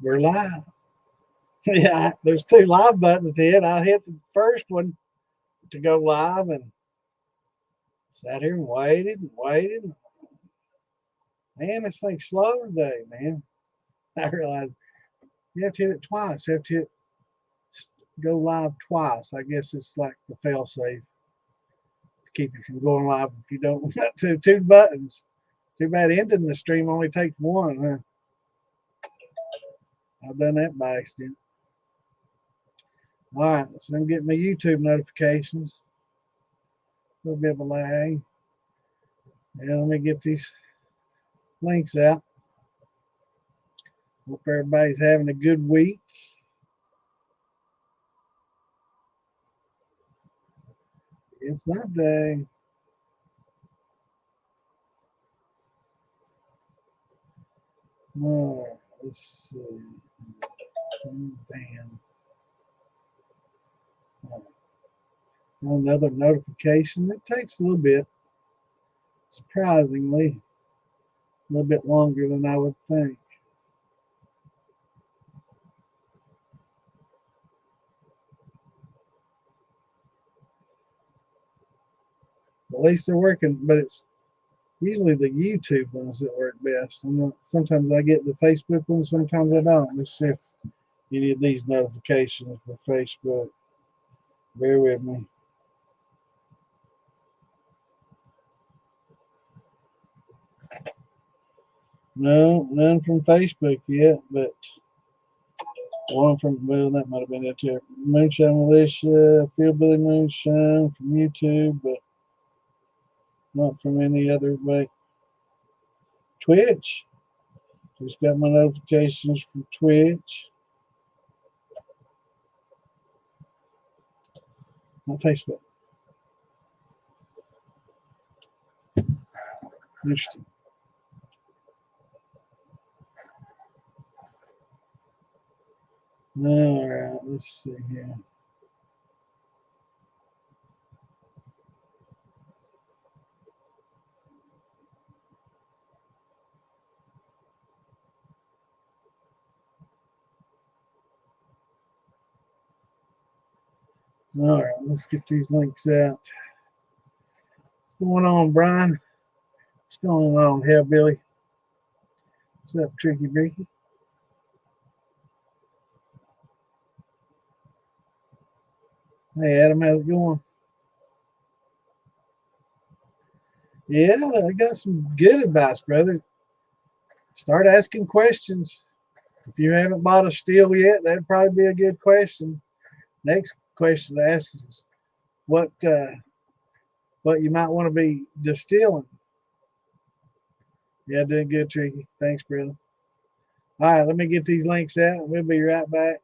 We're live. Yeah, there's two live buttons to hit. I hit the first one to go live and sat here and waited and waited. Man, this thing's slow today, man. I realized you have to hit it twice. You have to go live twice. I guess it's like the fail safe to keep you from going live if you don't want to. Two buttons. Too bad ending the stream only takes one, huh? I've done that by accident. All right, so I'm getting my YouTube notifications. A little bit of a lag. Yeah, let me get these links out. Hope everybody's having a good week. It's not day. All right, let's see. Bam. Another notification. It takes a little bit, surprisingly, a little bit longer than I would think. At least they're working, but it's usually the YouTube ones that work best. Sometimes I get the Facebook ones, sometimes I don't. Let's see if any of these notifications for Facebook. Bear with me. No, none from Facebook yet, but one from, well, that might have been it too. Moonshine Militia, Fieldbilly Moonshine from YouTube, but not from any other way. Twitch. Just got my notifications from Twitch. Not Facebook. Interesting. All right, let's see here. All right, let's get these links out. What's going on, Brian? What's going on, Hellbilly? What's up, Tricky Bricky? Hey, Adam, how's it going? Yeah, I got some good advice, brother. Start asking questions. If you haven't bought a still yet, that'd probably be a good question. Next question to ask is what you might want to be distilling. Yeah, doing good, Tricky. Thanks, brother. All right, let me get these links out, and we'll be right back.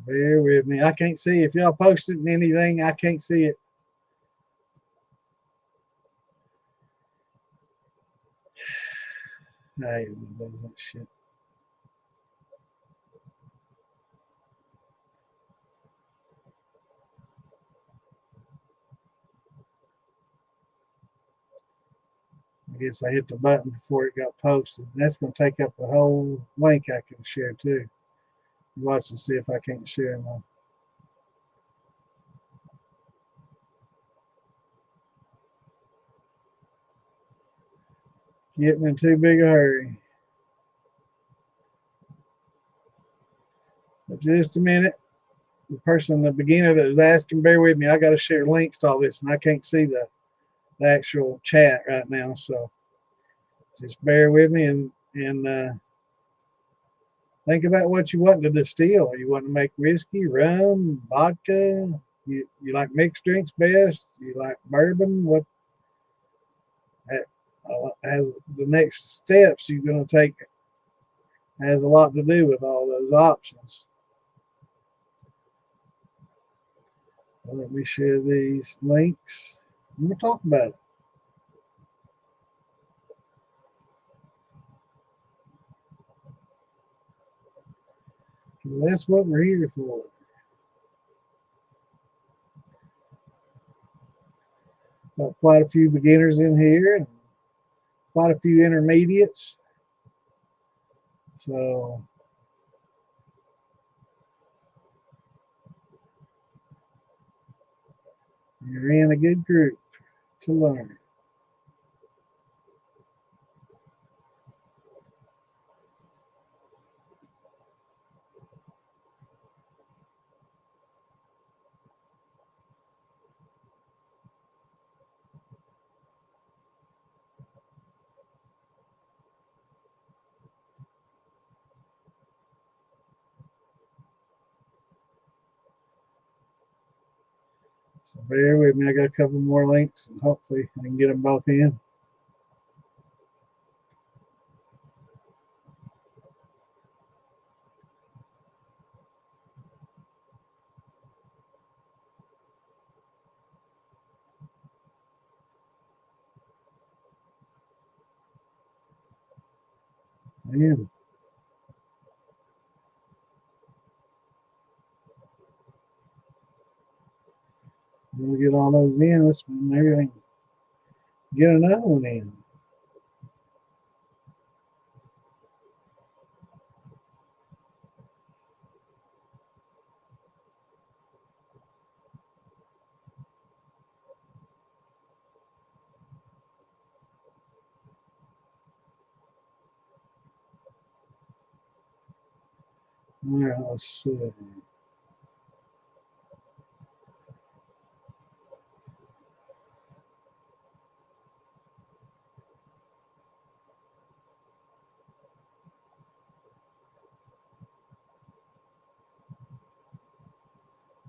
Bear with me. I can't see. If y'all posted anything, I can't see it. I hate that shit. I guess I hit the button before it got posted. That's going to take up the whole link I can share too. Watch and see if I can't share them. Getting in too big a hurry. But just a minute. The person, the beginner that was asking, bear with me. I got to share links to all this, and I can't see the actual chat right now. So just bear with me, and Think about what you want to distill. You want to make whiskey, rum, vodka. You like mixed drinks best. You like bourbon. What has the next steps you're going to take has a lot to do with all those options. Let me share these links. We'll talk about it. Because that's what we're here for. Got quite a few beginners in here and quite a few intermediates. So you're in a good group to learn. So bear with me. I got a couple more links and hopefully I can get them both in. Man, we'll get all those in. Let's maybe get another one in. All right, let's see.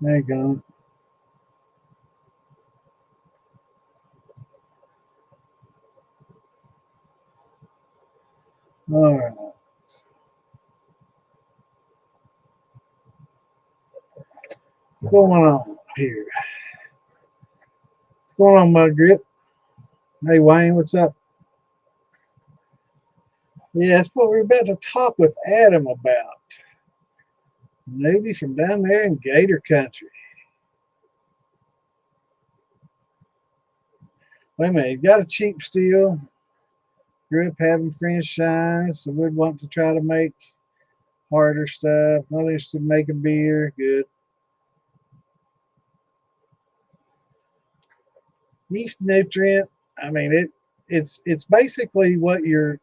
There you go. All right. What's going on here? What's going on, Mud Grip? Hey, Wayne, what's up? Yeah, that's what we're about to talk with Adam about. Maybe from down there in Gator Country. Wait a minute, you got a cheap steel. Grew up having franchise, so we'd want to try to make harder stuff. Not interested in making beer. Good. Yeast nutrient. I mean, it's basically what the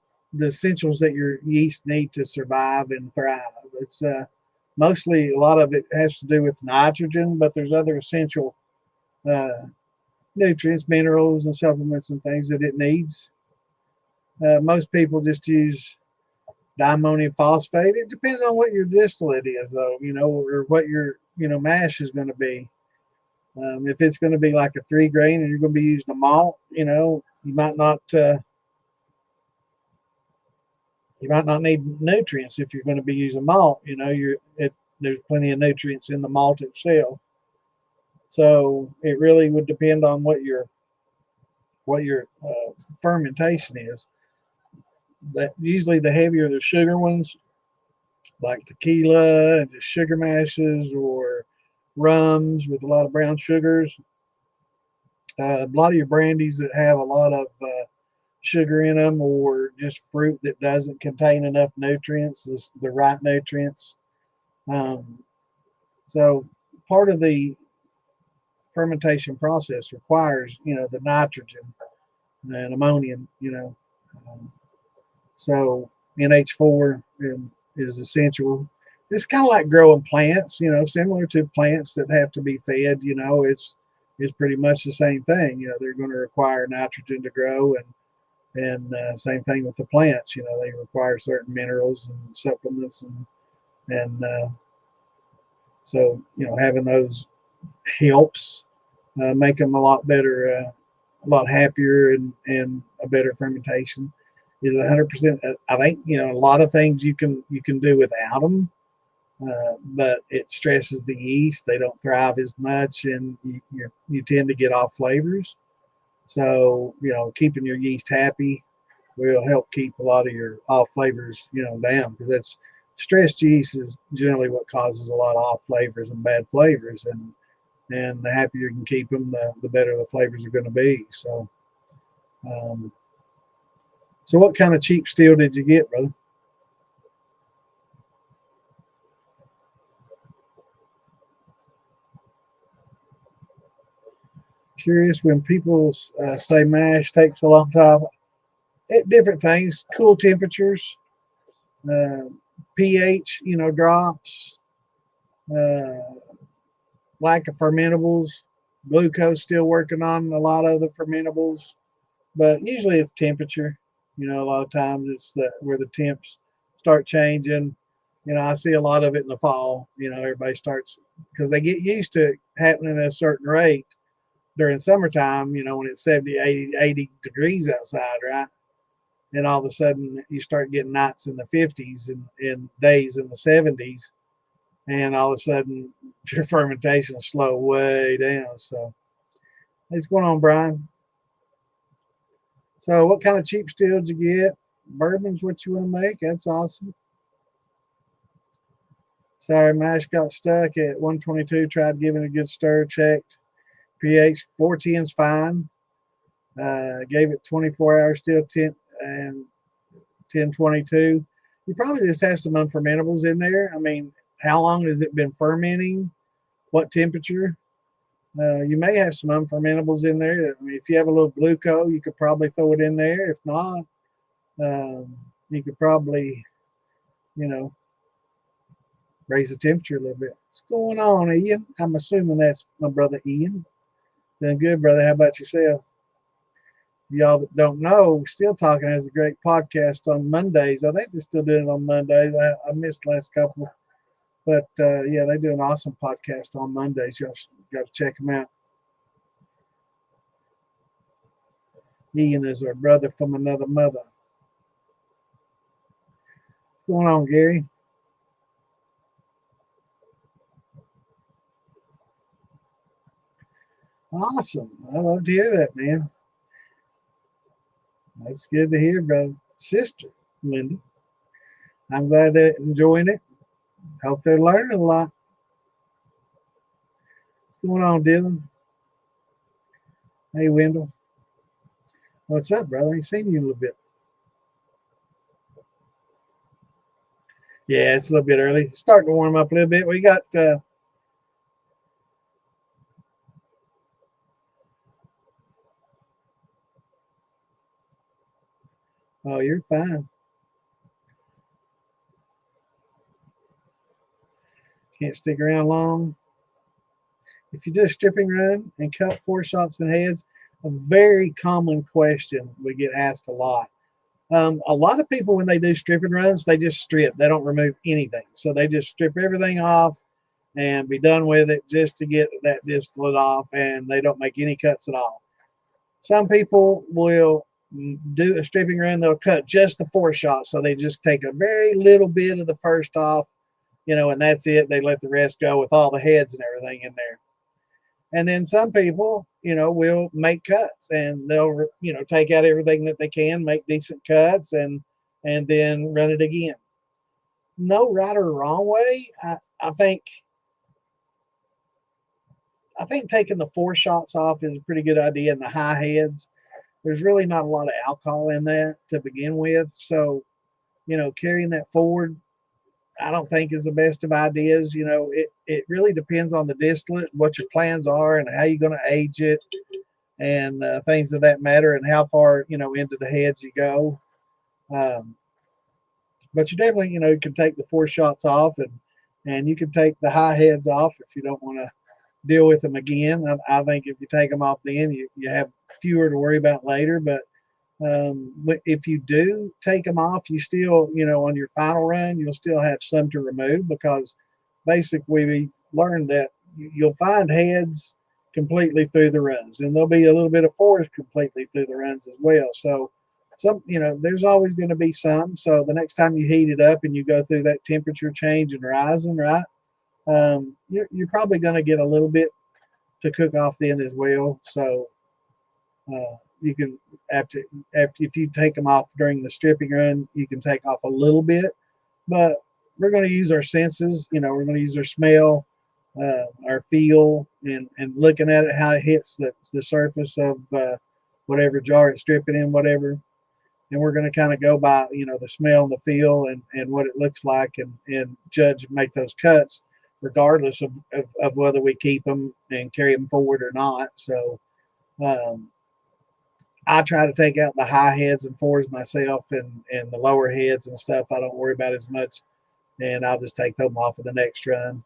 essentials that your yeast need to survive and thrive. It's mostly a lot of it has to do with nitrogen, but there's other essential uh, nutrients, minerals, and supplements and things that it needs. Most people just use diammonium phosphate. It depends on what your distillate is, though, or what your mash is going to be. If it's going to be like a 3 grain and you're going to be using a malt, you might not need nutrients if you're going to be using malt. There's plenty of nutrients in the malt itself. So it really would depend on what your fermentation is. That usually the heavier the sugar ones, like tequila and just sugar mashes or rums with a lot of brown sugars. A lot of your brandies that have a lot of sugar in them, or just fruit that doesn't contain enough nutrients, the right nutrients. So part of the fermentation process requires, the nitrogen and ammonium, so NH4 is essential. It's kind of like growing plants, similar to plants that have to be fed. It's pretty much the same thing. They're going to require nitrogen to grow, and same thing with the plants. They require certain minerals and supplements and And so, having those helps make them a lot better, a lot happier, and a better fermentation. Is 100%. I think a lot of things you can do without them, but it stresses the yeast. They don't thrive as much, and you tend to get off flavors. So keeping your yeast happy will help keep a lot of your off flavors down, because that's stressed yeast is generally what causes a lot of off flavors and bad flavors, and the happier you can keep them, the better the flavors are going to be. Um, so what kind of cheap steel did you get, brother? Curious, when people say mash takes a long time, different things, cool temperatures, uh, pH, drops, uh, lack of fermentables, glucose still working on a lot of the fermentables, but usually it's temperature. A lot of times it's where the temps start changing. I see a lot of it in the fall. Everybody starts, because they get used to it happening at a certain rate during summertime, when it's 70, 80 degrees outside, right? And all of a sudden you start getting nights in the 50s and days in the 70s, and all of a sudden your fermentation is slow way down. So what's going on, Brian? So what kind of cheap steel did you get? Bourbon's what you want to make? That's awesome. Sorry, mash got stuck at 122. Tried giving a good stir. Checked pH 410 is fine. Gave it 24 hours still 10 and 1022. You probably just have some unfermentables in there. I mean, how long has it been fermenting? What temperature? You may have some unfermentables in there. I mean, if you have a little glucose, you could probably throw it in there. If not, you could probably, you know, raise the temperature a little bit. What's going on, Ian? I'm assuming that's my brother Ian. Doing good, brother. How about yourself? Y'all that don't know, Still Talking has a great podcast on Mondays. I think they're still doing it on Mondays. I missed the last couple, but yeah, they do an awesome podcast on Mondays. Y'all got to check them out. Ian is our brother from another mother. What's going on, Gary? Awesome. I love to hear that, man. That's good to hear, brother. Sister, Linda. I'm glad they're enjoying it. Hope they're learning a lot. What's going on, Dylan? Hey, Wendell. What's up, brother? I ain't seen you in a little bit. Yeah, it's a little bit early. Starting to warm up a little bit. We got oh, you're fine. Can't stick around long. If you do a stripping run and cut 4 shots in heads, a very common question we get asked a lot. A lot of people, when they do stripping runs, they just strip. They don't remove anything. So they just strip everything off and be done with it just to get that distillate off, and they don't make any cuts at all. Some people will do a stripping run. They'll cut just the 4 shots. So they just take a very little bit of the first off, and that's it. They let the rest go with all the heads and everything in there. And then some people, will make cuts, and they'll, take out everything that they can, make decent cuts, and then run it again. No right or wrong way. I think taking the 4 shots off is a pretty good idea in the high heads. There's really not a lot of alcohol in that to begin with, so carrying that forward, I don't think is the best of ideas. It really depends on the distillate, what your plans are, and how you're going to age it, and things of that matter, and how far into the heads you go. Um, but you definitely you can take the 4 shots off, and you can take the high heads off if you don't want to deal with them again. I think if you take them off then, you have fewer to worry about later. But If you do take them off, you still, on your final run, you'll still have some to remove, because basically we learned that you'll find heads completely through the runs, and there'll be a little bit of forest completely through the runs as well. So there's always going to be some. So the next time you heat it up and you go through that temperature change and rising, right, you're probably going to get a little bit to cook off then as well. So you can, after if you take them off during the stripping run, you can take off a little bit, but we're going to use our senses. We're going to use our smell, our feel, and looking at it, how it hits the surface of whatever jar it's stripping in, whatever. And we're going to kind of go by the smell and the feel, and what it looks like, and judge and make those cuts, regardless of whether we keep them and carry them forward or not. So um, I try to take out the high heads and fours myself, and the lower heads and stuff I don't worry about as much, and I'll just take them off of the next run,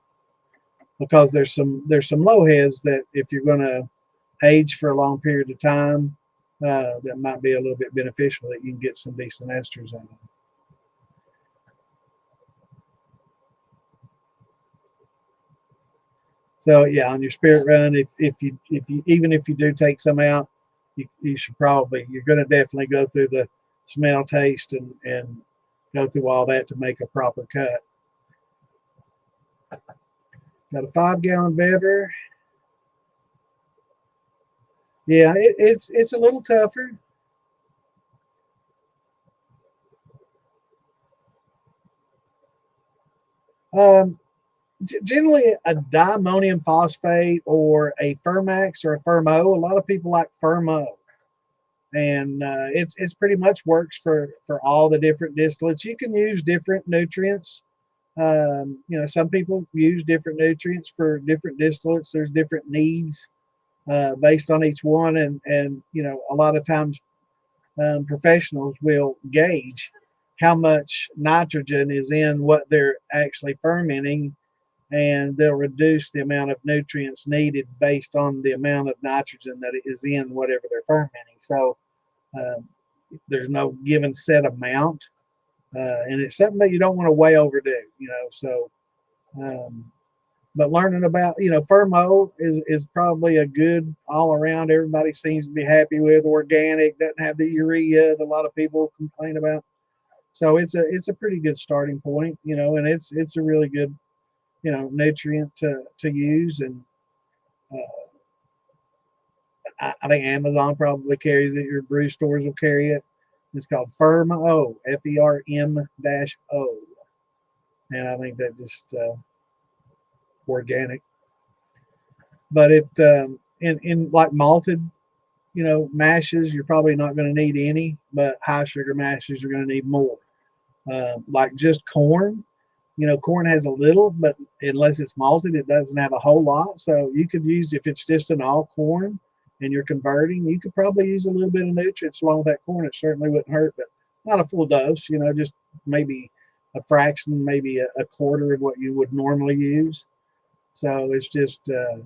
because there's some low heads that, if you're going to age for a long period of time, that might be a little bit beneficial, that you can get some decent esters out of them. So yeah, on your spirit run, if you even if you do take some out, you should probably, you're going to definitely go through the smell, taste, and go through all that to make a proper cut. Got a 5-gallon bever. Yeah, it's a little tougher. Um, Generally, a diammonium phosphate or a Fermax or a Fermo. A lot of people like Fermo, and it's pretty much works for all the different distillates. You can use different nutrients. Some people use different nutrients for different distillates. There's different needs based on each one, and a lot of times professionals will gauge how much nitrogen is in what they're actually fermenting, and they'll reduce the amount of nutrients needed based on the amount of nitrogen that is in whatever they're fermenting. So um, there's no given set amount, and it's something that you don't want to way overdo. So um, but learning about, Fermo is probably a good all around. Everybody seems to be happy with. Organic, doesn't have the urea that a lot of people complain about. So it's a pretty good starting point, and it's a really good, nutrient to use. And I think Amazon probably carries it. Your brew stores will carry it. It's called Fermo, FERM-O, and I think that just organic. But in like malted, mashes, you're probably not going to need any, but high sugar mashes, you're going to need more. Like just corn, corn has a little, but unless it's malted, it doesn't have a whole lot. So you could use, if it's just an all corn and you're converting, you could probably use a little bit of nutrients along with that corn. It certainly wouldn't hurt, but not a full dose, just maybe a fraction, maybe a quarter of what you would normally use. So it's just a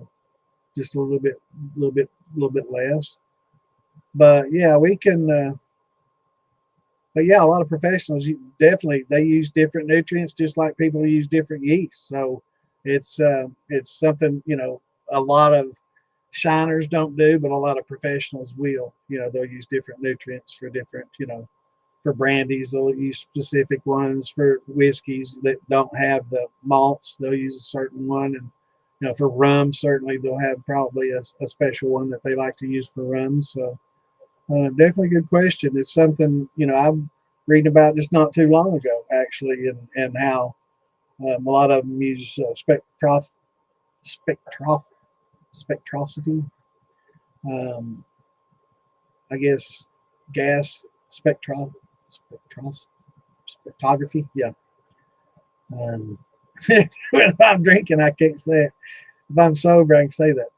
little bit less. But yeah, we can. But yeah, a lot of professionals definitely they use different nutrients, just like people use different yeast. So it's something a lot of shiners don't do, but a lot of professionals will. They'll use different nutrients for different. For brandies, they'll use specific ones. For whiskeys that don't have the malts, they'll use a certain one. And for rum, certainly they'll have probably a special one that they like to use for rum. So definitely a good question. It's something, I'm reading about just not too long ago, actually, and how a lot of them use spectrosity. Um, I guess gas spectrography. Yeah. When I'm drinking, I can't say it. If I'm sober, I can say that.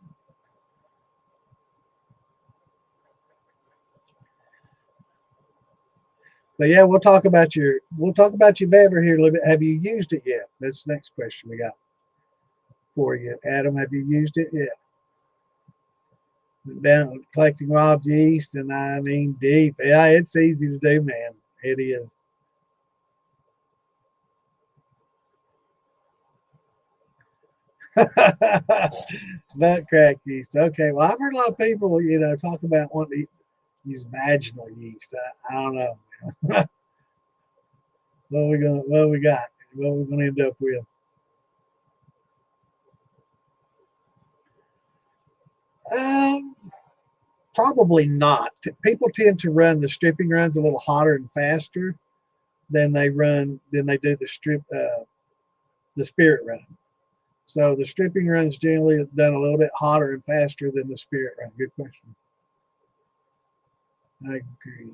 But yeah, we'll talk about your bever here a little bit. Have you used it yet? That's the next question we got for you, Adam. Have you used it yet? down collecting wild yeast, and I mean deep. Yeah, it's easy to do, man. It is. Nut crack yeast. Okay, well, I've heard a lot of people, talk about wanting to use vaginal yeast. I don't know. What we got? What we gonna end up with? Um, Probably not. People tend to run the stripping runs a little hotter and faster than they do the spirit run. So the stripping runs generally done a little bit hotter and faster than the spirit run. Good question. I agree.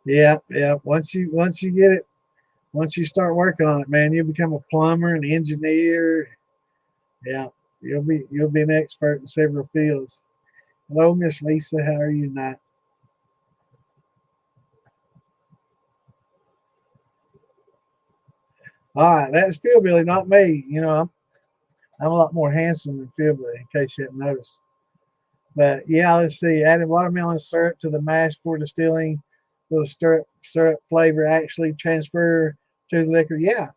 Yeah, yeah. Once you get it, once you start working on it, man, you become a plumber, an engineer. Yeah, you'll be an expert in several fields. Hello, Miss Lisa. How are you tonight? All right, that's Phil Billy, not me. I'm a lot more handsome than Phil Billy, in case you hadn't noticed. But yeah, let's see. Adding watermelon syrup to the mash for distilling. Will the syrup flavor actually transfer to the liquor? Yeah,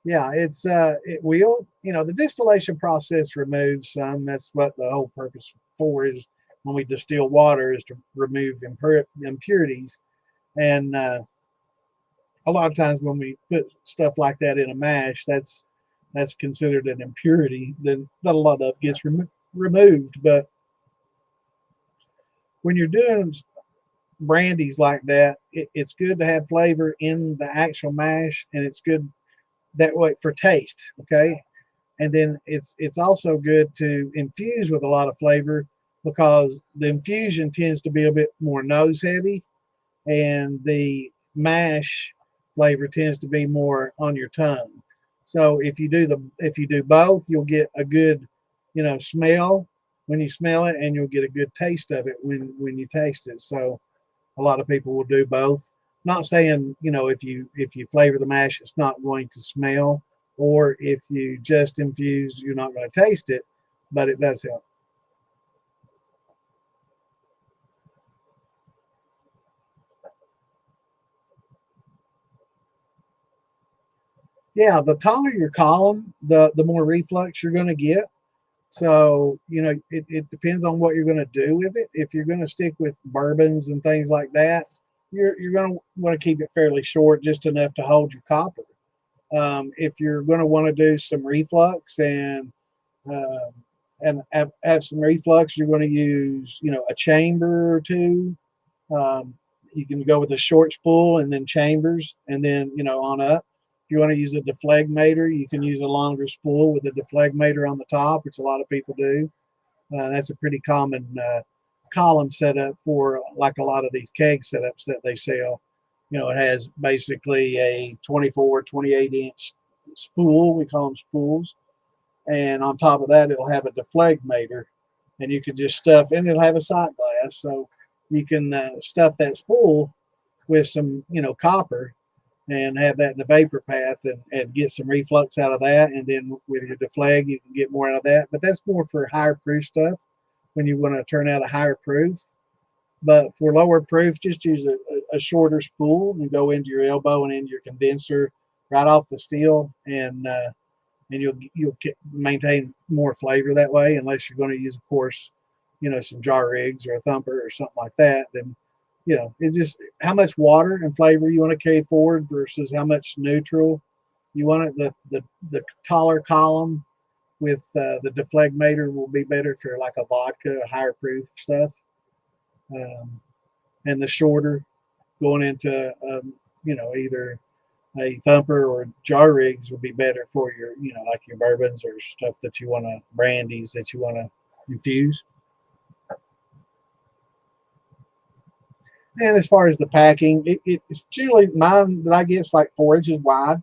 yeah. It will. The distillation process removes some. That's what the whole purpose for is when we distill water is to remove impurities. And a lot of times when we put stuff like that in a mash, that's considered an impurity. Then that a lot of gets removed. But when you're doing brandies like that, it's good to have flavor in the actual mash, and it's good that way for taste. Okay, and then it's also good to infuse with a lot of flavor because the infusion tends to be a bit more nose heavy, and the mash flavor tends to be more on your tongue. So if you do both, you'll get a good, smell when you smell it, and you'll get a good taste of it when you taste it. So a lot of people will do both. Not saying, if you flavor the mash, it's not going to smell, or if you just infuse, you're not going to taste it, but it does help. Yeah, the taller your column, the more reflux you're going to get. So, it depends on what you're going to do with it. If you're going to stick with bourbons and things like that, you're going to want to keep it fairly short, just enough to hold your copper. If you're going to want to do some reflux uh, and have some reflux, you're going to use, a chamber or two. Um, you can go with a short spool and then chambers, and then on up. If you want to use a deflegmator, you can use a longer spool with a deflegmator on the top, which a lot of people do. That's a pretty common column setup for like a lot of these keg setups that they sell. It has basically a 24, 28-inch spool. We call them spools. And on top of that, it'll have a deflegmator, and you can just stuff, and it'll have a sight glass. So you can stuff that spool with some, copper, and have that in the vapor path, and get some reflux out of that. And then with your deflag, you can get more out of that. But that's more for higher proof stuff when you want to turn out a higher proof. But for lower proof, just use a shorter spool and go into your elbow and into your condenser right off the steel, and you'll maintain more flavor that way. Unless you're going to use, of course, some jar rigs or a thumper or something like that. Then it just how much water and flavor you want to carry forward versus how much neutral you want it. The taller column with the deflegmator will be better for like a vodka, higher proof stuff, um, and the shorter going into either a thumper or jar rigs would be better for your like your bourbons or stuff that you want to brandies that you want to infuse. And as far as the packing, it's generally mine that I get is like 4 inches wide.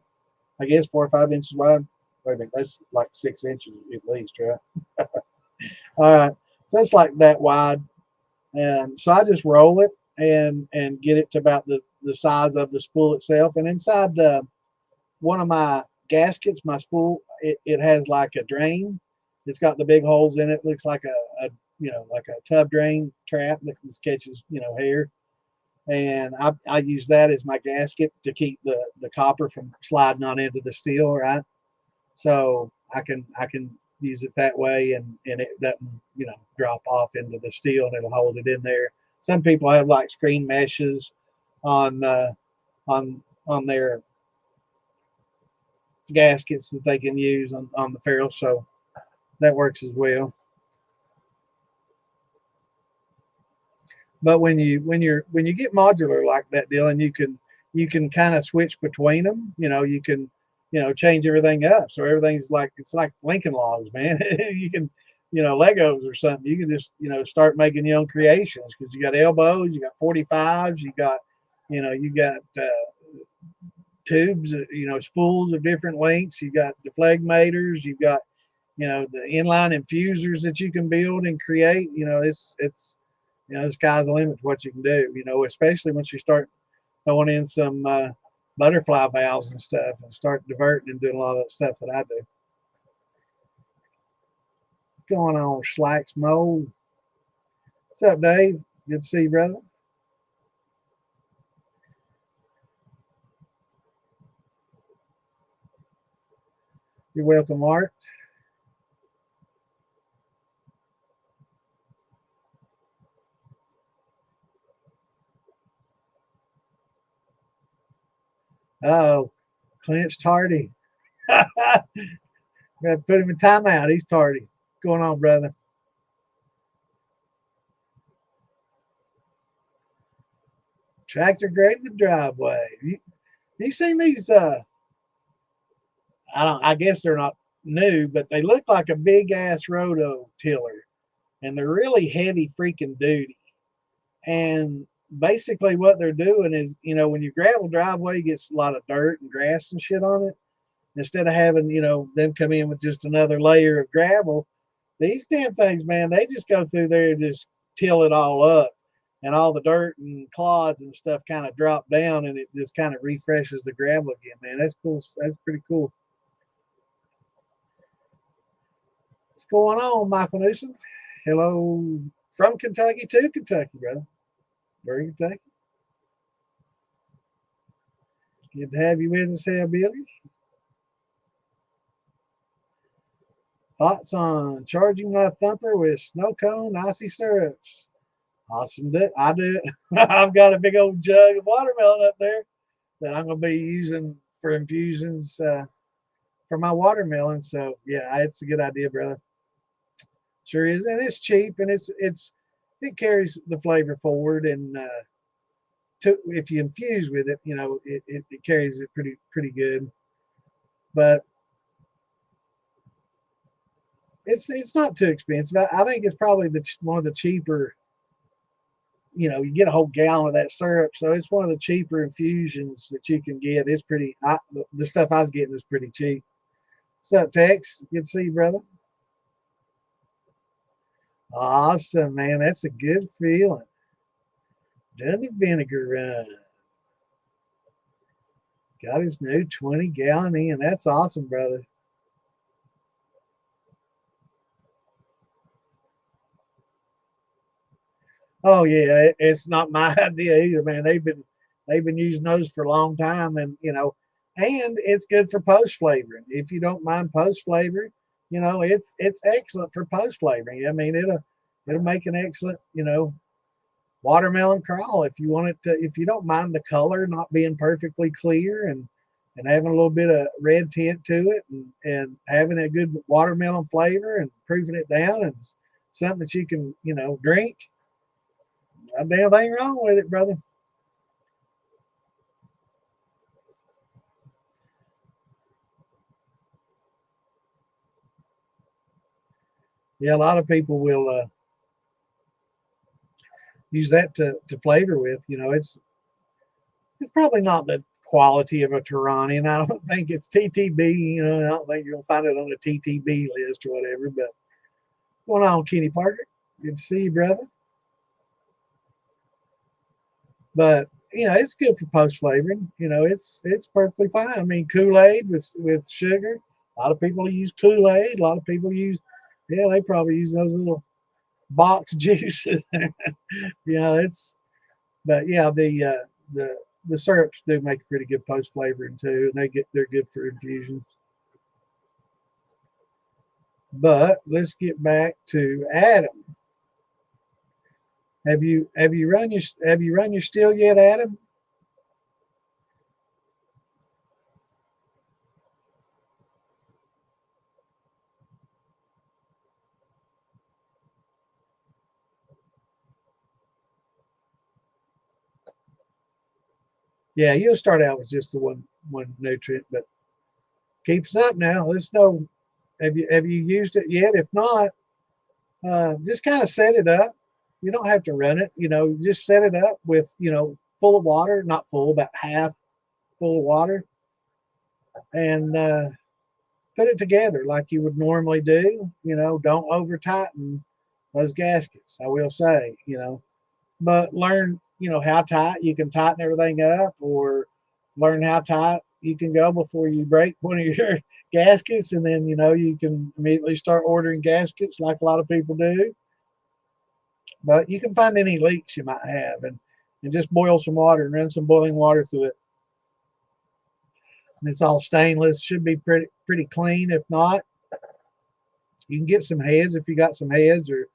I guess 4 or 5 inches wide. Wait a minute, that's like 6 inches at least, right? All right, so it's like that wide. So I just roll it and get it to about the size of the spool itself. And inside one of my gaskets, my spool, it has like a drain. It's got the big holes in it. Looks like a like a tub drain trap that just catches hair. And I use that as my gasket to keep the copper from sliding on into the steel, right? So I can use it that way, and it doesn't drop off into the steel, and it'll hold it in there. Some people have like screen meshes on on their gaskets that they can use on the ferrule, so that works as well. But when you get modular like that, Dylan, you can kind of switch between them. You can change everything up, so everything's like it's like Lincoln Logs, man. You can Legos or something. You can just start making your own creations because you got elbows, you got 45s, you got tubes, spools of different lengths. You got deflegmators. You got the inline infusers that you can build and create. It's the sky's the limit to what you can do. Especially once you start throwing in some butterfly valves and stuff, and start diverting and doing a lot of that stuff that I do. What's going on, Slacks Mold? What's up, Dave? Good to see you, brother. You're welcome, Art. Oh, Clint's tardy. Got to put him in timeout. He's tardy. What's going on, brother? Tractor grading the driveway. You seen these? I guess they're not new, but they look like a big ass roto tiller, and they're really heavy freaking duty. And basically, what they're doing is, when your gravel driveway gets a lot of dirt and grass and shit on it, instead of having them come in with just another layer of gravel, these damn things, man, they just go through there and just till it all up, and all the dirt and clods and stuff kind of drop down, and it just kind of refreshes the gravel again, man. That's cool. That's pretty cool. What's going on, Michael Newsom? Hello from Kentucky to Kentucky, brother. Where in Kentucky? Good to have you with us here, Billy. Thoughts on charging my thumper with snow cone icy syrups? Awesome. I do it. I've got a big old jug of watermelon up there that I'm going to be using for infusions for my watermelon. So yeah, it's a good idea, brother. Sure is, and it's cheap, and it carries the flavor forward, and if you infuse with it, it carries it pretty good. But it's not too expensive. I think it's probably one of the cheaper. You get a whole gallon of that syrup, so it's one of the cheaper infusions that you can get. It's pretty. The stuff I was getting was pretty cheap. What's up, Tex? Good to see you, brother. Awesome, man. That's a good feeling. Done the vinegar run. Got his new 20-gallon in. That's awesome, brother. Oh yeah, it's not my idea either, man. They've been using those for a long time, and and it's good for post flavoring. If you don't mind post flavoring, it's excellent for post flavoring. I mean, it'll make an excellent watermelon crawl if you want it to. If you don't mind the color not being perfectly clear and having a little bit of red tint to it, and having a good watermelon flavor and proofing it down, and something that you can drink. A damn thing wrong with it, brother. Yeah, a lot of people will use that to flavor with. It's probably not the quality of a Turani, and I don't think it's TTB. I don't think you're gonna find it on a TTB list or whatever. But what's going on, Kenny Parker? Good to see you, brother. But you know, it's good for post flavoring. You know, it's perfectly fine. I mean, Kool-Aid with sugar. A lot of people use Kool-Aid. A lot of people use, yeah, they probably use those little box juices. You know, it's, but yeah, the syrups do make a pretty good post flavoring too, and they're good for infusions. But let's get back to Adam. Have you run your still yet, Adam? Yeah, you'll start out with just the one nutrient, but keep us up now. Let's know, have you used it yet? If not, just kind of set it up. You don't have to run it. You know, just set it up with, you know, full of water, not full, about half full of water, and put it together like you would normally do. You know, don't over tighten those gaskets. I will say, you know, but learn, you know, how tight you can tighten everything up, or learn how tight you can go before you break one of your gaskets, and then, you know, you can immediately start ordering gaskets like a lot of people do. But you can find any leaks you might have, and just boil some water and run some boiling water through it. And it's all stainless, should be pretty clean. If not, you can get some heads if you got some heads, or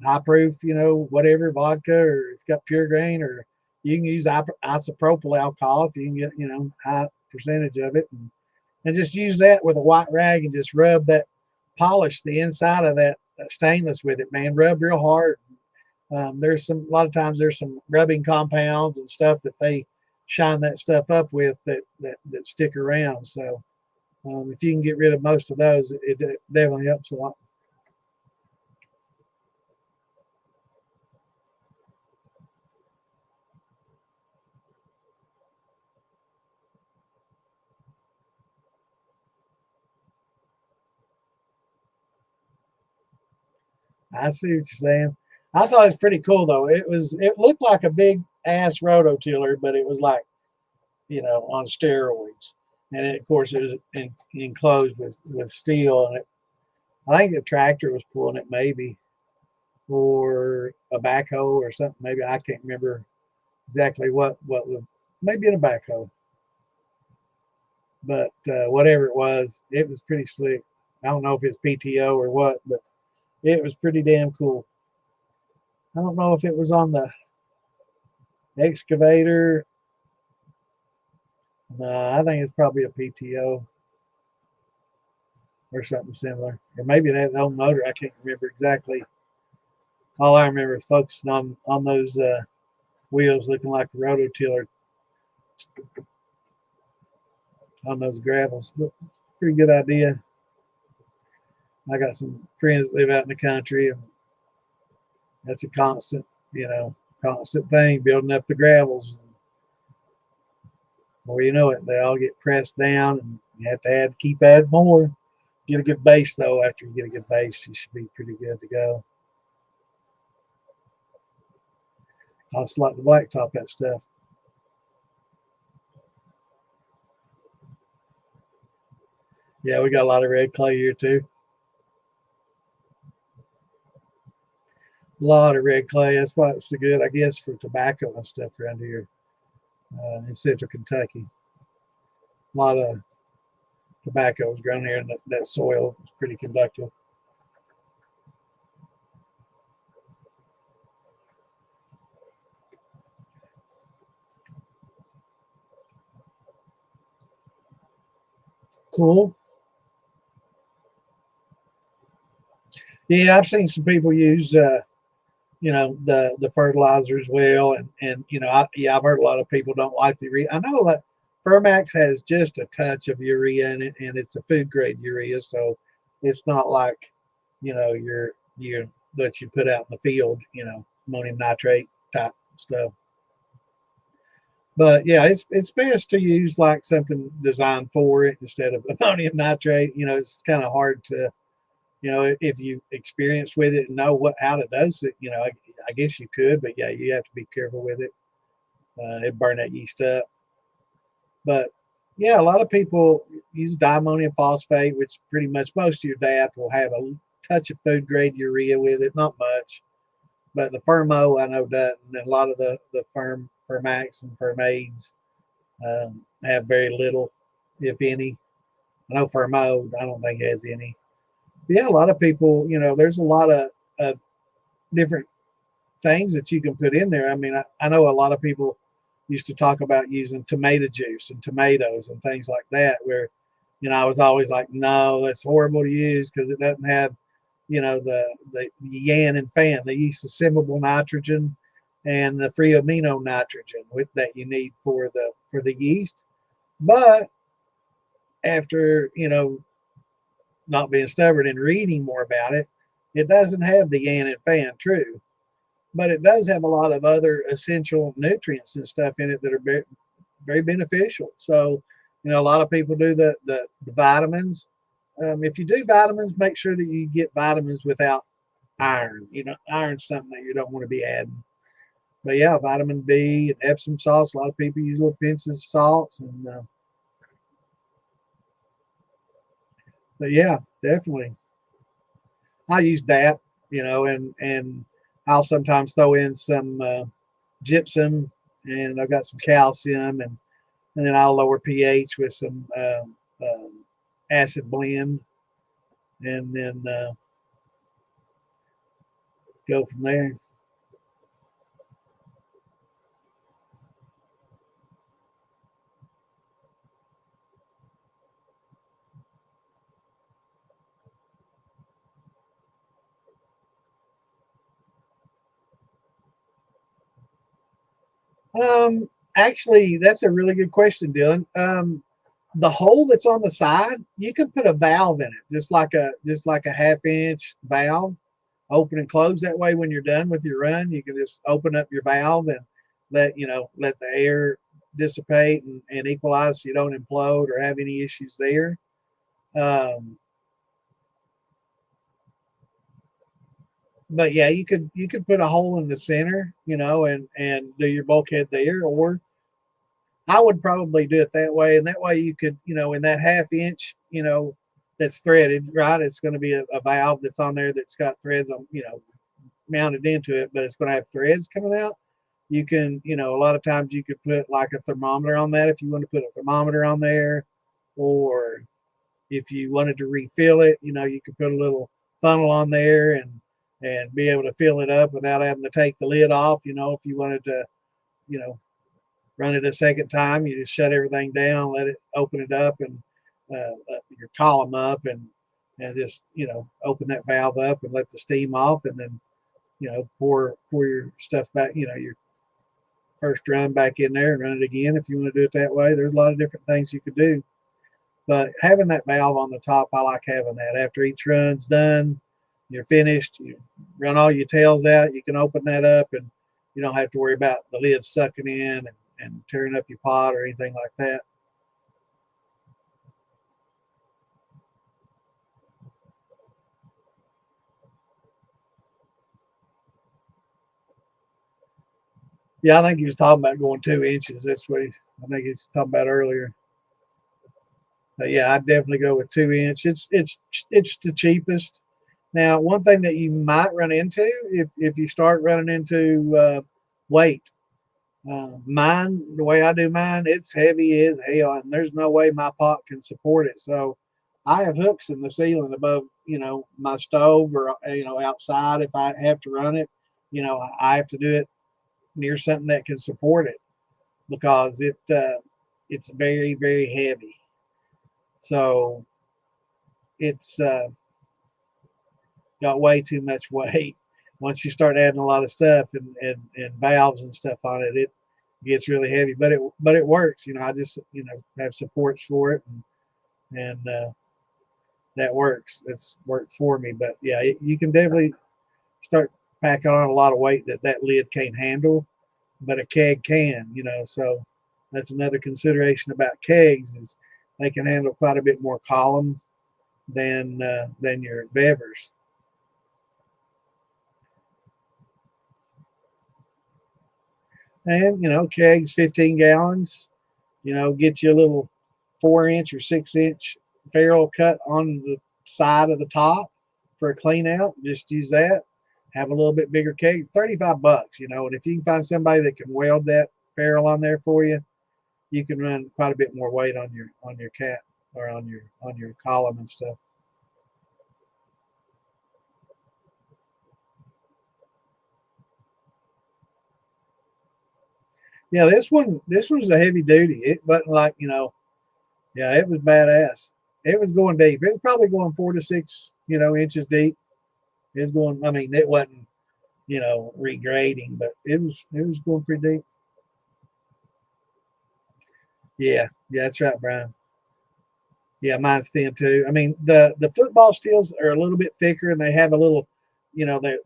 high proof, you know, whatever, vodka, or if you got pure grain, or you can use isopropyl alcohol if you can get, you know, high percentage of it, and just use that with a white rag and just rub that, polish the inside of that stainless with it, man. Rub real hard. There's some, a lot of times there's some rubbing compounds and stuff that they shine that stuff up with that stick around. So if you can get rid of most of those, it definitely helps a lot. I see what you're saying. I thought it was pretty cool though. It looked like a big ass rototiller, but it was like, you know, on steroids. And it, of course, it was enclosed with steel. And I think the tractor was pulling it, maybe, or a backhoe or something. Maybe I can't remember exactly what was, maybe in a backhoe. But whatever it was pretty slick. I don't know if it's PTO or what, but it was pretty damn cool. I don't know if it was on the excavator. No, I think it's probably a PTO or something similar. Or maybe that old motor. I can't remember exactly. All I remember is focusing on those wheels looking like a rototiller on those gravels. But pretty good idea. I got some friends that live out in the country, and that's a constant, you know, constant thing, building up the gravels. Before you know it, they all get pressed down, and you have to keep adding more. Get a good base though. After you get a good base, you should be pretty good to go. Costs a lot to blacktop that stuff. Yeah, we got a lot of red clay here too. A lot of red clay. That's why it's so good, I guess, for tobacco and stuff around here in central Kentucky. A lot of tobacco is grown here, and that soil is pretty conductive. Cool. Yeah, I've seen some people use, you know, the fertilizer as well, and you know, yeah, I've heard a lot of people don't like the urea. I know that Fermax has just a touch of urea in it, and it's a food grade urea, so it's not like, you know, your that you put out in the field, you know, ammonium nitrate type stuff. But yeah, it's best to use like something designed for it instead of ammonium nitrate. You know, it's kind of hard to, you know, if you experience with it and know how to dose it. You know, I guess you could, but yeah, you have to be careful with it. It burn that yeast up. But yeah, a lot of people use diammonium phosphate, which pretty much most of your DAP will have a touch of food grade urea with it, not much. But the Fermo I know doesn't, and a lot of the Fermax and Fermades have very little, if any. I know Fermo, I don't think has any. But yeah, a lot of people, there's a lot of different things that you can put in there. I mean, I know a lot of people used to talk about using tomato juice and tomatoes and things like that, where, I was always like, no, that's horrible to use because it doesn't have, the yan and fan, the yeast assimilable nitrogen and the free amino nitrogen with that you need for the yeast. But after, not being stubborn and reading more about it, it doesn't have the yan and fan, true, but it does have a lot of other essential nutrients and stuff in it that are very, very beneficial. So, a lot of people do the vitamins. If you do vitamins, make sure that you get vitamins without iron. Iron's something that you don't want to be adding. But yeah, vitamin B and Epsom salts. A lot of people use little pinches of salts, and but yeah, definitely. I use DAP, and I'll sometimes throw in some gypsum, and I've got some calcium, and then I'll lower pH with some acid blend, and then go from there. Actually, that's a really good question, Dylan. The hole that's on the side, you can put a valve in it, just like a half-inch valve, open and close. That way, when you're done with your run, you can just open up your valve and let the air dissipate and equalize, so you don't implode or have any issues there. Um, but yeah, you could put a hole in the center, and do your bulkhead there, or I would probably do it that way, and that way you could, in that half inch, that's threaded, right? It's going to be a valve that's on there that's got threads on, mounted into it, but it's going to have threads coming out. You can, a lot of times you could put like a thermometer on that if you want to put a thermometer on there, or if you wanted to refill it, you could put a little funnel on there and be able to fill it up without having to take the lid off. If you wanted to, you know, run it a second time, you just shut everything down, let it open it up, and your column up, and just open that valve up and let the steam off, and then pour your stuff back, your first run back in there and run it again if you want to do it that way. There's a lot of different things you could do. But having that valve on the top, I like having that. After each run's done, you're finished, you run all your tails out, you can open that up, and you don't have to worry about the lid sucking in and tearing up your pot or anything like that. Yeah, I think he was talking about going 2 inches. That's what I think he's talking about earlier. But yeah, I'd definitely go with 2 inch. It's the cheapest. Now, one thing that you might run into if you start running into weight, mine, the way I do mine, it's heavy as hell, and there's no way my pot can support it. So I have hooks in the ceiling above, my stove, or outside. If I have to run it, I have to do it near something that can support it, because it's very, very heavy. So it's got way too much weight. Once you start adding a lot of stuff and valves and stuff on it, it gets really heavy. But it works. I just have supports for it, and that works. It's worked for me. But yeah, you can definitely start packing on a lot of weight that lid can't handle, but a keg can. So that's another consideration about kegs, is they can handle quite a bit more column than your bevers. And, kegs, 15 gallons, get you a little 4-inch or 6-inch ferrule cut on the side of the top for a clean out. Just use that. Have a little bit bigger keg, $35, and if you can find somebody that can weld that ferrule on there for you, you can run quite a bit more weight on your cat or on your column and stuff. Yeah, this one's a heavy duty. It wasn't like, yeah, it was badass. It was going deep. It was probably going 4 to 6, inches deep. It was going, I mean, it wasn't, regrading, but it was going pretty deep. Yeah, that's right, Brian. Yeah, mine's thin too. I mean, the football steels are a little bit thicker, and they have a little,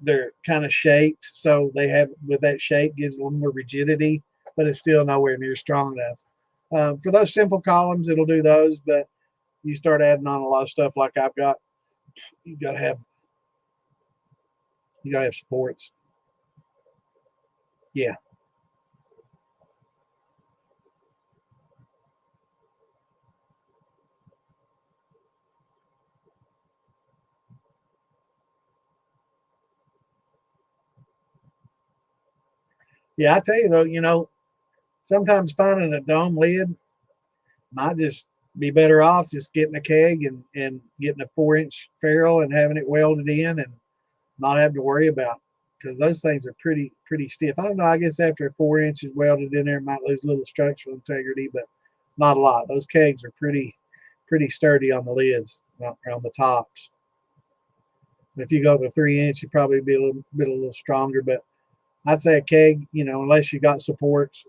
they're kind of shaped, so they have with that shape gives a little more rigidity, but it's still nowhere near strong enough. For those simple columns, it'll do those, but you start adding on a lot of stuff like I've got, you gotta have you gotta have supports. Yeah, yeah. I tell you though, sometimes finding a dome lid might just be better off just getting a keg and getting a 4-inch ferrule and having it welded in and not having to worry about, because those things are pretty stiff. I don't know. I guess after 4 inches welded in there, it might lose a little structural integrity, but not a lot. Those kegs are pretty sturdy on the lids, on the tops. If you go to 3 inch, you probably be a little stronger. But I'd say a keg, unless you got supports,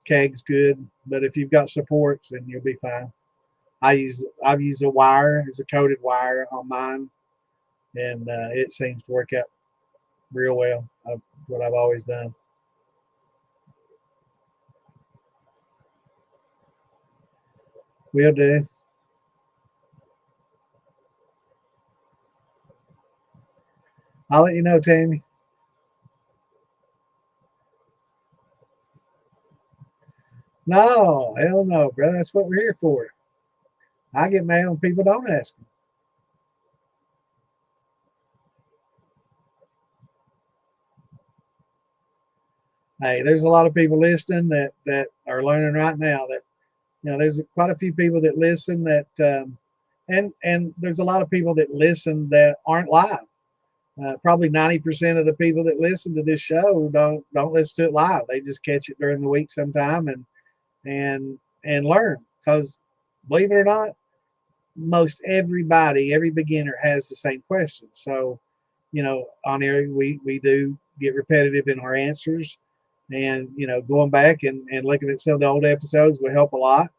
keg's good. But if you've got supports, then you'll be fine. I've used a wire as a coated wire on mine, and it seems to work out real well. What I've always done. Will do. I'll let you know, Tammy. No, hell no, brother. That's what we're here for. I get mad when people don't ask me. Hey, there's a lot of people listening that are learning right now. That there's quite a few people that listen and there's a lot of people that listen that aren't live. Probably 90% of the people that listen to this show don't listen to it live. They just catch it during the week sometime and learn. Because believe it or not, most everybody, every beginner has the same question. So, on here we do get repetitive in our answers, and going back and looking at some of the old episodes will help a lot.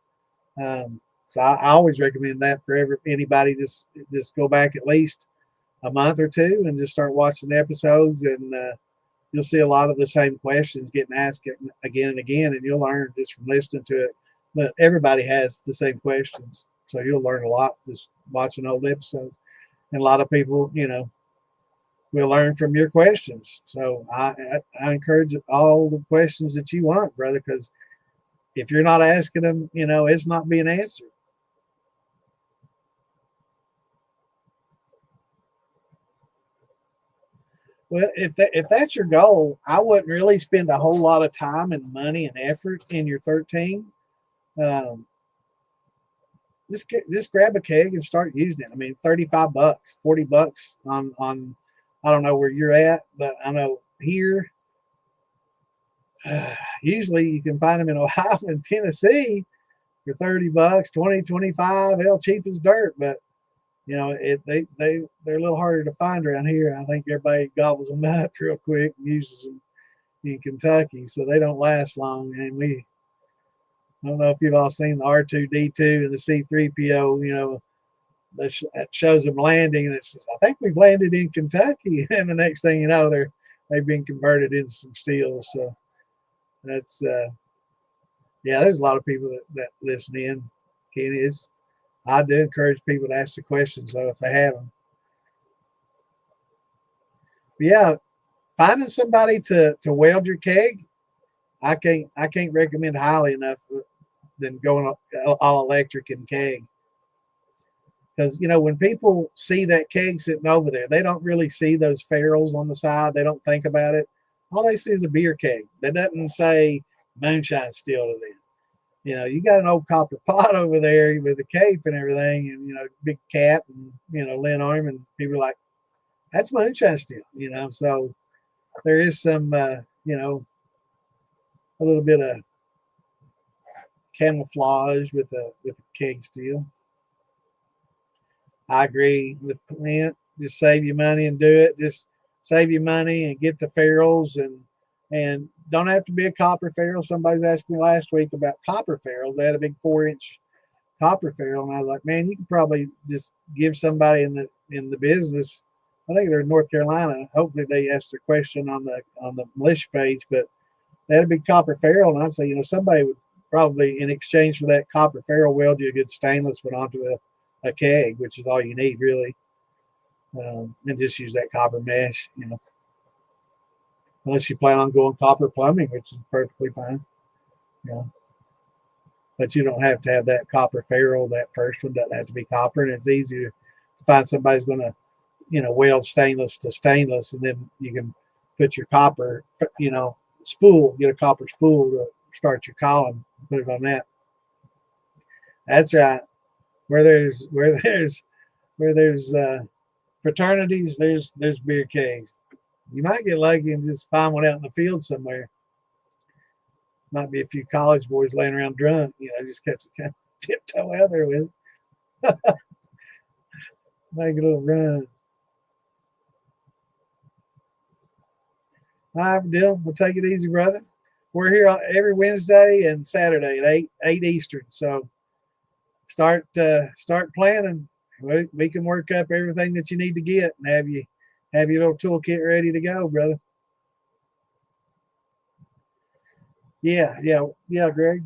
So I always recommend that for anybody. Just go back at least a month or two and just start watching the episodes, and you'll see a lot of the same questions getting asked again and again, and you'll learn just from listening to it. But everybody has the same questions, so you'll learn a lot just watching old episodes. And a lot of people, will learn from your questions. So I encourage all the questions that you want, brother, because if you're not asking them, it's not being answered. Well, if that's your goal, I wouldn't really spend a whole lot of time and money and effort in your 13. Um, just grab a keg and start using it. I mean, $35, $40 on. I don't know where you're at, but I know here. Usually you can find them in Ohio and Tennessee for $30, 20, 25, hell, cheap as dirt. But they're a little harder to find around here. I think everybody gobbles them up real quick and uses them in Kentucky, so they don't last long. And I don't know if you've all seen the R2D2 and the C3PO. That shows them landing, and it says, "I think we've landed in Kentucky." And the next thing you know, they've been converted into some steel. So that's yeah. There's a lot of people that listen in. Kenny is. I do encourage people to ask the questions though if they have them. But yeah, finding somebody to weld your keg I can't recommend highly enough than going all electric and keg. Because when people see that keg sitting over there, they don't really see those ferrules on the side. They don't think about it. All they see is a beer keg. That doesn't say moonshine still to them. You got an old copper pot over there with a cape and everything, and big cap and lint arm, and people are like, "That's moonshine still." So there is some, a little bit of camouflage with a keg steel. I agree with Clint. Just save your money and do it. Just save your money and get the ferrules, and don't have to be a copper ferrule. Somebody's asked me last week about copper ferrules. They had a big 4-inch copper ferrule, and I was like, man, you could probably just give somebody in the business. I think they're in North Carolina. Hopefully they asked their question on the militia page, but they had a big copper ferrule, and I'd say, somebody would probably, in exchange for that copper ferrule, weld you a good stainless one onto a keg, which is all you need really, and just use that copper mesh, unless you plan on going copper plumbing, which is perfectly fine, you know. But you don't have to have that copper ferrule. That first one doesn't have to be copper, and it's easier to find somebody's going to, weld stainless to stainless, and then you can put your copper, spool, get a copper spool to start your column, put it on that. That's right. Where there's fraternities, there's beer kegs. You might get lucky and just find one out in the field somewhere. Might be a few college boys laying around drunk, just catch a kind of tiptoe out there with it. Make a little run. All right, Dylan, we'll take it easy, brother. We're here every Wednesday and Saturday at 8 Eastern. So start planning. We can work up everything that you need to get and have your little toolkit ready to go, brother. Yeah, Greg.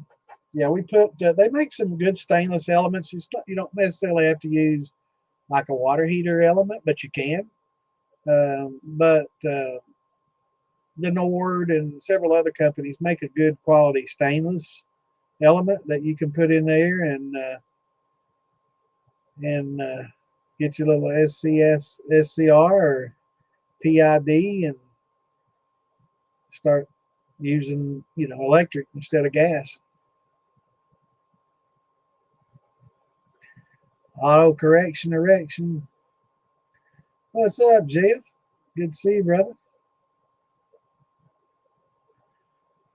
Yeah, we put. They make some good stainless elements. You don't necessarily have to use like a water heater element, but you can. But the Nord and several other companies make a good quality stainless element that you can put in there and get your little SCR or PID and start using electric instead of gas. Auto correction erection. What's up, Jeff? Good to see you, brother.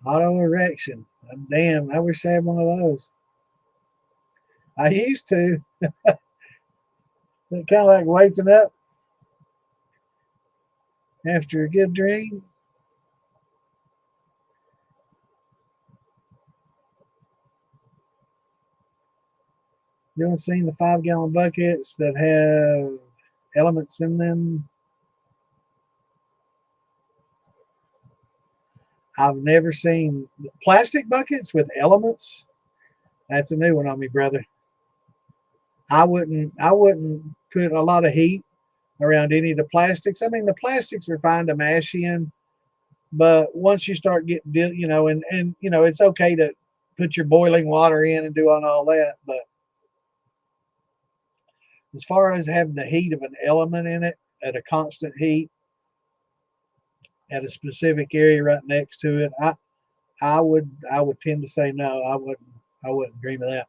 Auto erection. Damn, I wish I had one of those. I used to. Kind of like waking up after a good dream. You haven't seen the 5-gallon buckets that have elements in them? I've never seen plastic buckets with elements. That's a new one on me, brother. I wouldn't put a lot of heat around any of the plastics. I mean, the plastics are fine to mash in, but once you start getting, and it's okay to put your boiling water in and do all that, but as far as having the heat of an element in it at a constant heat at a specific area right next to it, I would tend to say no. I wouldn't dream of that.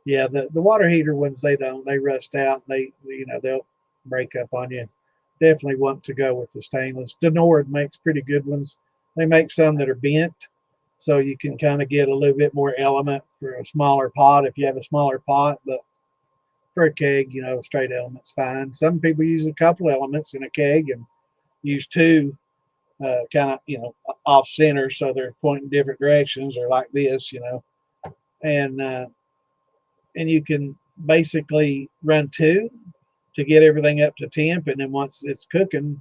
Yeah, the water heater ones, they rust out. They'll break up on you. Definitely want to go with the stainless. Denord makes pretty good ones. They make some that are bent, so you can kind of get a little bit more element for a smaller pot if you have a smaller pot. But for a keg, straight element's fine. Some people use a couple elements in a keg and use two, kind of off center, so they're pointing different directions, or like this, and and you can basically run two to get everything up to temp, and then once it's cooking,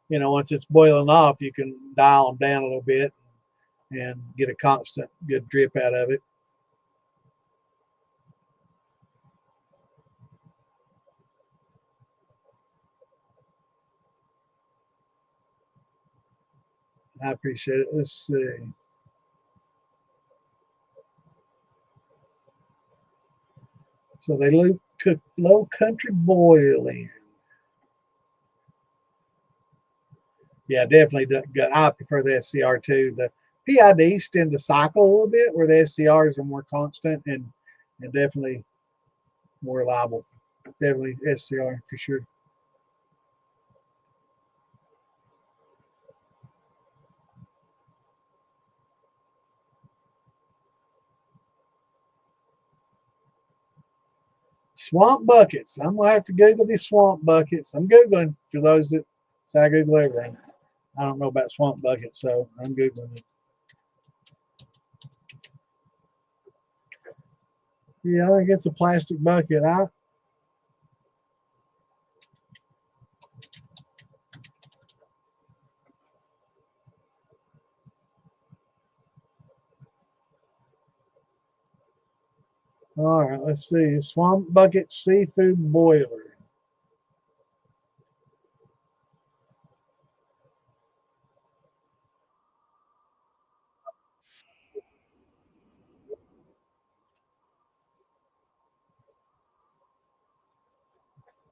once it's boiling off, you can dial them down a little bit and get a constant good drip out of it. I appreciate it. Let's see. So they cook low country boiling. Yeah, definitely. I prefer the SCR too. The PIDs tend to cycle a little bit, where the SCRs are more constant and definitely more reliable. Definitely SCR for sure. Swamp buckets. I'm gonna have to Google these swamp buckets. I'm Googling for those that say I Google everything. I don't know about swamp buckets, so I'm Googling it. Yeah, I think it's a plastic bucket. All right, let's see. Swamp bucket seafood boiler.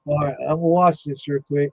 All right, I'm gonna watch this real quick.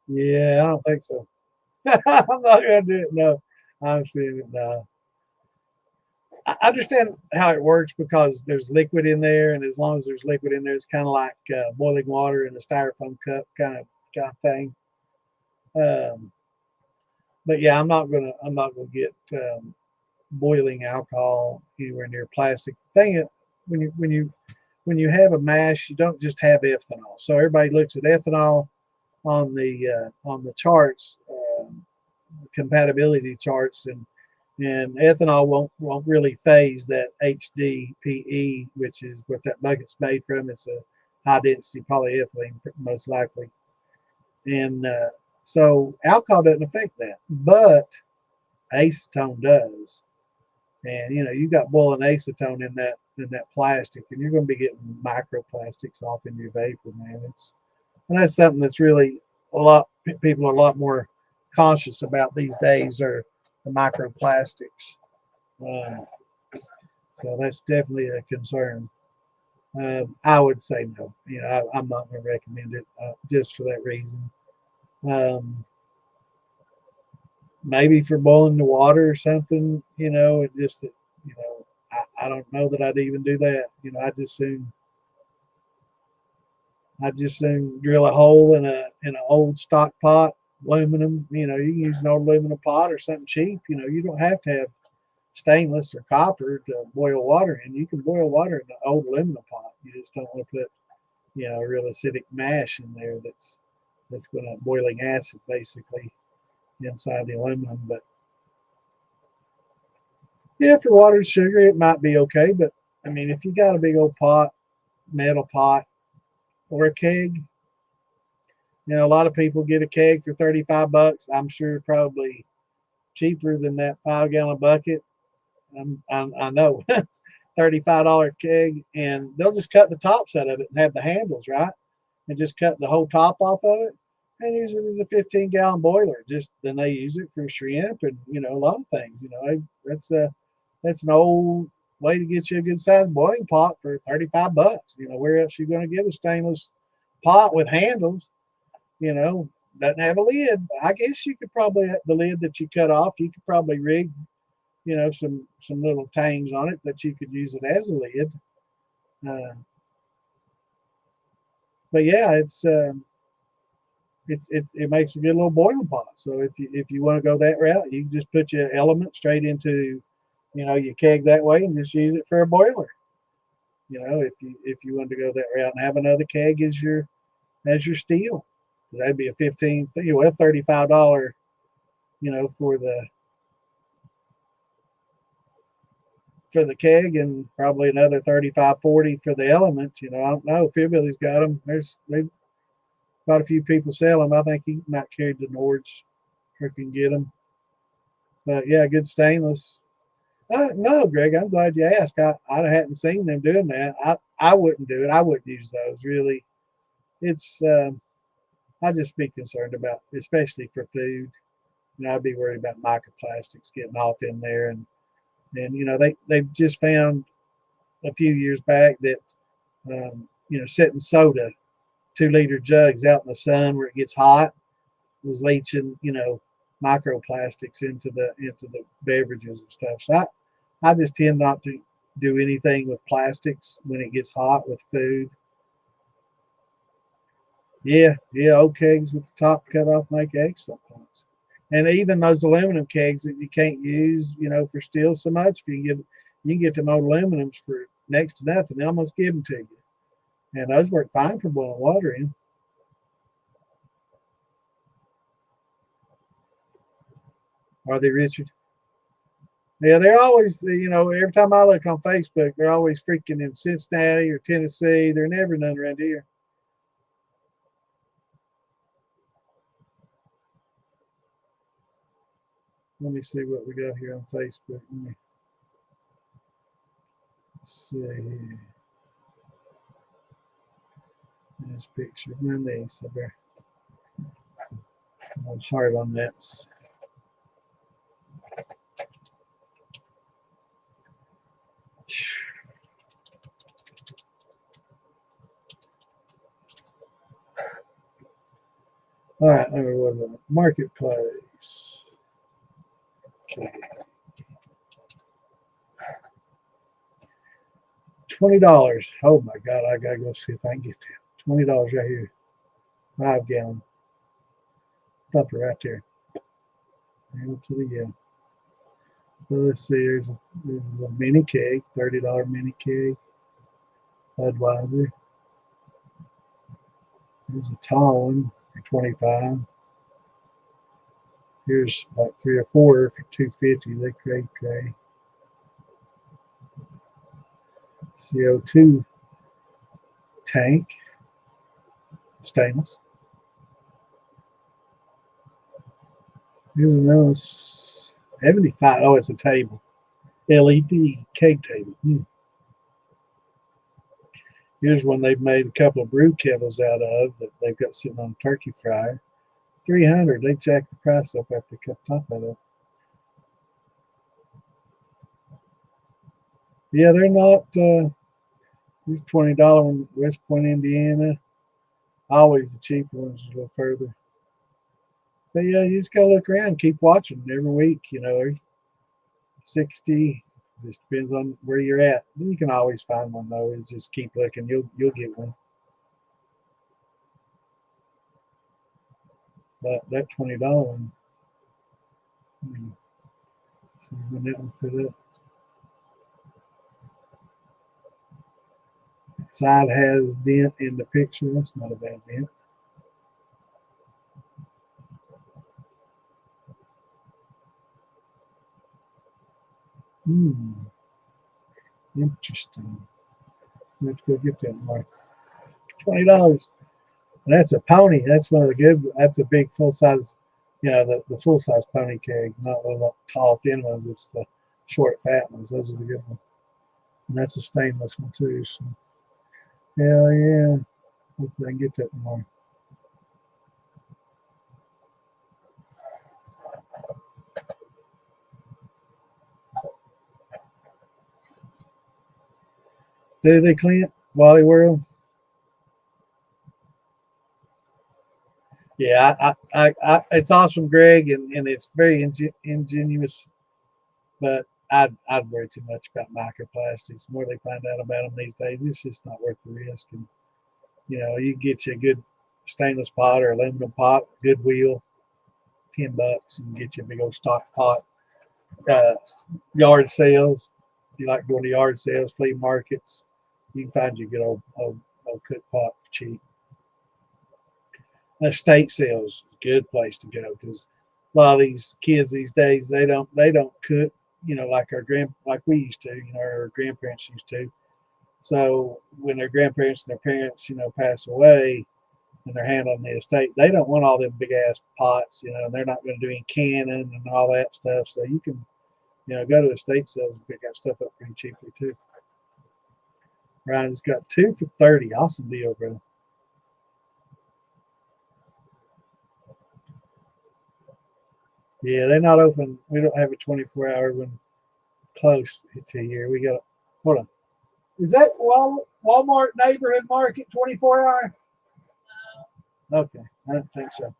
Yeah, I don't think so. I'm not gonna do it. No, I'm seeing it now. I understand how it works because there's liquid in there, and as long as there's liquid in there, it's kind of like boiling water in a styrofoam cup, kind of thing. Um, but yeah, I'm not gonna get boiling alcohol anywhere near plastic. Thing when you have a mash, you don't just have ethanol. So everybody looks at ethanol on the charts, the compatibility charts, and ethanol won't really phase that HDPE, which is what that bucket's made from. It's a high density polyethylene, most likely, and so alcohol doesn't affect that, but acetone does. And you got boiling acetone in that plastic, and you're going to be getting microplastics off in your vapor, man. And that's something that's really a lot people are a lot more conscious about these days are the microplastics. Uh, so that's definitely a concern. I would say no. I'm not going to recommend it just for that reason. Um, Maybe for boiling the water or something, it just, I don't know that I'd even do that. I just soon drill a hole in an old stock pot, aluminum. You can use an old aluminum pot or something cheap. You don't have to have stainless or copper to boil water in. You can boil water in an old aluminum pot. You just don't want to put a real acidic mash in there that's going to boiling acid basically inside the aluminum. But yeah, for water and sugar, it might be okay. But I mean, if you got a big old pot, metal pot, or a keg, a lot of people get a keg for $35. I'm sure probably cheaper than that 5 gallon bucket. I know. $35 keg, and they'll just cut the tops out of it and have the handles, right? And just cut the whole top off of it and use it as a 15-gallon boiler. Just then they use it for shrimp and a lot of things. That's an old way to get you a good sized boiling pot for $35. Where else are you going to get a stainless pot with handles? Doesn't have a lid. I guess you could probably the lid that you cut off. You could probably rig some little tangs on it that you could use it as a lid. Uh, but yeah, it makes a good little boiling pot. So if you want to go that route, you can just put your element straight into you keg that way and just use it for a boiler. If you want to go that route and have another keg as your steel, that'd be a $35, for the keg, and probably another 35, 40 for the element. I don't know. Fibbilly's got them. They've got a few people sell them. I think he might carry the Nords or can get them. But yeah, good stainless. No, Greg, I'm glad you asked. I hadn't seen them doing that. I wouldn't do it. I wouldn't use those really. It's I'd just be concerned about, especially for food. I'd be worried about microplastics getting off in there, and they've just found a few years back that setting soda 2-liter jugs out in the sun where it gets hot was leaching microplastics into the beverages and stuff. So I just tend not to do anything with plastics when it gets hot with food. Yeah, old kegs with the top cut off make excellent pots. And even those aluminum kegs that you can't use, for steel so much, if you can get them old aluminums for next to nothing. They almost give them to you. And those work fine for boiling water in. Are they, Richard? Yeah, they're always, every time I look on Facebook, they're always freaking in Cincinnati or Tennessee. They're never none around here. Let me see what we got here on Facebook. Let me see here. This picture of my niece. I better work hard on that. All right, there was a marketplace. Okay. $20. Oh my God, I gotta go see if I can get that. $20 right here. 5-gallon. Thumper right there. Down to the So let's see, there's a mini keg, $30 mini keg. Budweiser. Here's a tall one for 25. Here's like 3 or 4 for 250. They cray. CO2 tank, stainless. Here's another 75. Oh, it's a table. LED keg table. Here's one they've made a couple of brew kettles out of that they've got sitting on a turkey fryer. 300. They jacked the price up after they cut the top out of it. Yeah, they're not. These $20 one, West Point, Indiana. Always the cheaper ones a little further. But yeah, you just gotta look around, keep watching every week. There's 60. Just depends on where you're at. You can always find one though. You just keep looking. You'll get one. But that $20 one, see when that one put up. Side has dent in the picture. That's not a bad dent. Interesting. Let's go get that mark. $20. And that's a pony. That's one of the good. That's a big full size. The full size pony keg, not the little tall thin ones. It's the short fat ones. Those are the good ones. And that's a stainless one too. So, hell yeah. Hopefully I can get that tomorrow. Do they, Clint? Wally World? Yeah, it's awesome, Greg, and it's very ingenious. But I'd worry too much about microplastics. The more they find out about them these days, it's just not worth the risk. And you get you a good stainless pot or aluminum pot, Goodwill, $10, and get you a big old stock pot. Uh, yard sales. If you like going to yard sales, flea markets, you can find you a good old cook pot for cheap. Estate sales is a good place to go because a lot of these kids these days they don't cook, like like we used to, our grandparents used to. So when their grandparents and their parents, pass away and they're handling the estate, they don't want all them big ass pots, and they're not going to do any canning and all that stuff. So you can, go to estate sales and pick that stuff up pretty cheaply too. Ryan's got 2 for 30. Awesome deal, bro. Yeah, they're not open. We don't have a 24-hour one close to here. We got, hold on. Is that Walmart neighborhood market 24-hour? Okay, I don't think so.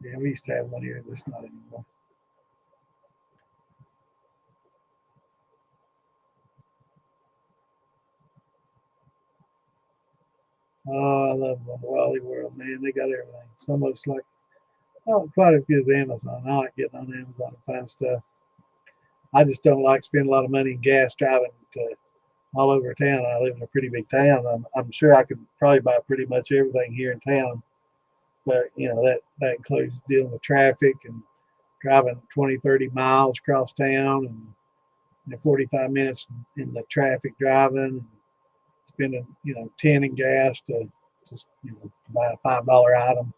Yeah, we used to have one here, but it's not anymore. Oh, I love the Wally World, man. They got everything. It's almost like, not quite as good as Amazon. I like getting on Amazon and find stuff. I just don't like spending a lot of money in gas driving to all over town. I live in a pretty big town. I'm sure I could probably buy pretty much everything here in town, but that includes dealing with traffic and driving 20, 30 miles across town and 45 minutes in the traffic driving, spending 10 in gas to just to buy a $5 item.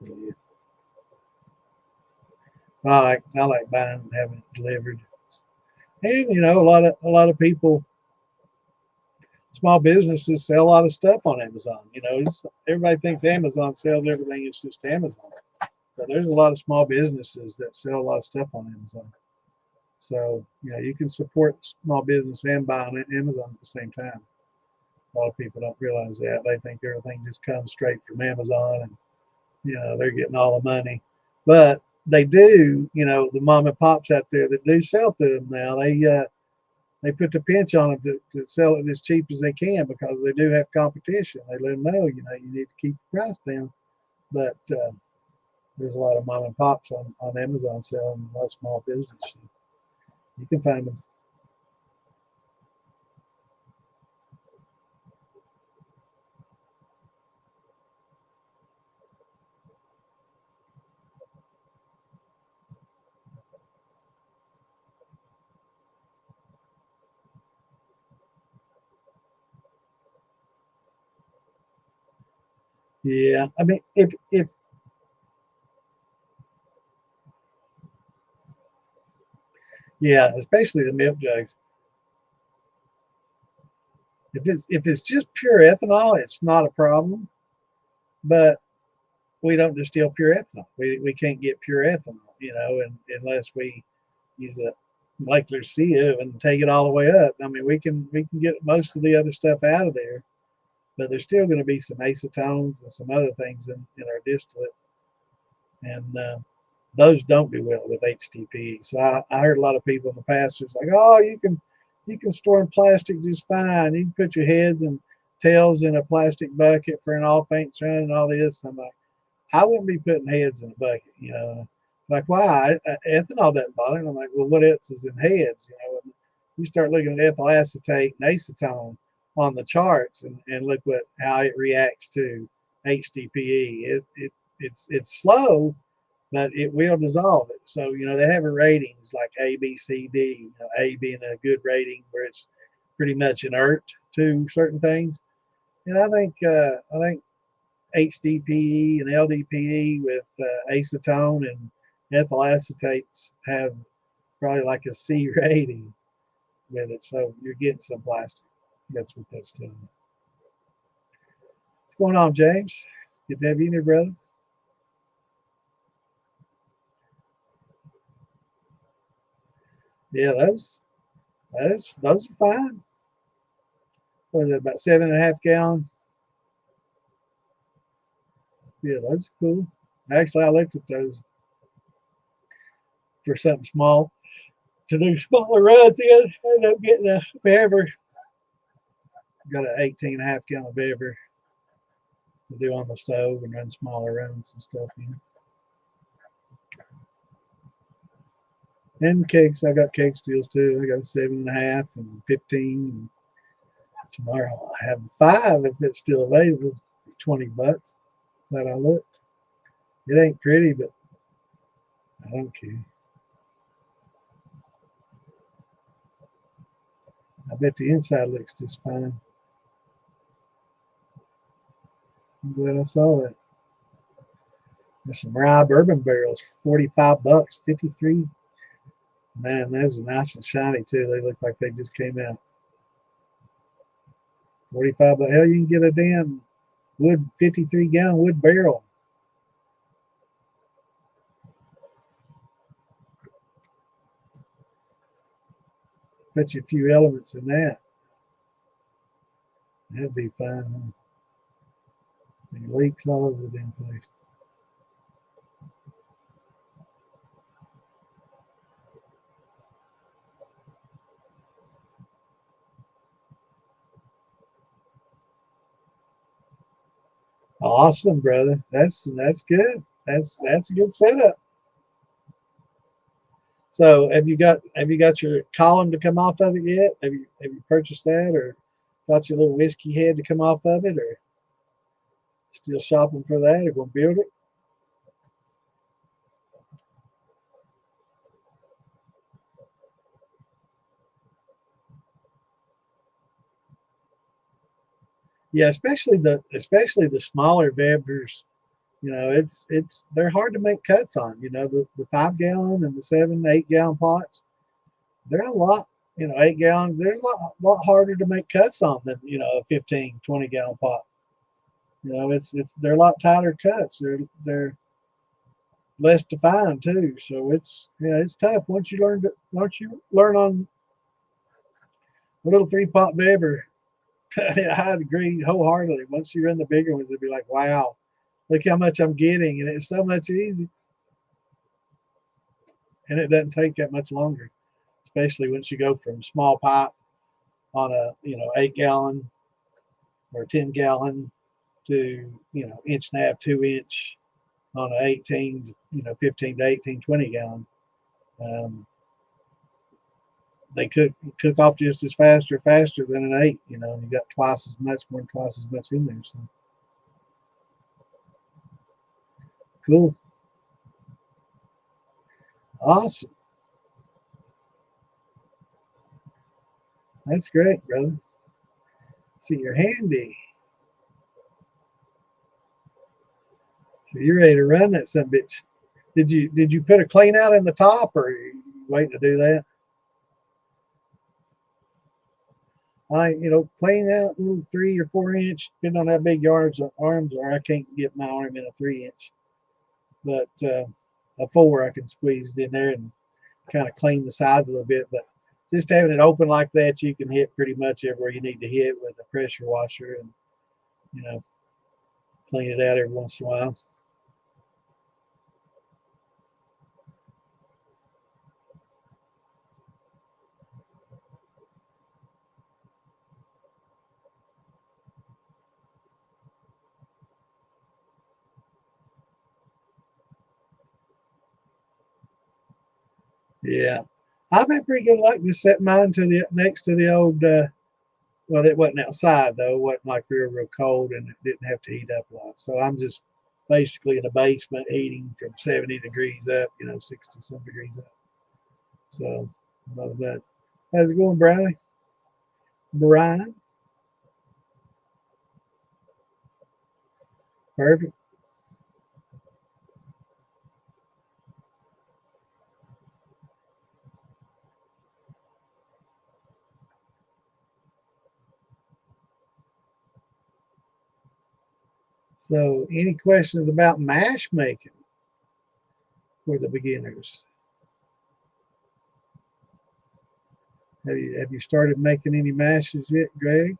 Yeah. I like buying and having it delivered, and a lot of people, small businesses sell a lot of stuff on Amazon. Everybody thinks Amazon sells everything. It's just Amazon, but there's a lot of small businesses that sell a lot of stuff on Amazon. So you can support small business and buy on Amazon at the same time. A lot of people don't realize that. They think everything just comes straight from Amazon, and they're getting all the money. But they do. The mom and pops out there that do sell to them now. They put the pinch on them to sell it as cheap as they can because they do have competition. They let them know, you need to keep the price down. But there's a lot of mom and pops on Amazon selling a lot of small business. You can find them. Yeah, I mean, if yeah, especially the milk jugs. If it's just pure ethanol, it's not a problem. But we don't distill pure ethanol. We can't get pure ethanol, unless we use a molecular sieve and take it all the way up. I mean, we can get most of the other stuff out of there, but there's still going to be some acetones and some other things in our distillate, and those don't do well with HTP. So I heard a lot of people in the past was like, oh, you can store in plastic just fine. You can put your heads and tails in a plastic bucket for an all paints run and all this. I'm like, I wouldn't be putting heads in a bucket. Like, why? Ethanol doesn't bother me. I'm like, well, what else is in heads? And you start looking at ethyl acetate and acetone on the charts and look how it reacts to HDPE. It's slow, but it will dissolve it. So, they have a ratings like A, B, C, D, A being a good rating where it's pretty much inert to certain things. And I think HDPE and LDPE with acetone and ethyl acetates have probably like a C rating with it. So you're getting some plastic. That's what that's telling you. What's going on, James? Good to have you in here, brother. Yeah, those are fine. What is it, about 7.5 gallon? Yeah, those are cool. Actually, I looked at those for something small to do smaller runs in. I ended up getting a Bever. Got an 18.5 gallon Bever to do on the stove and run smaller runs and stuff. And cakes, I got cake steals too. I got 7.5 and 15. And tomorrow I have 5 if it's still available. It's $20 that I looked. It ain't pretty, but I don't care. I bet the inside looks just fine. I'm glad I saw that. There's some rye bourbon barrels, $45, 53. Man, those are nice and shiny too. They look like they just came out. 45, but hell, you can get a damn wood 53-gallon wood barrel. Bet you a few elements in that. That'd be fine. Huh? It leaks all over the damn place. Awesome, brother. That's good. That's a good setup. So have you got your column to come off of it yet? Have you purchased that, or got your little whiskey head to come off of it, or still shopping for that, or gonna build it? Yeah, especially the smaller beverers. It's they're hard to make cuts on. The 5 gallon and the 7, 8 gallon pots. They're a lot. 8 gallons. They're a lot harder to make cuts on than a 15, 20 gallon pot. They're a lot tighter cuts. They're less defined too. So it's tough once you learn on a little 3 pot bever. I'd agree wholeheartedly. Once you're in the bigger ones, it'd be like, wow, look how much I'm getting, and it's so much easier, and it doesn't take that much longer. Especially once you go from small pipe on a 8 gallon or 10 gallon to inch and a half, 2 inch on a 18, 15 to 18, 20 gallon. Um, they cook off just as faster than an 8. And you got twice as much, more than twice as much in there. So cool, awesome. That's great, brother. See, you're handy. So you're ready to run that son bitch. Did you put a clean out in the top, or are you waiting to do that? Clean out little 3 or 4 inch, depending on how big your arms are. I can't get my arm in a 3 inch, but a 4 I can squeeze it in there and kind of clean the sides a little bit. But just having it open like that, you can hit pretty much everywhere you need to hit with a pressure washer, and you know clean it out every once in a while. Yeah, I've had pretty good luck just setting mine to the next to the old. Well, it wasn't outside though. It wasn't like real cold, and it didn't have to heat up a lot. So I'm just basically in the basement heating from 70 degrees up, 60 some degrees up. So love that. How's it going, Bradley? Brian? Perfect. So, any questions about mash making for the beginners? Have you started making any mashes yet, Greg?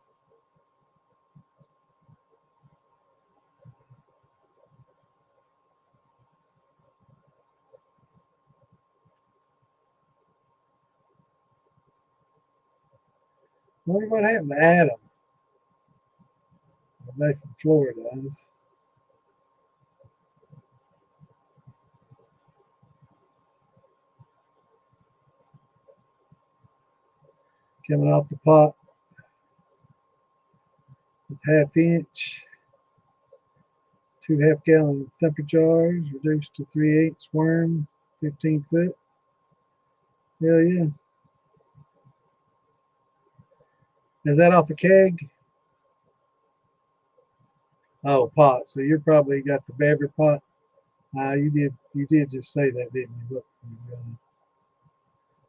I wonder what happened to Adam. Back in Florida. coming off the pot. 1/2 inch, 2 half-gallon thumper jars, reduced to 3/8 worm, 15 foot. Hell yeah. Is that off a keg? Oh, pot. So you're probably got the beverage pot. You did just say that, didn't you? Look,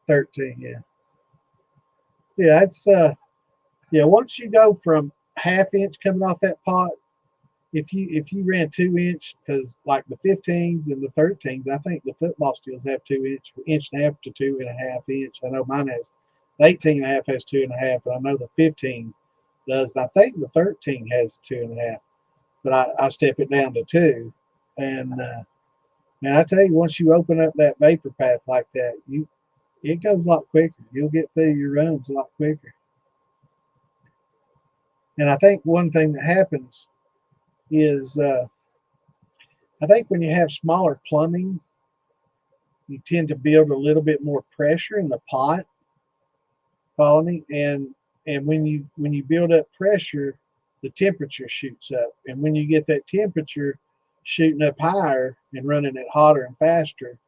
13, yeah. Yeah, it's yeah, once you go from 1/2 inch coming off that pot, if you ran 2 inch, because like the 15s and the 13s, I think the football steels have 2 inch and a half to 2.5 inch. I know mine has, the 18.5 has 2.5, and I know the 15 does. And I think the 13 has 2.5, but I step it down to 2. And man, I tell you, once you open up that vapor path like that, it goes a lot quicker. You'll get through your runs a lot quicker. And I think one thing that happens is I think when you have smaller plumbing, you tend to build a little bit more pressure in the pot. Follow me? And when you build up pressure, the temperature shoots up. And when you get that temperature shooting up higher and running it hotter and faster,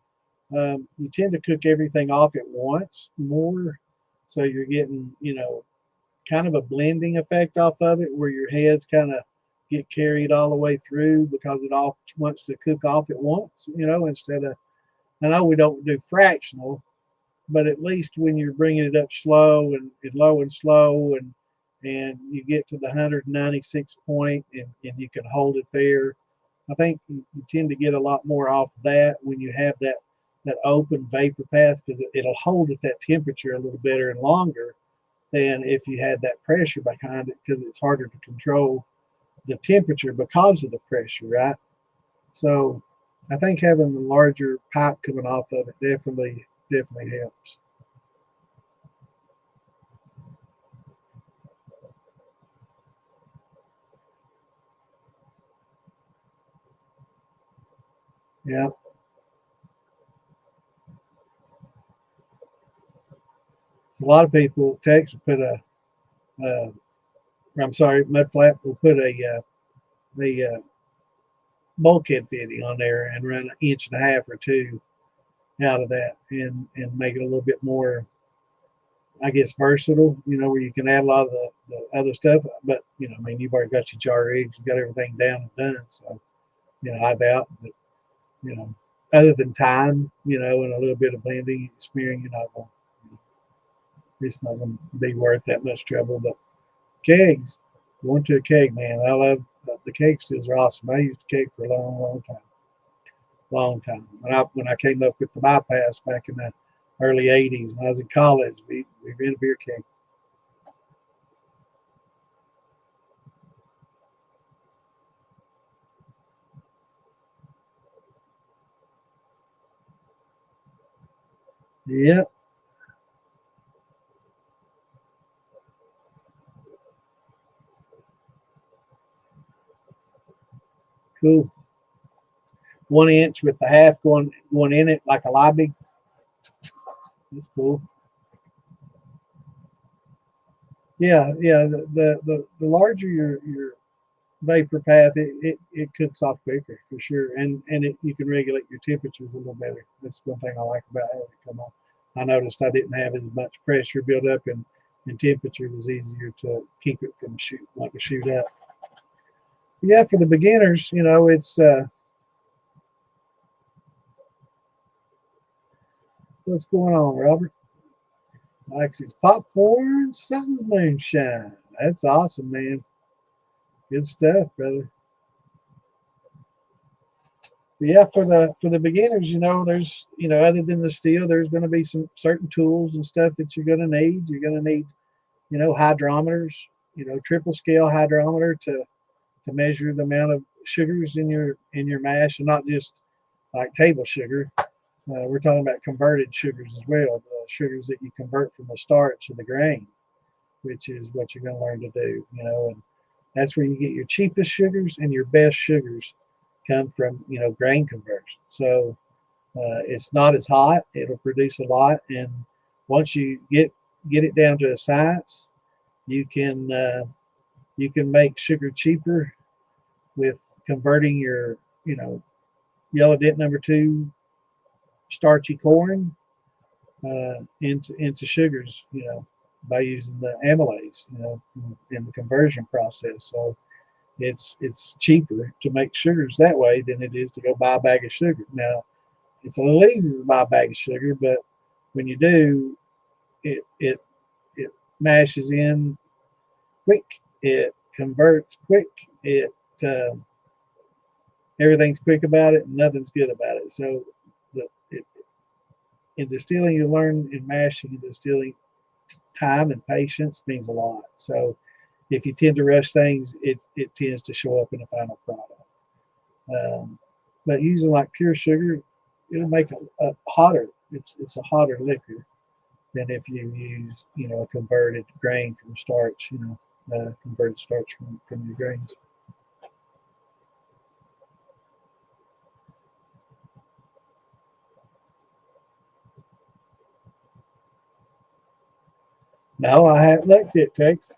you tend to cook everything off at once more. So you're getting, kind of a blending effect off of it, where your heads kind of get carried all the way through because it all wants to cook off at once, instead of, I know we don't do fractional, but at least when you're bringing it up slow and low and slow, and you get to the 196 point, and you can hold it there, I think you tend to get a lot more off that when you have that open vapor path, because it'll hold at that temperature a little better and longer than if you had that pressure behind it, because it's harder to control the temperature because of the pressure, right? So I think having the larger pipe coming off of it definitely helps. Yeah. So a lot of people, Texas, put I'm sorry, mud flat will put a bulkhead fitting on there and run 1.5 or 2 out of that, and make it a little bit more, I guess, versatile, where you can add a lot of the other stuff. But, I mean, you've already got your jar rigs, you've got everything down and done. So, I doubt that, other than time, and a little bit of blending and smearing, it's not going to be worth that much trouble. But kegs, going to a keg, man. I love the keg stills are awesome. I used a keg for a long time. Long time. When I came up with the bypass back in the early 80s, when I was in college, we ran a beer keg. Yeah, cool. 1 inch with the half going in it like a lobby. That's cool. Yeah, yeah. The larger your vapor path, it cooks off quicker for sure, and you can regulate your temperatures a little better. That's one thing I like about having it come off. I noticed I didn't have as much pressure built up, and temperature was easier to keep it from wanting to shoot up. Yeah, for the beginners, it's what's going on, Robert? Likes his popcorn, something's moonshine. That's awesome, man. Good stuff, brother. But yeah, for the beginners, there's other than the steel, there's going to be some certain tools and stuff that you're going to need. You're going to need hydrometers, triple scale hydrometer to measure the amount of sugars in your mash, and not just like table sugar. We're talking about converted sugars as well, the sugars that you convert from the starch to the grain, which is what you're going to learn to do. And that's where you get your cheapest sugars, and your best sugars come from grain conversion. So it's not as hot. It'll produce a lot, and once you get get it down to a science. You can make sugar cheaper with converting your, yellow dent number 2 starchy corn into sugars, by using the amylase, in the conversion process. So it's cheaper to make sugars that way than it is to go buy a bag of sugar. Now, it's a little easier to buy a bag of sugar, but when you do, it mashes in quick, it converts quick, it everything's quick about it, and nothing's good about it. So in distilling, you learn in mashing and distilling, time and patience means a lot. So if you tend to rush things, it tends to show up in the final product. But using like pure sugar, it'll make a hotter. It's a hotter liquor than if you use, a converted grain from starch, converted starch from your grains. No, I haven't looked at Tex.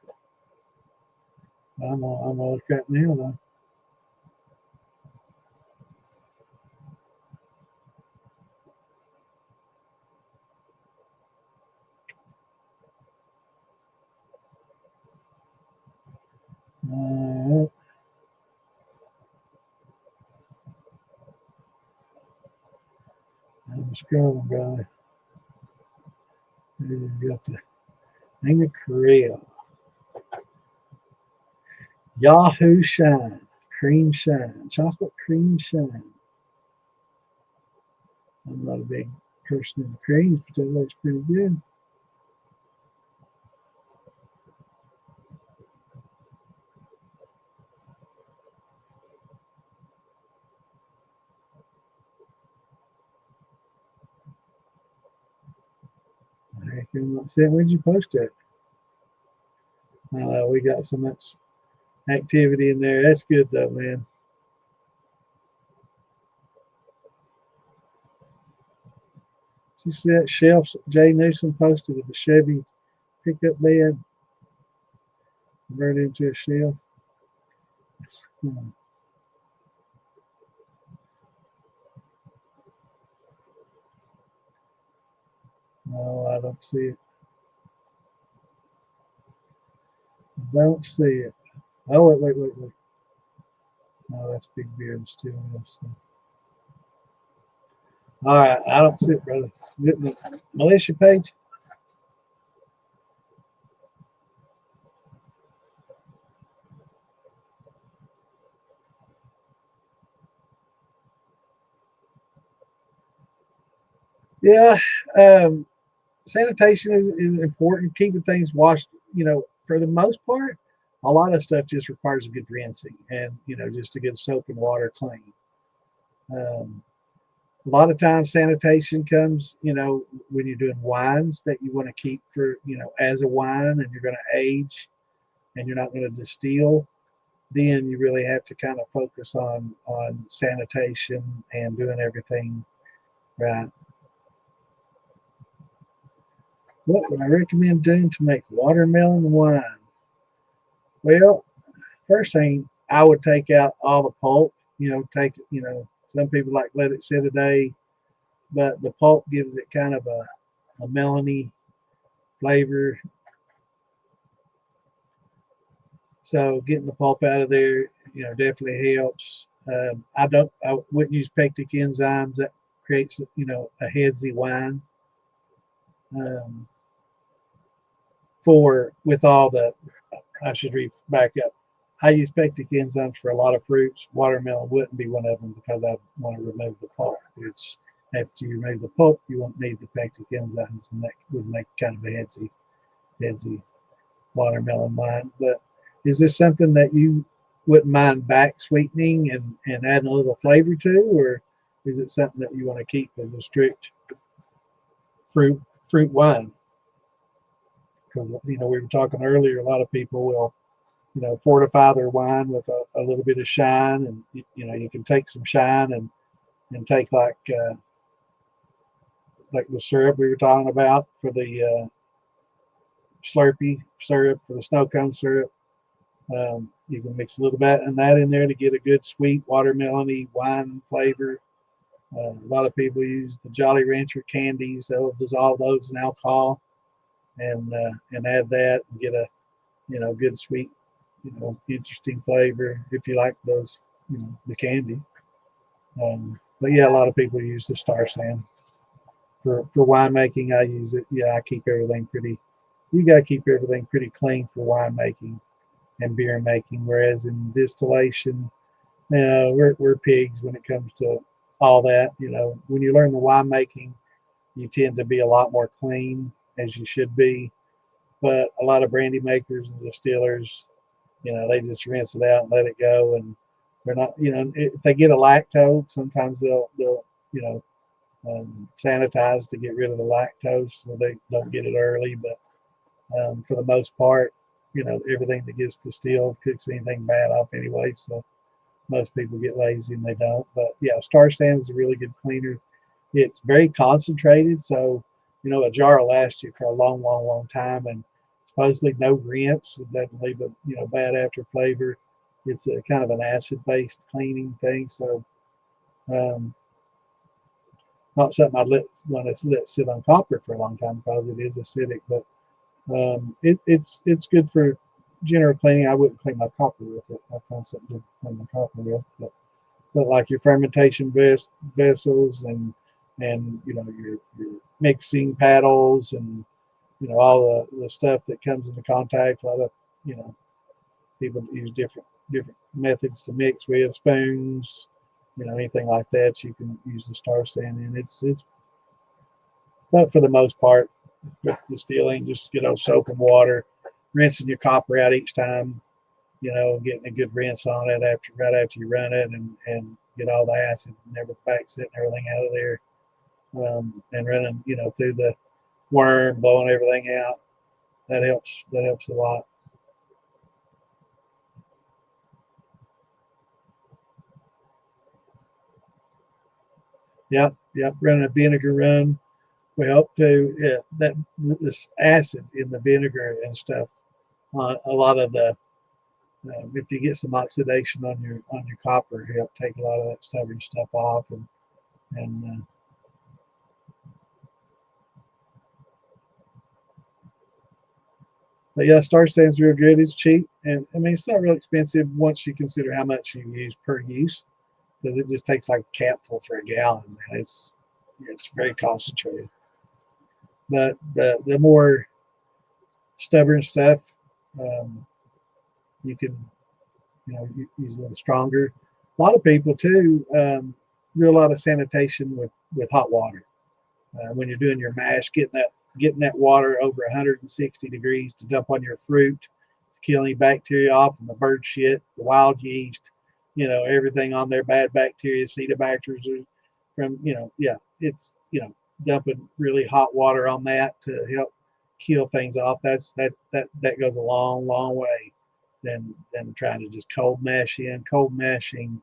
I'm gonna look at it now though. I'm scrolling, brother. We've got the name of Korea. Yahoo Shine, Cream Shine, Chocolate Cream Shine. I'm not a big person in the creams, but that looks pretty good. Heck, I'm not saying, where'd you post it? We got so much activity in there. That's good though, man. Did you see that shelf Jay Newsom posted of the Chevy pickup bed converted into a shelf? No, I don't see it. Don't see it. Oh, wait. No, that's Big Beard and Steel Mills. All right, I don't see it, brother. The militia page? Yeah, sanitation is important. Keeping things washed, for the most part, a lot of stuff just requires a good rinsing and, just to get soap and water clean. A lot of times sanitation comes, when you're doing wines that you want to keep for, as a wine and you're going to age and you're not going to distill, then you really have to kind of focus on sanitation and doing everything right. What would I recommend doing to make watermelon wine? Well, first thing, I would take out all the pulp, some people like let it sit a day, but the pulp gives it kind of a melony flavor. So getting the pulp out of there, definitely helps. I wouldn't use pectic enzymes. That creates, a headsy wine. Um, with all the, I should back up. I use pectic enzymes for a lot of fruits. Watermelon wouldn't be one of them because I want to remove the pulp. It's after you remove the pulp, you won't need the pectic enzymes, and that would make kind of a headsy watermelon wine. But is this something that you wouldn't mind back sweetening and adding a little flavor to, or is it something that you want to keep as a strict fruit wine? Because we were talking earlier, a lot of people will fortify their wine with a little bit of shine, and you can take some shine and take like the syrup we were talking about for the Slurpee syrup for the snow cone syrup. You can mix a little bit of that in there to get a good sweet watermelony wine flavor. A lot of people use the Jolly Rancher candies. They'll dissolve those in alcohol and add that and get a good sweet, interesting flavor if you like those, the candy. But yeah, a lot of people use the Star San for winemaking. I use it. Yeah, I keep everything pretty. You got to keep everything pretty clean for winemaking and beer making. Whereas in distillation, we're pigs when it comes to all that. When you learn the winemaking, you tend to be a lot more clean as you should be. But a lot of brandy makers and distillers, they just rinse it out and let it go. And they're not, if they get a lactose, sometimes they'll sanitize to get rid of the lactose so they don't get it early. But for the most part, everything that gets distilled cooks anything bad off anyway. So most people get lazy and they don't. But yeah, Star San is a really good cleaner. It's very concentrated, so a jar will last you for a long, long, long time. And supposedly no rinse. It doesn't leave a bad after flavor. It's a kind of an acid-based cleaning thing. So not something I'd want to let sit on copper for a long time because it is acidic. But it's good for general cleaning. I wouldn't clean my copper with it. I find something to clean my copper with. But like your fermentation vessels and your mixing paddles and all the stuff that comes into contact. A lot of people use different methods to mix with spoons, anything like that. You can use the Star San in. It's but for the most part with distilling, just soap and water, rinsing your copper out each time. Getting a good rinse on it right after you run it and get all the acid and everything out of there. And running, through the worm, blowing everything out. That helps a lot. Yep. Running a vinegar run will help too. Yeah, this acid in the vinegar and stuff. A lot of the if you get some oxidation on your copper, help take a lot of that stubborn stuff off and but yeah, Star San's real good. It's cheap, and I mean it's not real expensive once you consider how much you use per use, because it just takes like a capful for a gallon. Man. It's very concentrated. But the more stubborn stuff, you can use a little stronger. A lot of people too do a lot of sanitation with hot water. When you're doing your mash, getting that water over 160 degrees to dump on your fruit, to kill any bacteria off and the bird shit, the wild yeast, everything on there, bad bacteria, Cetobacters, from yeah, it's dumping really hot water on that to help kill things off. That goes a long, long way than trying to just cold mash in. Cold mashing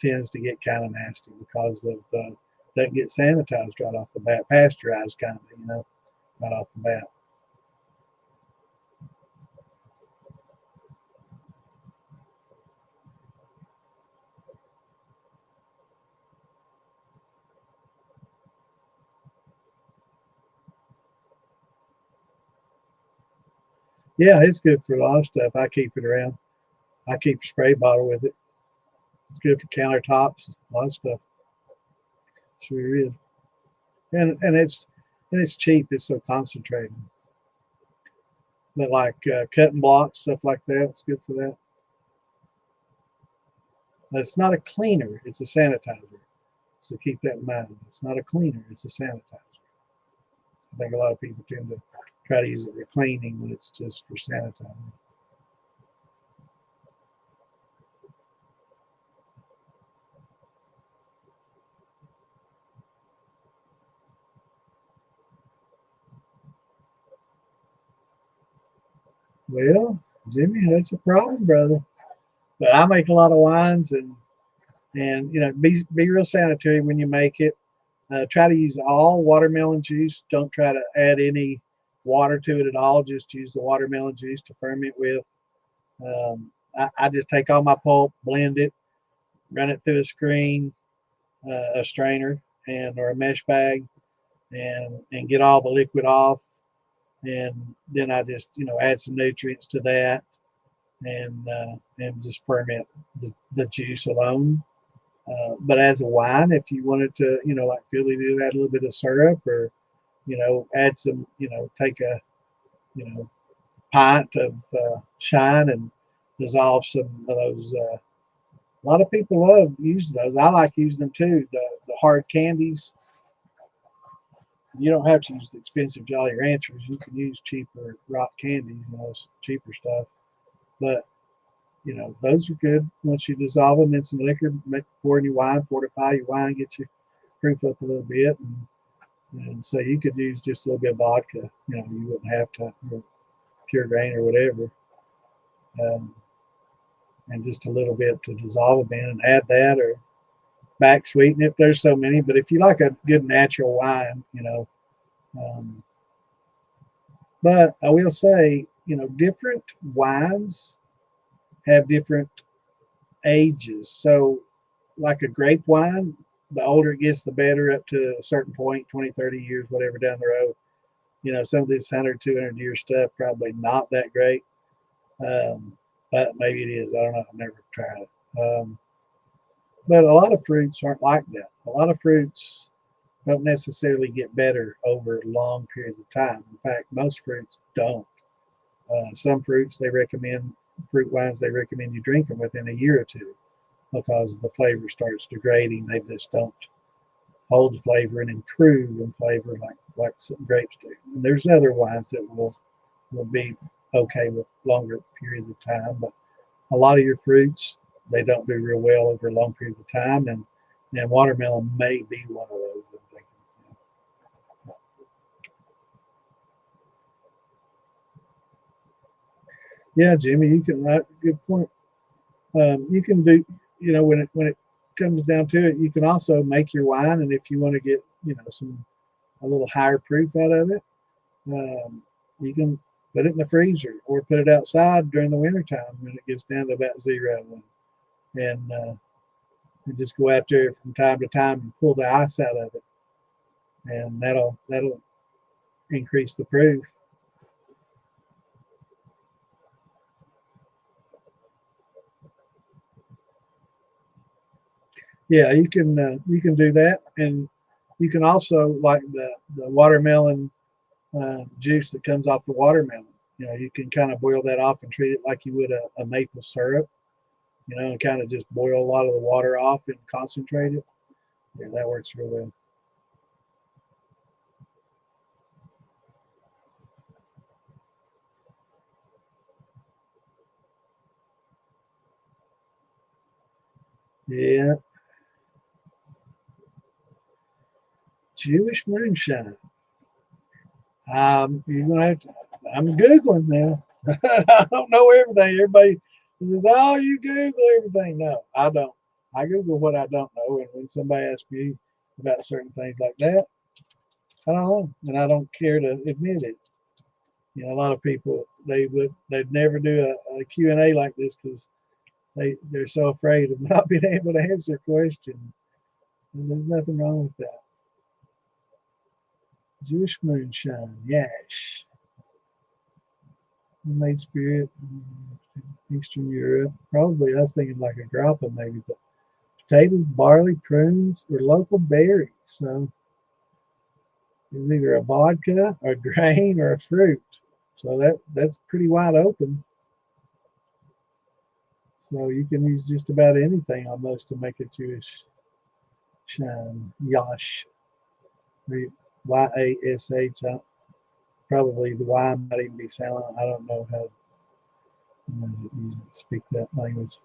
tends to get kind of nasty because of that get sanitized right off the bat, pasteurized kind of, right off the bat. Yeah, it's good for a lot of stuff. I keep it around. I keep a spray bottle with it. It's good for countertops, a lot of stuff. Sure is. And it's cheap. It's so concentrated. But like cutting blocks, stuff like that, it's good for that. But it's not a cleaner, it's a sanitizer. So keep that in mind. It's not a cleaner, it's a sanitizer. I think a lot of people tend to try to use it for cleaning when it's just for sanitizing. Well, Jimmy, that's a problem, brother. But I make a lot of wines and be real sanitary when you make it. Try to use all watermelon juice. Don't try to add any water to it at all. Just use the watermelon juice to ferment with. I just take all my pulp, blend it, run it through a screen, a strainer, and or a mesh bag, and get all the liquid off. And then I just add some nutrients to that, and just ferment the juice alone. But as a wine, if you wanted to, like Philly did, add a little bit of syrup, or add some, take a pint of shine and dissolve some of those. A lot of people love using those. I like using them too. The hard candies. You don't have to use the expensive Jolly Ranchers. You can use cheaper rock candies, cheaper stuff. But those are good. Once you dissolve them in some liquor, pour in your wine, fortify your wine, get your proof up a little bit, and so you could use just a little bit of vodka. You wouldn't have to pure grain or whatever, and just a little bit to dissolve them in, and add that or back sweeten it. There's so many, but if you like a good natural wine, but I will say, different wines have different ages. So like a grape wine, the older it gets, the better, up to a certain point, 20, 30 years, whatever down the road. Some of this 100, 200 year stuff, probably not that great. But maybe it is. I don't know. I've never tried it. But a lot of fruits aren't like that. A lot of fruits don't necessarily get better over long periods of time. In fact, most fruits don't. Some fruits fruit wines, they recommend you drink them within a year or two, because the flavor starts degrading. They just don't hold the flavor and improve in flavor like some grapes do. And there's other wines that will be okay with longer periods of time, but a lot of your fruits, they don't do real well over long periods of time, and watermelon may be one of those, I'm thinking. Yeah, Jimmy, you can. Good point. You can do. When it comes down to it, you can also make your wine, and if you want to get a little higher proof out of it, you can put it in the freezer or put it outside during the winter time when it gets down to about 0, and just go out there from time to time and pull the ice out of it, and that'll increase the proof. Yeah, you can do that, and you can also, like the watermelon juice that comes off the watermelon. You can kind of boil that off and treat it like you would a maple syrup. And kind of just boil a lot of the water off and concentrate it. Yeah, that works real well. Yeah, Jewish moonshine. You're gonna have to. I'm googling now. I don't know everything. Everybody says, "Oh, you Google everything." No, I don't. I Google what I don't know, and when somebody asks me about certain things like that, I don't know, and I don't care to admit it. A lot of people they'd never do a Q&A like this because they're so afraid of not being able to answer a question. And there's nothing wrong with that. Jewish moonshine, yash. Made spirit, Eastern Europe. Probably, I was thinking like a grappa maybe, but potatoes, barley, prunes, or local berries. So it's either a vodka, a grain, or a fruit. So that's pretty wide open. So you can use just about anything almost to make a Jewish shine. Yash. Y-A-S-H. Probably the Y might even be silent. I don't know how to speak that language.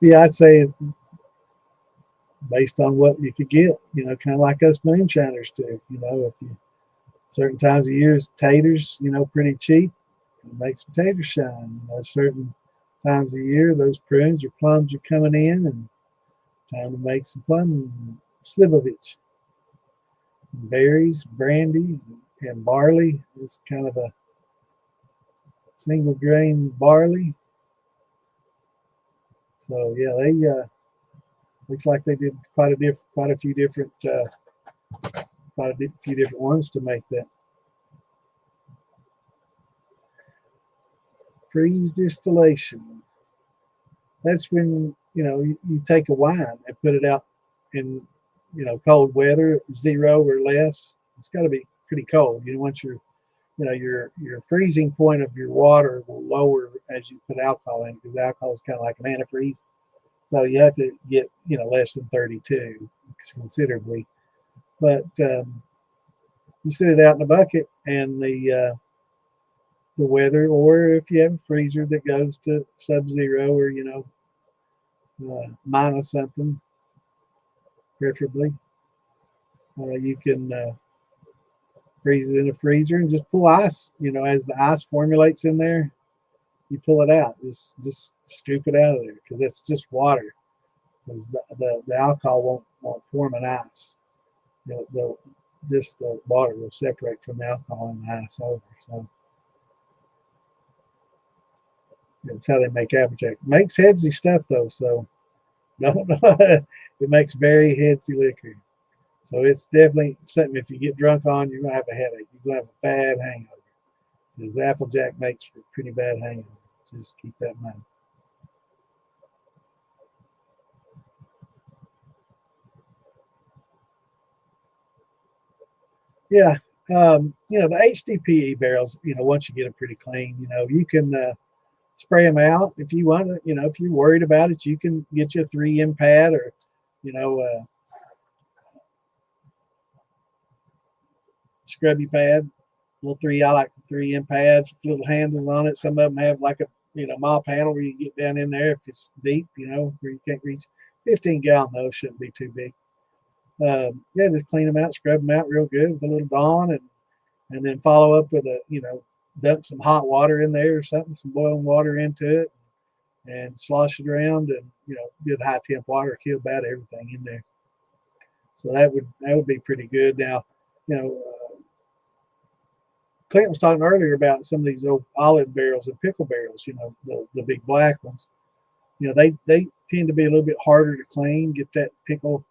Yeah, I'd say it's based on what you could get, kind of like us moonshiners do. If you certain times of year, taters, pretty cheap, it makes potatoes shine. Certain times of year, those prunes or plums are coming in, and time to make some plum slivovich. berries, brandy, and barley. It's kind of a single grain barley. So yeah, they looks like they did quite a few different ones to make that. Freeze distillation. That's when you take a wine and put it out in cold weather, 0 or less. It's got to be pretty cold. Once your freezing point of your water will lower as you put alcohol in, because alcohol is kind of like an antifreeze. So you have to get less than 32 considerably. But you set it out in a bucket, and the weather, or if you have a freezer that goes to sub-zero, or minus something, preferably, you can freeze it in a freezer and just pull ice. As the ice formulates in there, you pull it out. Just scoop it out of there, because it's just water. Because the alcohol won't form an ice. Just the water will separate from the alcohol and the ice over. So that's how they make Applejack. It makes headsy stuff though, so no, it makes very headsy liquor. So it's definitely something, if you get drunk on, you're gonna have a headache. You're gonna have a bad hangover. Because Applejack makes for a pretty bad hangover. Just keep that in mind. Yeah, the HDPE barrels. Once you get them pretty clean, you can spray them out if you want to. If you're worried about it, you can get you a 3M pad, or scrubby pad. I like the 3M pads with little handles on it. Some of them have like a mop handle where you get down in there if it's deep, where you can't reach. 15-gallon though shouldn't be too big. Yeah, just clean them out, scrub them out real good with a little Dawn, and then follow up with dump some hot water in there or something, some boiling water into it, and slosh it around, and good high temp water, kill about everything in there. So that would be pretty good. Now, you know, Clint was talking earlier about some of these old olive barrels and pickle barrels. The big black ones. They tend to be a little bit harder to clean. Get that pickle,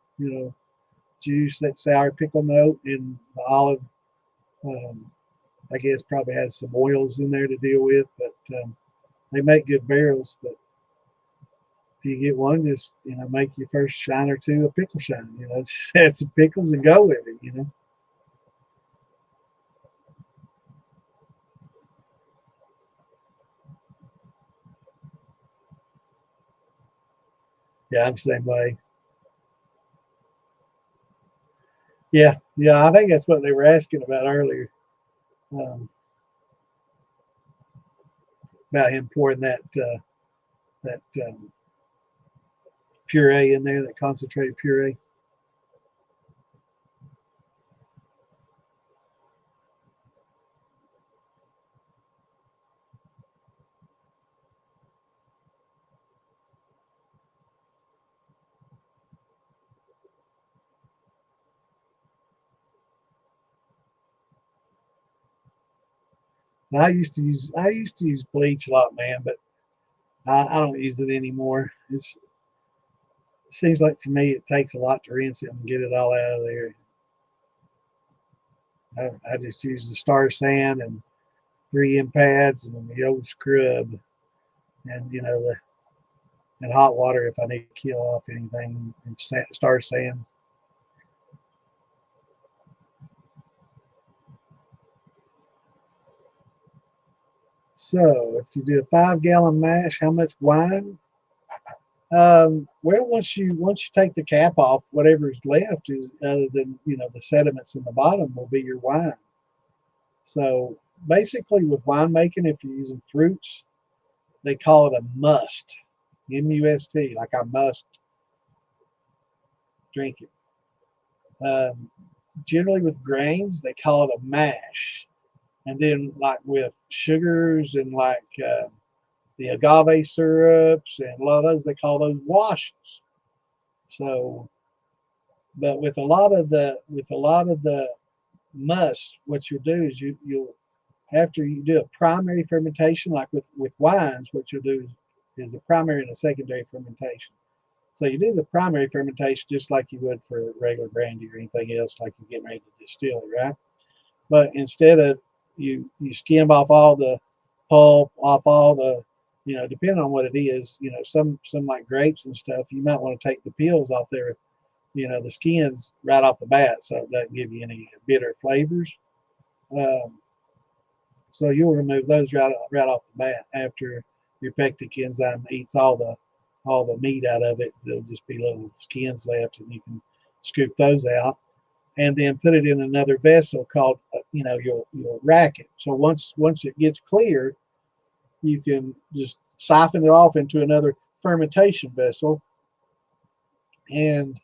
juice, that sour pickle note, in the olive. I guess probably has some oils in there to deal with, but they make good barrels. But if you get one, just make your first shine or two a pickle shine. Just add some pickles and go with it. Yeah, I'm the same way. Yeah, yeah, I think that's what they were asking about earlier, um, about him pouring that puree in there, that concentrated puree. And I used to use bleach a lot, man, but I don't use it anymore. It seems like for me it takes a lot to rinse it and get it all out of there. I just use the Star Sand and 3M pads and the old scrub, and the and hot water if I need to kill off anything, and Star Sand. So if you do a 5-gallon mash, how much wine? Well, once you take the cap off, whatever's left is, other than the sediments in the bottom, will be your wine. So basically, with winemaking, if you're using fruits, they call it a must, M-U-S-T, like I must drink it. Um, Generally, with grains, they call it a mash, and then like with sugars and like the agave syrups and a lot of those, they call those washes. So But with a lot of the must, what you'll do is you'll after you do a primary fermentation, like with wines, what you'll do is a primary and a secondary fermentation. So you do the primary fermentation just like you would for regular brandy or anything else, like you're getting ready to distill it, right? But instead of you skim off all the pulp, off all the, depending on what it is, some like grapes and stuff, you might want to take the peels off there, the skins right off the bat, so it doesn't give you any bitter flavors. Um, so you'll remove those right off the bat after your pectic enzyme eats all the meat out of it. There'll just be little skins left, and you can scoop those out, and then put it in another vessel called, you'll rack it. So once it gets clear, you can just siphon it off into another fermentation vessel and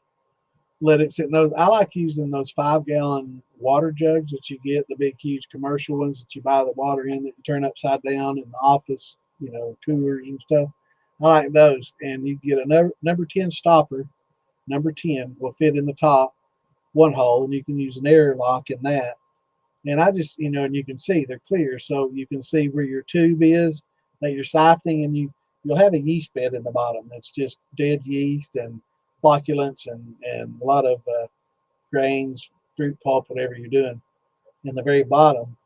let it sit in those. I like using those 5-gallon water jugs that you get, the big, huge commercial ones that you buy the water in that you turn upside down in the office, cooler and stuff. I like those. And you get a number 10 stopper. Number 10 will fit in the top one hole, and you can use an air lock in that. And I just, and you can see they're clear, so you can see where your tube is that you're siphoning, and you'll have a yeast bed in the bottom. It's just dead yeast and flocculants and a lot of grains, fruit pulp, whatever you're doing in the very bottom.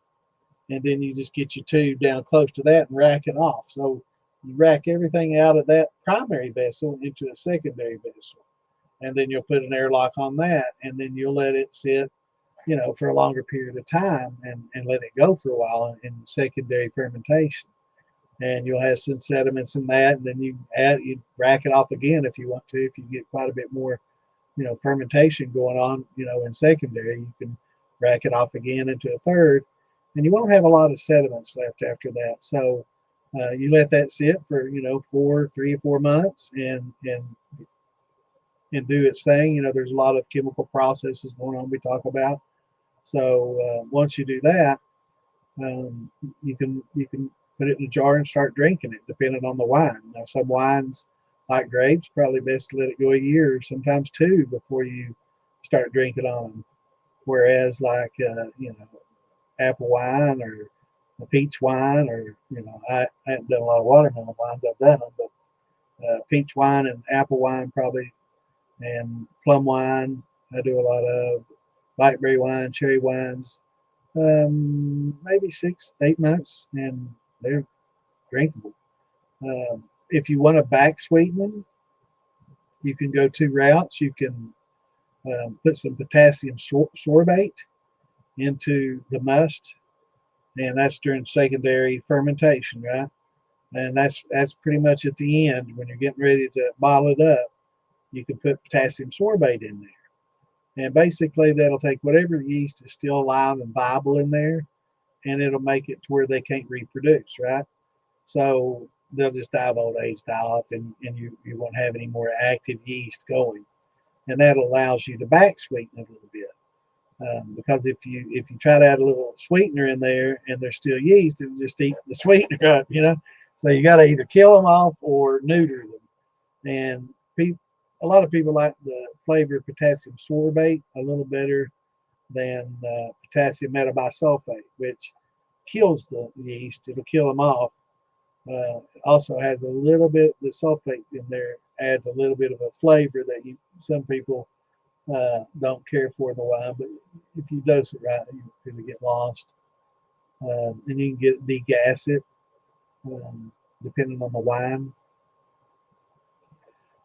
And then you just get your tube down close to that and rack it off. So you rack everything out of that primary vessel into a secondary vessel. And then you'll put an airlock on that, and then you'll let it sit, for a longer period of time, and let it go for a while in secondary fermentation. And you'll have some sediments in that, and then you rack it off again if you want to. If you get quite a bit more, fermentation going on, in secondary, you can rack it off again into a third, and you won't have a lot of sediments left after that. So you let that sit for 3 or 4 months and do its thing. There's a lot of chemical processes going on we talk about. So once you do that, you can put it in a jar and start drinking it, depending on the wine. Now, some wines, like grapes, probably best to let it go a year, sometimes 2, before you start drinking on them. Whereas, like apple wine or a peach wine, or I haven't done a lot of watermelon wines. I've done them, but peach wine and apple wine probably, and plum wine I do a lot of, blackberry wine, cherry wines, maybe 6-8 months, and they're drinkable. If you want a back sweetening, you can go 2 routes. You can put some potassium sorbate into the must, and that's during secondary fermentation, right? And that's pretty much at the end when you're getting ready to bottle it up. You can put potassium sorbate in there, and basically that'll take whatever yeast is still alive and viable in there, and it'll make it to where they can't reproduce, right? So they'll just die of old age, die off, and you won't have any more active yeast going. And that allows you to back sweeten a little bit. Because if you try to add a little sweetener in there and there's still yeast, it'll just eat the sweetener up. So you got to either kill them off or neuter them. And a lot of people like the flavor of potassium sorbate a little better than potassium metabisulfate, which kills the yeast. It'll kill them off. Also has a little bit, the sulfate in there adds a little bit of a flavor that some people don't care for in the wine, but if you dose it right, you're going to get lost. And you can degas it, depending on the wine.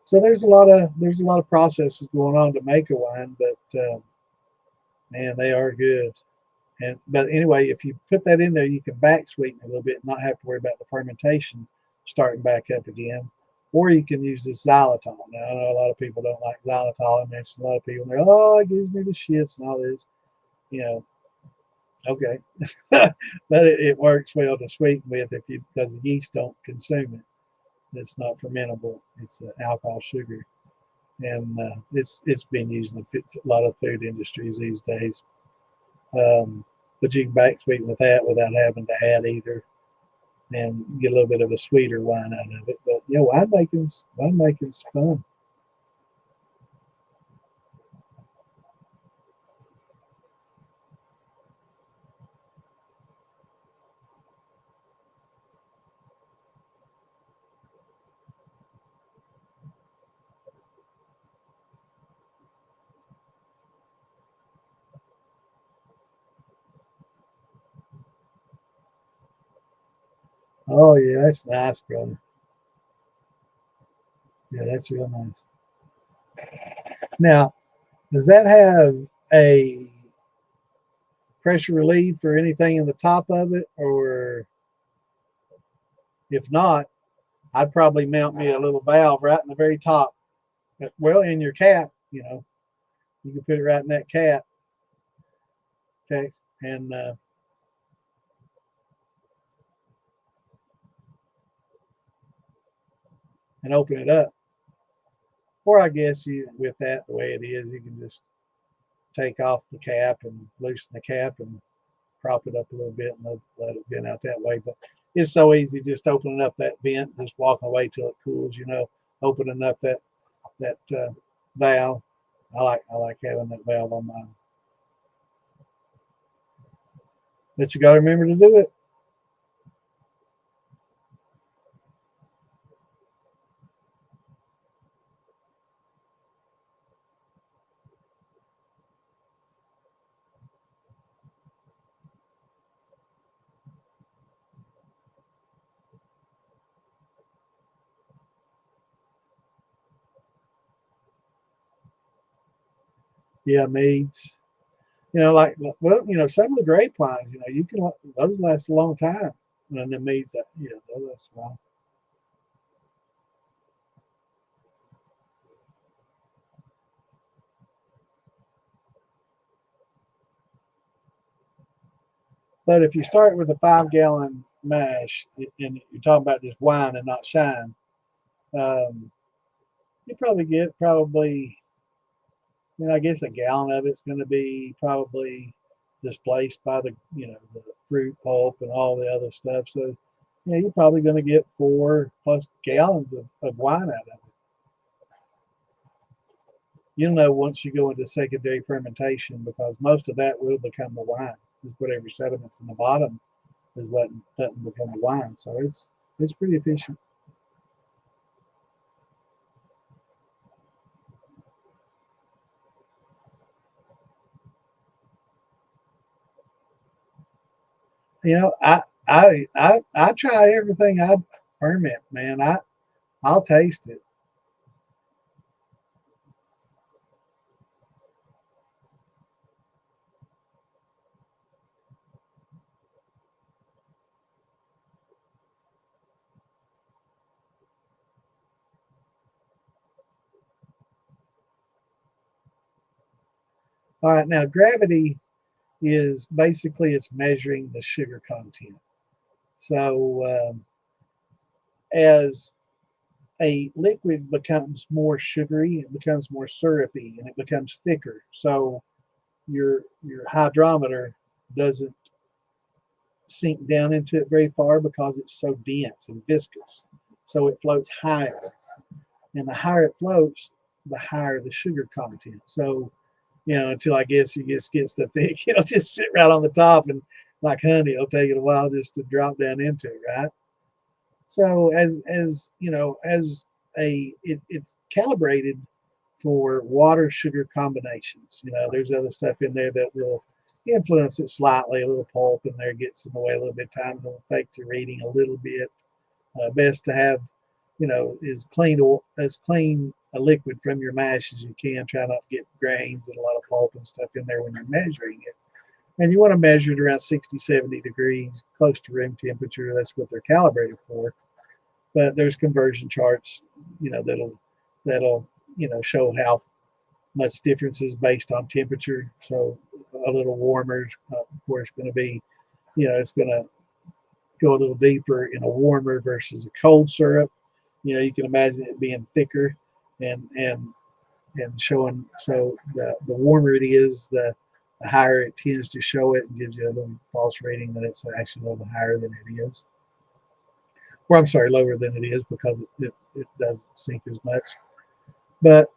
So there's a lot of processes going on to make a wine, but man, they are good. But anyway, if you put that in there, you can back sweeten a little bit and not have to worry about the fermentation starting back up again. Or you can use this xylitol. Now, I know a lot of people don't like xylitol. I mentioned a lot of people, and they're, oh, it gives me the shits and all this. Okay. But it works well to sweeten with because the yeast don't consume it. It's not fermentable. It's alcohol sugar. And it's been used in a lot of food industries these days. But you can back sweeten with that without having to add either, and get a little bit of a sweeter wine out of it. But winemaking's fun. Oh yeah, that's nice, brother. Yeah, that's real nice. Now, does that have a pressure relief or anything in the top of it? Or if not, I'd probably mount me a little valve right in the very top. Well, in your cap, you can put it right in that cap, okay, and open it up. Or I guess with that the way it is, you can just take off the cap and loosen the cap and prop it up a little bit and let it vent out that way. But it's so easy just opening up that vent, just walking away till it cools. Opening up that valve. I like having that valve on mine. But you got to remember to do it. Yeah, meads. Some of the grape wines, you can those last a long time. And the meads, yeah, those last a while. But if you start with a 5-gallon mash, and you're talking about just wine and not shine, um, you probably get I guess a gallon of it's going to be probably displaced by the fruit pulp and all the other stuff. So, you're probably going to get 4+ gallons of wine out of it. You'll know once you go into secondary fermentation because most of that will become the wine. Just whatever sediments in the bottom is what doesn't become the wine. So it's pretty efficient. I try everything I ferment, man. I'll taste it. All right, now gravity is basically it's measuring the sugar content. So as a liquid becomes more sugary, it becomes more syrupy, and it becomes thicker. So your hydrometer doesn't sink down into it very far because it's so dense and viscous. So it floats higher. And the higher it floats, the higher the sugar content. So, until I guess you just get so thick, it'll just sit right on the top and like honey, it'll take it a while just to drop down into it, right? So it's calibrated for water sugar combinations. There's other stuff in there that will influence it slightly. A little pulp in there gets in the way a little bit. Time will affect your reading a little bit. Best to have, as clean a liquid from your mash as you can. Try not to get grains and a lot of pulp and stuff in there when you're measuring it. And you want to measure it around 60, 70 degrees, close to room temperature. That's what they're calibrated for. But there's conversion charts, that'll show how much difference is based on temperature. So a little warmer, of course, going to be, it's going to go a little deeper in a warmer versus a cold syrup. You can imagine it being thicker and showing. So the warmer it is, the higher it tends to show it and gives you a little false rating that it's actually a little higher than it is. Or I'm sorry, lower than it is because it doesn't sink as much. But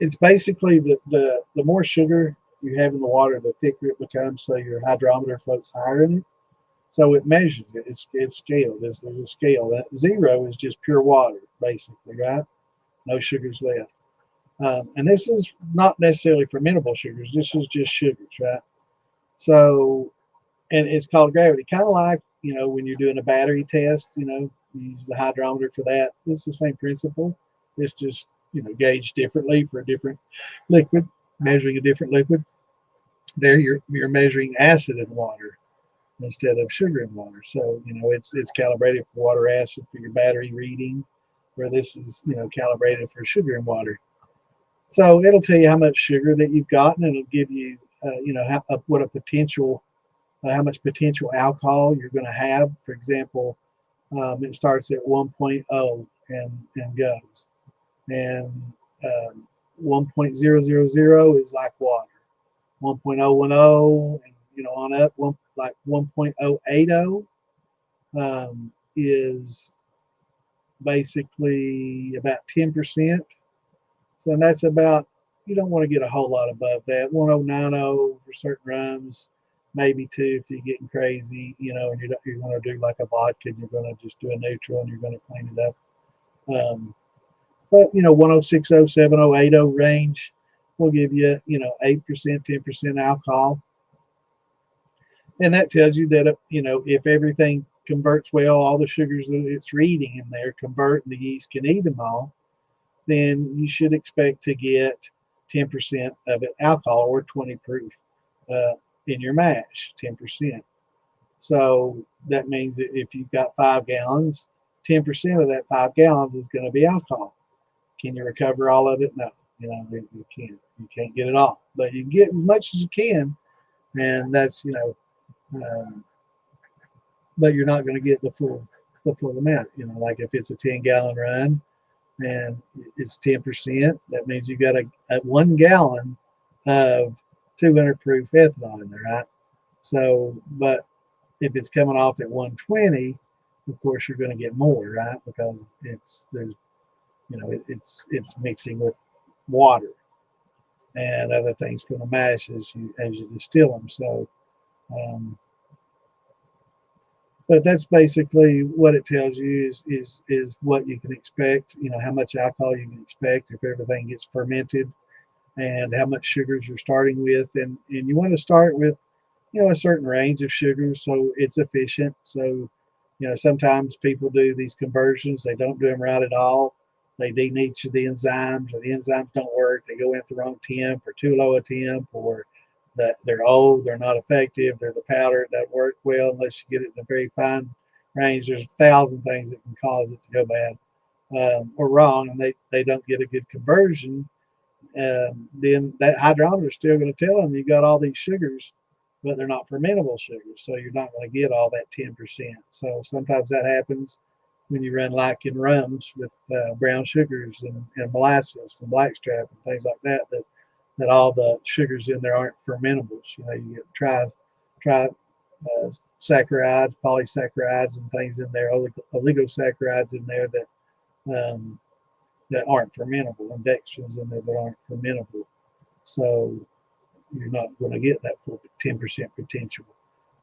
it's basically the more sugar you have in the water, the thicker it becomes. So your hydrometer floats higher in it. So it measures it. It's scaled. There's a scale. That 0 is just pure water, basically, right? No sugars left. And this is not necessarily fermentable sugars. This is just sugars, right? So, and it's called gravity. Kind of like when you're doing a battery test, you use the hydrometer for that. It's the same principle. It's just, gauged differently for a different liquid, measuring a different liquid. There you're measuring acid in water instead of sugar in water. So, it's calibrated for water acid for your battery reading, where this is, calibrated for sugar in water. So it'll tell you how much sugar that you've gotten, and it'll give you, what a potential, how much potential alcohol you're going to have. For example, it starts at 1.0 and goes, and 1.000 is like water. 1.010 and on up, like 1.080 is basically about 10%. So that's about, you don't want to get a whole lot above that. 1090 for certain rums, maybe two if you're getting crazy, and you're going to do like a vodka and you're going to just do a neutral and you're going to clean it up. But 1060, 70, 80 range will give you 8%, 10% alcohol. And that tells you that, if everything converts well, all the sugars that it's reading in there convert and the yeast can eat them all, then you should expect to get 10% of it alcohol, or 20 proof in your mash, 10%. So that means that if you've got 5 gallons, 10% of that 5 gallons is going to be alcohol. Can you recover all of it? No, you can't. You can't get it all, but you can get as much as you can, and that's but you're not going to get the full amount. Like if it's a 10-gallon run and it's 10%, that means you got a 1 gallon of 200 proof ethanol in there, right? So, but if it's coming off at 120, of course you're going to get more, right? Because it's mixing with water and other things from the mash as you distill them. So, but that's basically what it tells you is what you can expect. How much alcohol you can expect if everything gets fermented, and how much sugars you're starting with, and you want to start with a certain range of sugars so it's efficient. So sometimes people do these conversions, they don't do them right at all. They denature the enzymes, or the enzymes don't work. They go in at the wrong temp, or too low a temp, or that they're old, they're not effective, they're the powder, it doesn't work well unless you get it in a very fine range. There's 1,000 things that can cause it to go bad or wrong, and they don't get a good conversion. Then that hydrometer is still going to tell them you got all these sugars, but they're not fermentable sugars, so you're not going to get all that 10%. So sometimes that happens when you run like in rums with brown sugars and molasses and blackstrap and things like that all the sugars in there aren't fermentables. You get saccharides, polysaccharides, and things in there, oligosaccharides in there that aren't fermentable, and dextrins in there that aren't fermentable. So you're not going to get that full 10% potential.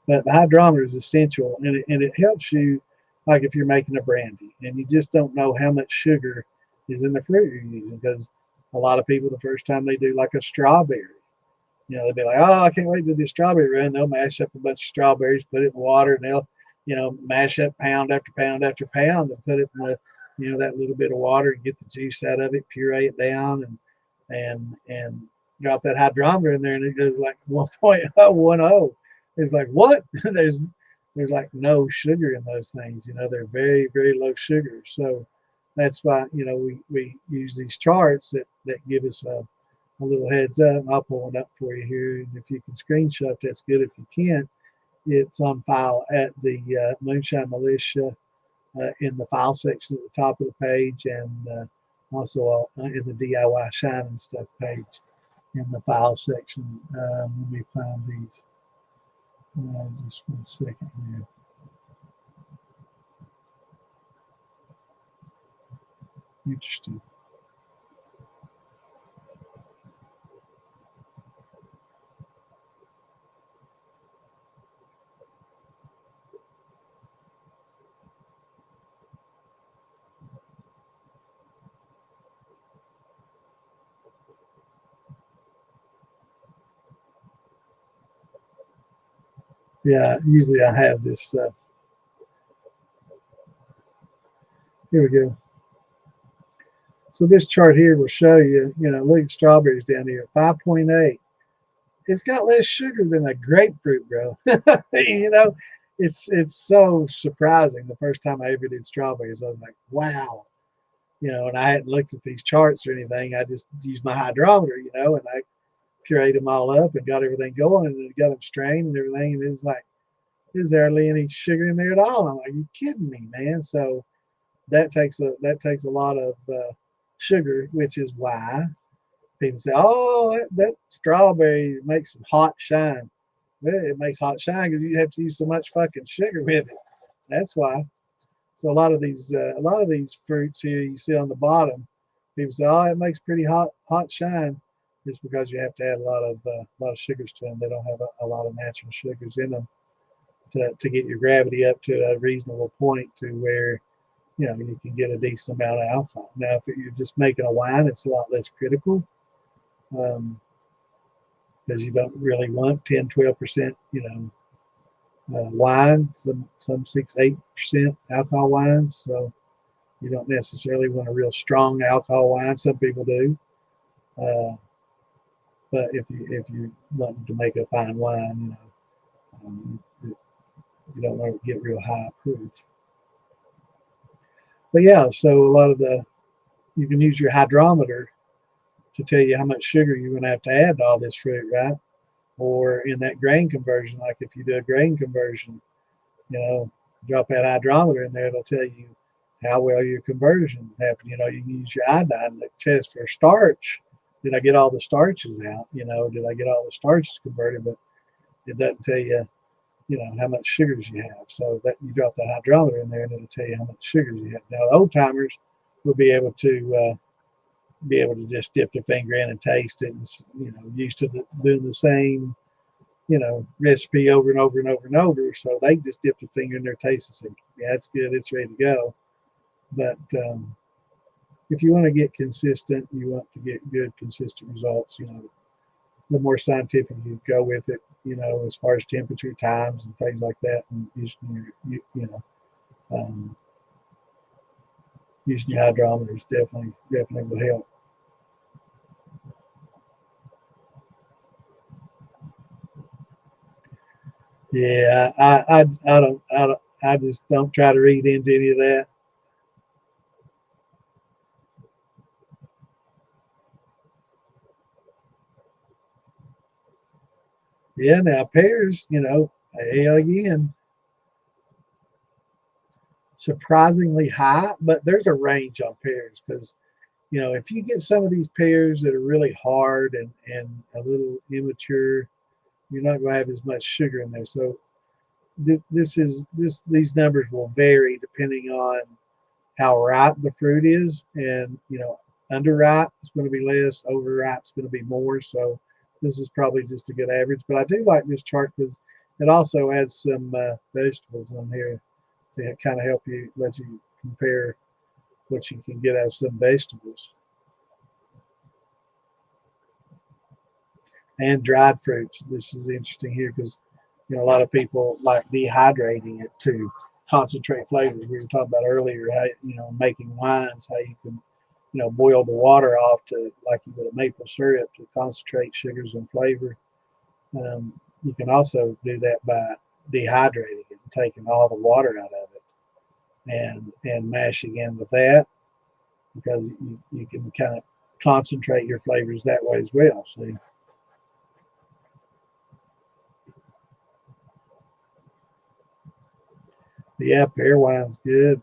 But the hydrometer is essential, and it helps you, like if you're making a brandy and you just don't know how much sugar is in the fruit you're using, because a lot of people, the first time they do like a strawberry, they'll be like, oh, I can't wait to do this strawberry run. They'll mash up a bunch of strawberries, put it in the water, and they'll, mash up pound after pound after pound and put it in that little bit of water and get the juice out of it, puree it down, and drop that hydrometer in there, and it goes like 1.010. It's like, what? there's like no sugar in those things. They're very, very low sugar. So that's why, we use these charts that give us a little heads up. I'll pull one up for you here, and if you can screenshot, that's good. If you can't, it's on file at the Moonshine Militia in the file section at the top of the page, and also in the DIY Shine and Stuff page in the file section. Let me find these. Just 1 second here. Interesting. Yeah, usually I have this Here we go. So this chart here will show you, look at strawberries down here, 5.8. It's got less sugar than a grapefruit, bro. It's so surprising. The first time I ever did strawberries, I was like, wow. And I hadn't looked at these charts or anything. I just used my hydrometer, and I pureed them all up and got everything going and got them strained and everything. And it was like, is there hardly any sugar in there at all? I'm like, are you kidding me, man? So that takes a lot of sugar, which is why people say, oh, that strawberry makes some hot shine. Well, it makes hot shine because you have to use so much fucking sugar with it. That's why. So a lot of these fruits here you see on the bottom, people say, oh, it makes pretty hot shine. It's because you have to add a lot of sugars to them. They don't have a lot of natural sugars in them to get your gravity up to a reasonable point to where you can get a decent amount of alcohol. Now, if you're just making a wine, it's a lot less critical because you don't really want 10, 12%, wine, some 6, 8% alcohol wines. So you don't necessarily want a real strong alcohol wine. Some people do. But if you want to make a fine wine, you don't want to get real high proof. But yeah, so you can use your hydrometer to tell you how much sugar you're going to have to add to all this fruit, right? Or in that grain conversion, like if you do a grain conversion, drop that hydrometer in there, it'll tell you how well your conversion happened. You can use your iodine to test for starch. Did I get all the starches out? Did I get all the starches converted? But it doesn't tell you, how much sugars you have. So that you drop that hydrometer in there and it'll tell you how much sugars you have. Now, the old timers will be able to just dip their finger in and taste it, and used to doing the same recipe over and over and over and over. So they just dip their finger in their taste and say, yeah, that's good, it's ready to go. But if you want to get consistent, you want to get good, consistent results, the more scientific you go with it, as far as temperature, times, and things like that, and using your hydrometers definitely will help. Yeah, I just don't try to read into any of that. Yeah, now pears, again, surprisingly high, but there's a range on pears because, if you get some of these pears that are really hard and a little immature, you're not going to have as much sugar in there. So these numbers will vary depending on how ripe the fruit is, and underripe is going to be less, overripe is going to be more. So this is probably just a good average. But I do like this chart because it also has some vegetables on here to kind of let you compare what you can get out of some vegetables and dried fruits. This is interesting here because a lot of people like dehydrating it to concentrate flavors. We were talking about earlier how making wines, how you can boil the water off to like you would a maple syrup to concentrate sugars and flavor. You can also do that by dehydrating it and taking all the water out of it and mashing in with that, because you can kind of concentrate your flavors that way as well. See, yeah, pear wine's good.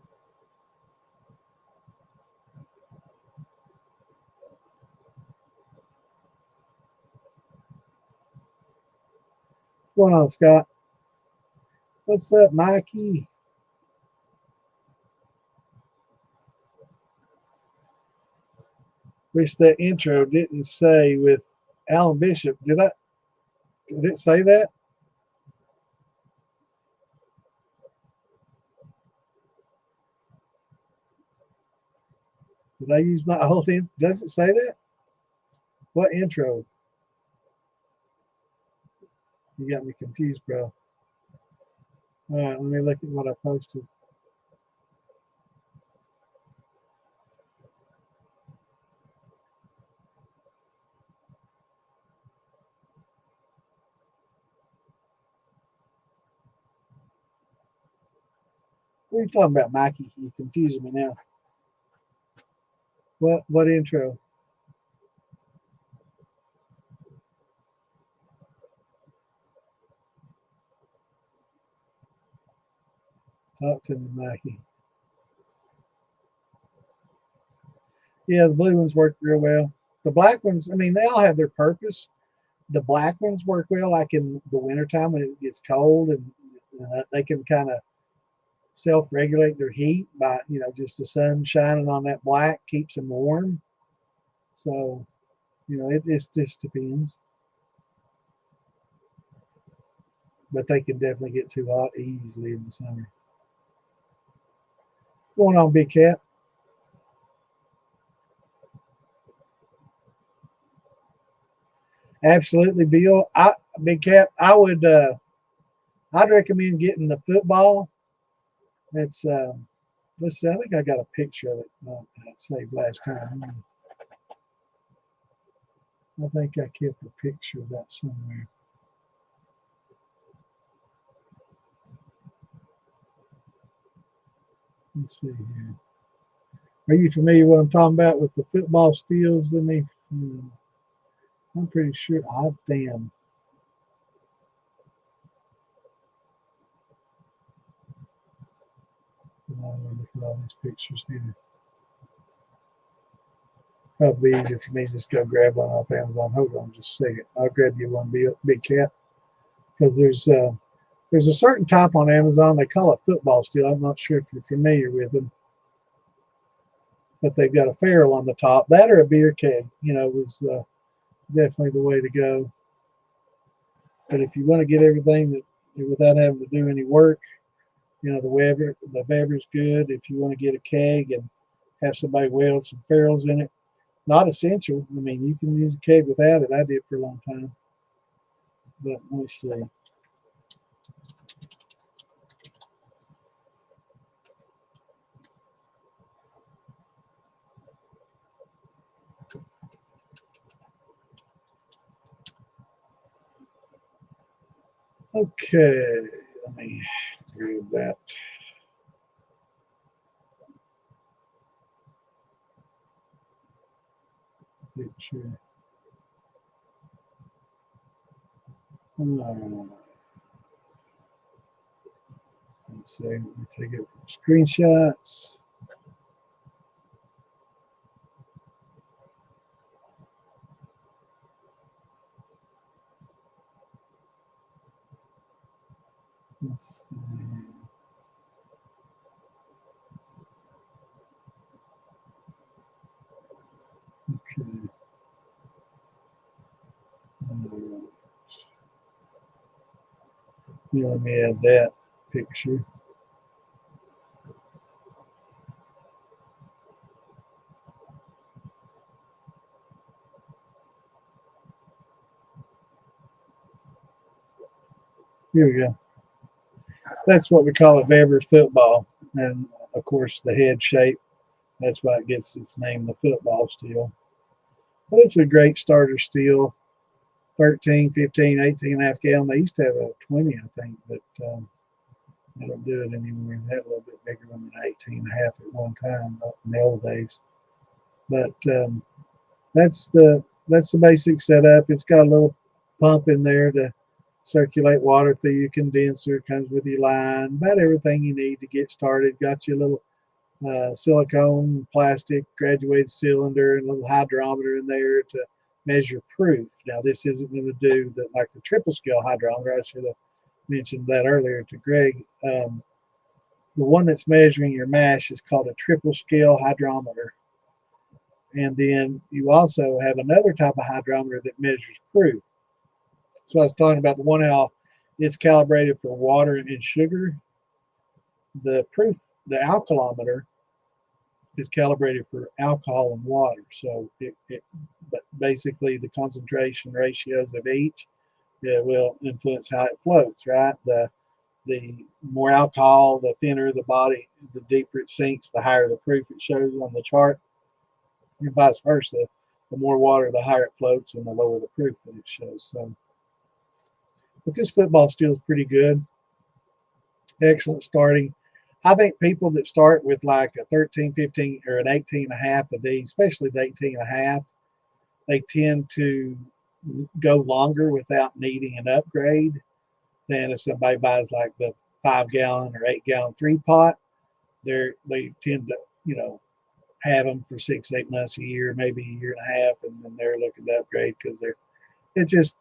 What's going on, Scott? What's up, Mikey? Wish that intro didn't say with Alan Bishop. Did it say that? Did I use my old intro? Does it say that? What intro? You got me confused, bro. All right, let me look at what I posted. What are you talking about, Mikey? You're confusing me now. What intro? Talk to me, Mikey. Yeah, the blue ones work real well. The black ones, I mean, they all have their purpose. The black ones work well, like in the wintertime when it gets cold, and they can kind of self-regulate their heat by, just the sun shining on that black keeps them warm. So, it just depends. But they can definitely get too hot easily in the summer. What's going on, Big Cat? Absolutely, Bill. Big Cat, I'd recommend getting the football. It's let's see, I think I got a picture of it I saved last time. I think I kept a picture of that somewhere. Let's see here. Are you familiar with what I'm talking about with the football steels? I'm pretty sure. Oh, damn. Look at all these pictures here. Probably easier for me to just go grab one off Amazon. Hold on just a second. I'll grab you one, Big Cat. Because there's a certain type on Amazon. They call it football steel. I'm not sure if you're familiar with them. But they've got a ferrule on the top. That or a beer keg, was definitely the way to go. But if you want to get everything that without having to do any work, the Weber's good. If you want to get a keg and have somebody weld some ferrules in it, not essential. I mean, you can use a keg without it. I did for a long time. But let me see. Okay, let me grab that. Picture. Let's see. Let me take it screenshots. Let's see. Okay. Let me add that picture. Here we go. That's what we call it, Weber's football. And of course, the head shape, that's why it gets its name, the football steel. But it's a great starter steel. 13, 15, 18 and a half gallon. They used to have a 20, I think, but they don't do it anymore. They had a little bit bigger one than 18 and a half at one time in the old days. But that's the basic setup. It's got a little pump in there to circulate water through your condenser. It comes with your line, about everything you need to get started. Got your little silicone plastic graduated cylinder and a little hydrometer in there to measure proof. Now this isn't going to do like the triple scale hydrometer. I should have mentioned that earlier to Greg. The one that's measuring your mash is called a triple scale hydrometer. And then you also have another type of hydrometer that measures proof. So I was talking about the one how it's calibrated for water and sugar. The alkalometer is calibrated for alcohol and water. So but basically the concentration ratios of each will influence how it floats, right? The more alcohol, the thinner the body, the deeper it sinks, the higher the proof it shows on the chart, and vice versa. The more water, the higher it floats, and the lower the proof that it shows. So, but this football steel is pretty good. Excellent starting. I think people that start with like a 13, 15, or an 18 and a half of these, especially the 18 and a half, they tend to go longer without needing an upgrade than if somebody buys like the 5 gallon or 8 gallon 3 pot. They tend to, have them for 6, 8 months, a year, maybe a year and a half, and then they're looking to upgrade because it's just,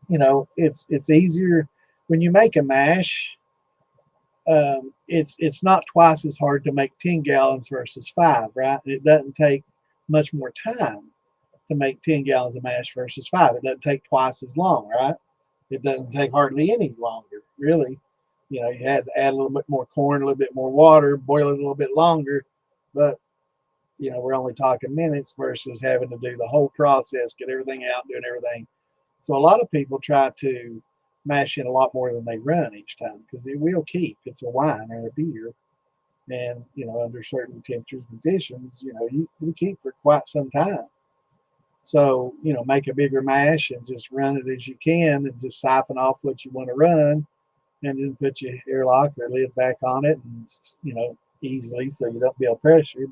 it's easier when you make a mash. It's not twice as hard to make 10 gallons versus 5, right? And it doesn't take much more time to make 10 gallons of mash versus 5. It doesn't take twice as long, right? It doesn't take hardly any longer, really. You had to add a little bit more corn, a little bit more water, boil it a little bit longer, but we're only talking minutes versus having to do the whole process, get everything out, doing everything. So a lot of people try to mash in a lot more than they run each time because it will keep. It's a wine or a beer, and under certain temperatures and conditions, you keep for quite some time. So make a bigger mash and just run it as you can, and just siphon off what you want to run, and then put your airlock or lid back on it, and easily, so you don't build pressure,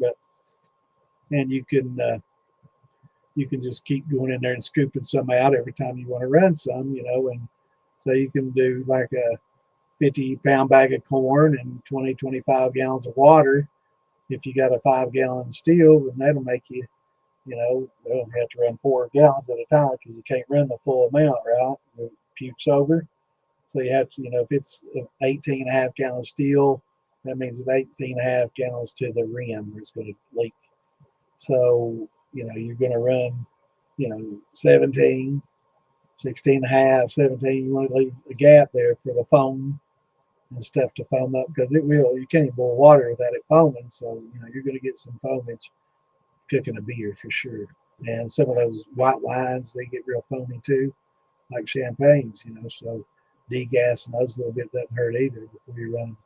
and you can just keep going in there and scooping some out every time you want to run some, and so you can do like a 50-pound bag of corn and 20, 25 gallons of water. If you got a 5 gallon still, then that'll make you, you don't have to run 4 gallons at a time because you can't run the full amount, right? It pukes over. So you have to, if it's 18 and a half gallon steel, that means it's 18 and a half gallons to the rim where it's going to leak. So, you're going to run, 17, 16 and a half, 17. You want to leave a gap there for the foam and stuff to foam up because you can't boil water without it foaming. So, you're going to get some foamage cooking a beer for sure. And some of those white wines, they get real foamy too, like champagnes, so degassing those a little bit doesn't hurt either before you run them.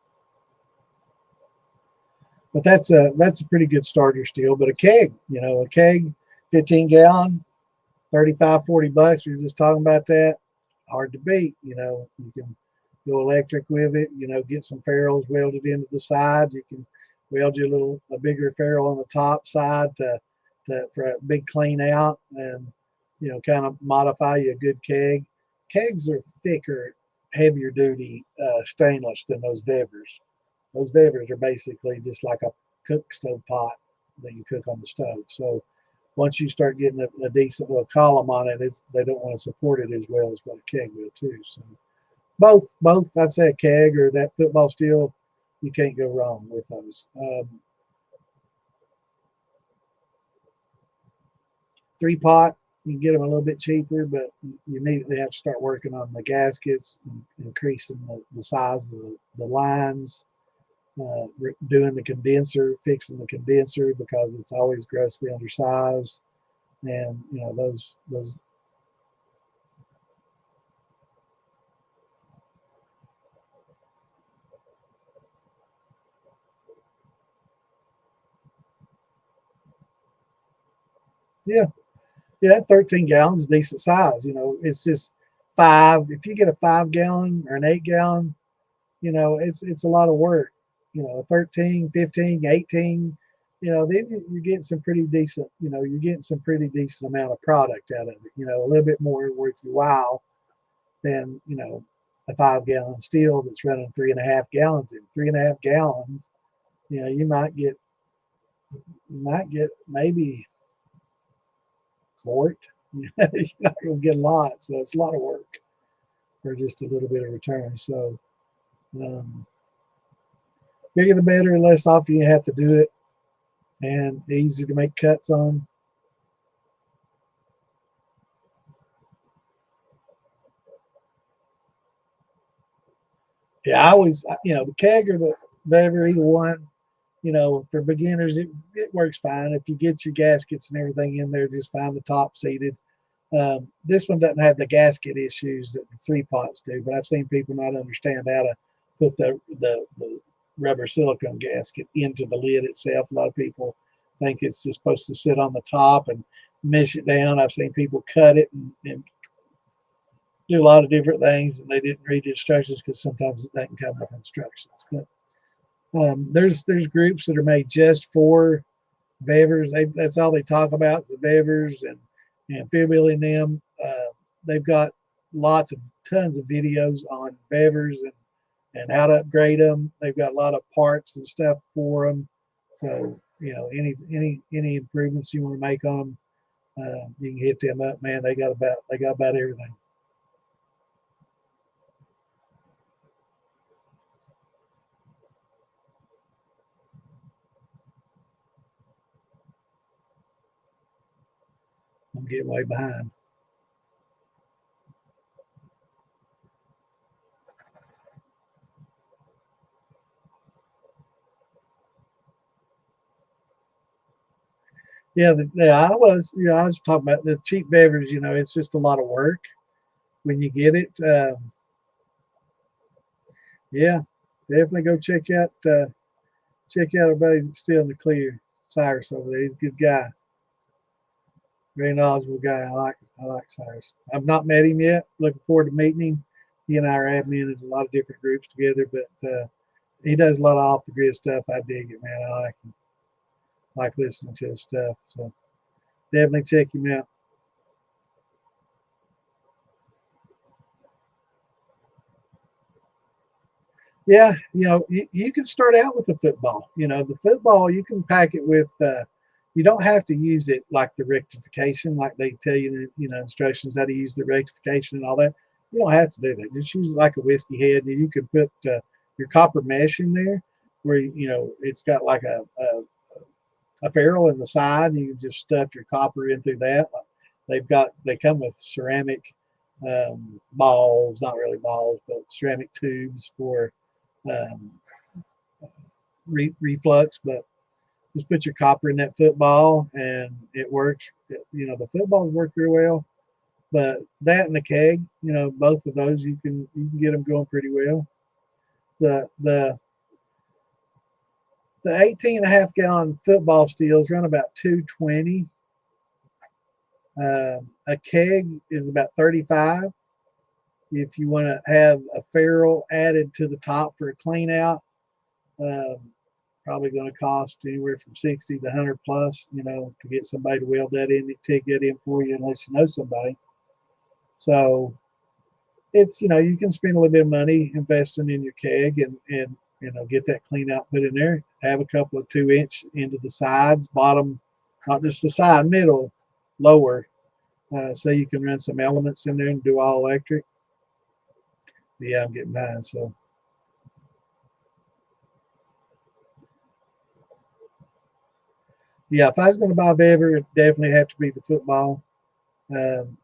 But that's a pretty good starter still. But a keg, 15 gallon, 35, $40. We were just talking about that. Hard to beat. You can go electric with it. Get some ferrules welded into the sides. You can weld you a bigger ferrule on the top side for a big clean out, and kind of modify you a good keg. Kegs are thicker, heavier duty stainless than those Devers. Those Devers are basically just like a cook stove pot that you cook on the stove. So once you start getting a decent little column on it, they don't want to support it as well as what a keg will too. So both, I'd say a keg or that football steel, you can't go wrong with those. 3-pot, you can get them a little bit cheaper, but you immediately have to start working on the gaskets, increasing the size of the lines, doing the condenser, fixing the condenser because it's always grossly undersized, and those. Yeah, 13 gallons is decent size. It's just 5. If you get a 5 gallon or an 8 gallon, it's a lot of work. 13, 15, 18, then you're getting some pretty decent, you're getting some pretty decent amount of product out of it, a little bit more worth your while than, a 5 gallon steel that's running 3.5 gallons in 3.5 gallons. You might get maybe quart. You're not going to get a lot, so it's a lot of work for just a little bit of return. So, bigger the better, less often you have to do it, and easier to make cuts on. Yeah, I always, the keg or the bever, either one, for beginners, it works fine. If you get your gaskets and everything in there, just find the top seated. This one doesn't have the gasket issues that the 3-pots do, but I've seen people not understand how to put the rubber silicone gasket into the lid itself. A lot of people think it's just supposed to sit on the top and mesh it down. I've seen people cut it and do a lot of different things, and they didn't read the instructions because sometimes it doesn't come with instructions. But There's groups that are made just for bevers. That's all they talk about, the bevers and amphibian them. They've got tons of videos on bevers and how to upgrade them. They've got a lot of parts and stuff for them. So any improvements you want to make on them, you can hit them up, man. They got about everything. I'm getting way behind. I was talking about the cheap beverage. It's just a lot of work when you get it. Yeah, definitely go check out our buddies that's still in the clear. Cyrus over there, he's a good guy, very knowledgeable guy. I like Cyrus. I've not met him yet. Looking forward to meeting him. He and I are admin in a lot of different groups together, but he does a lot of off the grid stuff. I dig it, man. I like him. Like listening to his stuff. So definitely check him out. Yeah, you can start out with the football. The football you can pack it with. You don't have to use it like the rectification, like they tell you, instructions how to use the rectification and all that. You don't have to do that. Just use it like a whiskey head, and you can put your copper mesh in there, where it's got like a ferrule in the side, and you can just stuff your copper in through that. They come with ceramic balls, not really balls, but ceramic tubes for um, reflux, but just put your copper in that football and it works. The footballs work very well, but that and the keg, both of those you can get them going pretty well. The 18 and a half gallon football steels run about 220. A keg is about 35. If you want to have a ferrule added to the top for a clean out, um, probably going to cost anywhere from 60 to 100 plus, to get somebody to weld that in, take that in for you unless you know somebody. So it's, you can spend a little bit of money investing in your keg and get that clean out put in there. Have a couple of 2-inch into the sides, bottom, not just the side, middle, lower, so you can run some elements in there and do all electric. But yeah, I'm getting behind. So yeah, if I was going to buy a bever, it definitely have to be the football. Um,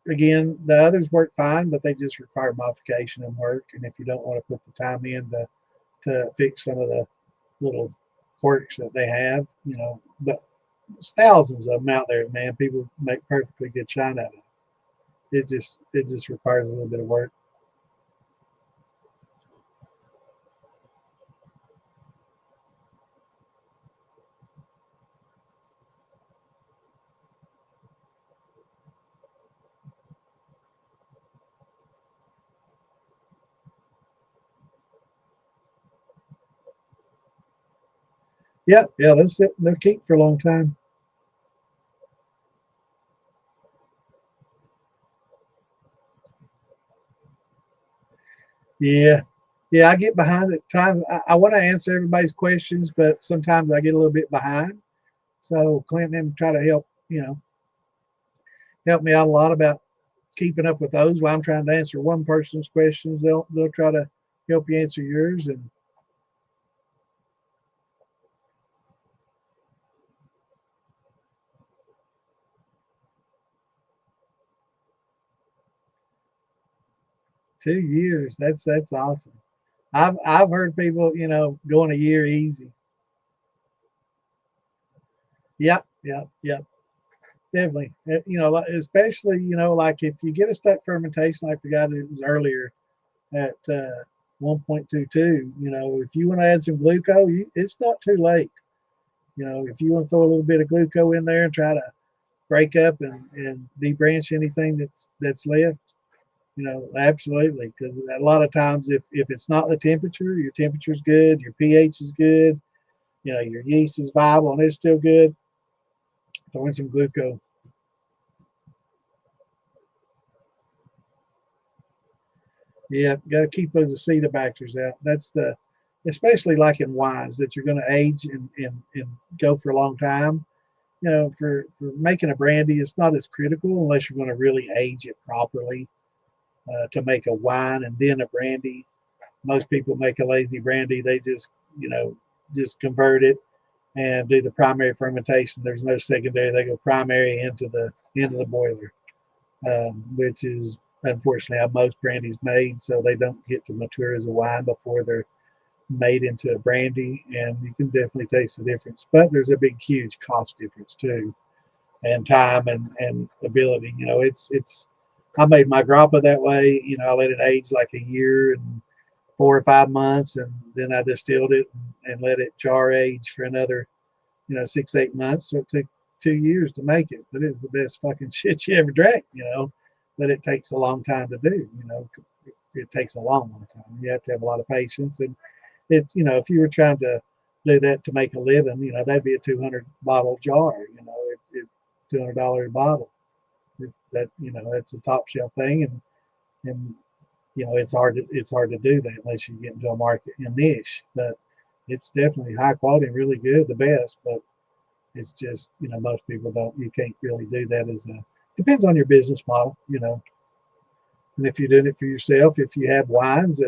Again, the others work fine, but they just require modification and work. And if you don't want to put the time in to fix some of the little quirks that they have, but there's thousands of them out there, man. People make perfectly good shine out of it. It just requires a little bit of work. Yeah, yeah, that's it. They'll keep for a long time. Yeah. Yeah, I get behind at times. I want to answer everybody's questions, but sometimes I get a little bit behind. So Clint and him try to help me out a lot about keeping up with those. While I'm trying to answer one person's questions, they'll try to help you answer yours. And 2 years, that's awesome. I've heard people, going a year easy. Yep, yep, yep. Definitely. Especially, like if you get a stuck fermentation like the guy that was earlier at 1.22, if you want to add some glucose, it's not too late. If you want to throw a little bit of glucose in there and try to break up and debranch anything that's left, You know, absolutely. Because a lot of times, if it's not the temperature, your temperature's good, your pH is good, you know, your yeast is viable and it's still good, throw in some glucose. Yeah, got to keep those acetobacters out. That's the, especially like in wines that you're going to age and go for a long time. You know, for making a brandy, it's not as critical unless you're going to really age it properly to make a wine and then a brandy. Most people make a lazy brandy. They just, you know, just convert it and do the primary fermentation. There's no secondary. They go primary into the boiler, which is unfortunately how most brandy's made. So they don't get to mature as a wine before they're made into a brandy, and you can definitely taste the difference. But there's a big, huge cost difference too, and time and ability. You know, it's. I made my grappa that way. You know, I let it age like a year and 4 or 5 months, and then I distilled it and let it jar age for another, you know, 6, 8 months. So it took 2 years to make it, but it was the best fucking shit you ever drank, you know. But it takes a long time to do, you know. It takes a long, long time. You have to have a lot of patience, and it, you know, if you were trying to do that to make a living, you know, that'd be a 200 bottle jar, you know, $200 a bottle. That, you know, that's a top shelf thing, and you know, it's hard to do that unless you get into a market and niche. But it's definitely high quality, really good, the best. But it's just, you know, most people don't. You can't really do that as a. Depends on your business model, you know. And if you're doing it for yourself, if you have wines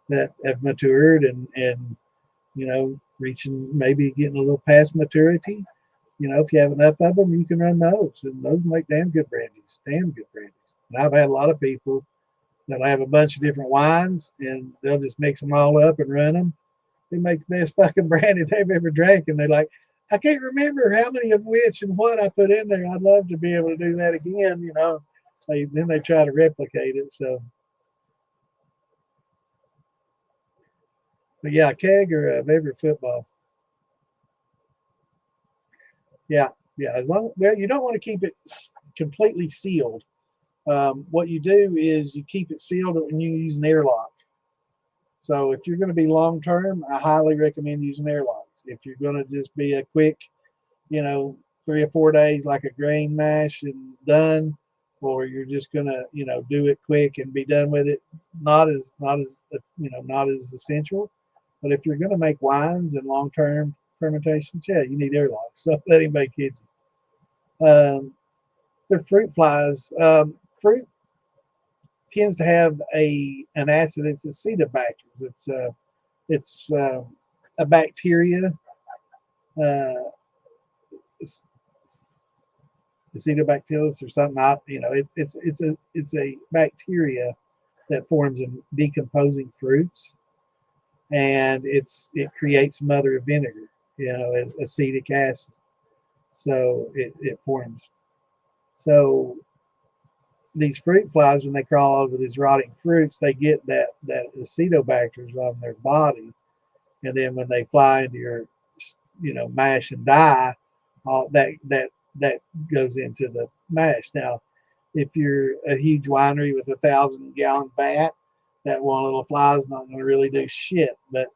that have matured and you know, reaching, maybe getting a little past maturity, you know, if you have enough of them, you can run those, and those make damn good brandies, damn good brandies. And I've had a lot of people that'll have a bunch of different wines and they'll just mix them all up and run them. It makes the best fucking brandy they've ever drank. And they're like, I can't remember how many of which and what I put in there. I'd love to be able to do that again, you know. Then they try to replicate it. So, but yeah, keg or a favorite football. Yeah, yeah. As long, well, you don't want to keep it completely sealed. What you do is you keep it sealed and you use an airlock. So if you're going to be long term, I highly recommend using airlocks. If you're going to just be a quick, you know, 3 or 4 days like a grain mash and done, or you're just going to, you know, do it quick and be done with it, not as you know, not as essential. But if you're going to make wines and long term fermentations, yeah, you need airlocks. Don't let anybody kid you. The fruit flies. Fruit tends to have an acid. It's acetobacter. It's a bacteria. Uh, Acetobacillus or something. You know, it's a bacteria that forms in decomposing fruits, and it creates mother of vinegar. You know, as acetic acid. So it forms. So these fruit flies, when they crawl over these rotting fruits, they get that acetobacters on their body, and then when they fly into your, you know, mash and dye, all that goes into the mash. Now, if you're a huge winery with 1,000 gallon vat, that one little fly is not going to really do shit. But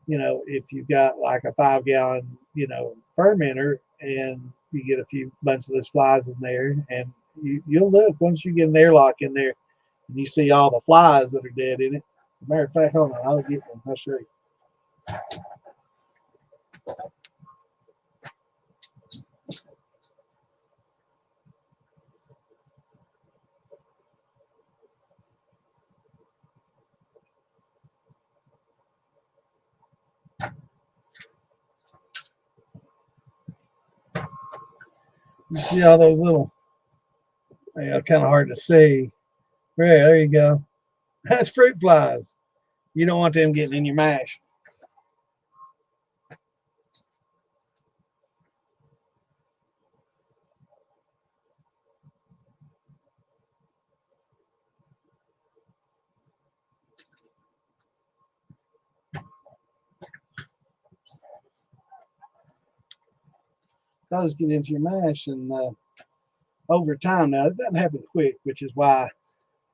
you know, if you've got like a 5 gallon, you know, fermenter, and you get a few bunch of those flies in there, and you'll look once you get an airlock in there, and you see all the flies that are dead in it. As a matter of fact, hold on, I'll get one. I'll show you. You see all those little, you know, kind of hard to see. Yeah, there you go. That's fruit flies. You don't want them getting in your mash. Those get into your mash, and over time, now it doesn't happen quick, which is why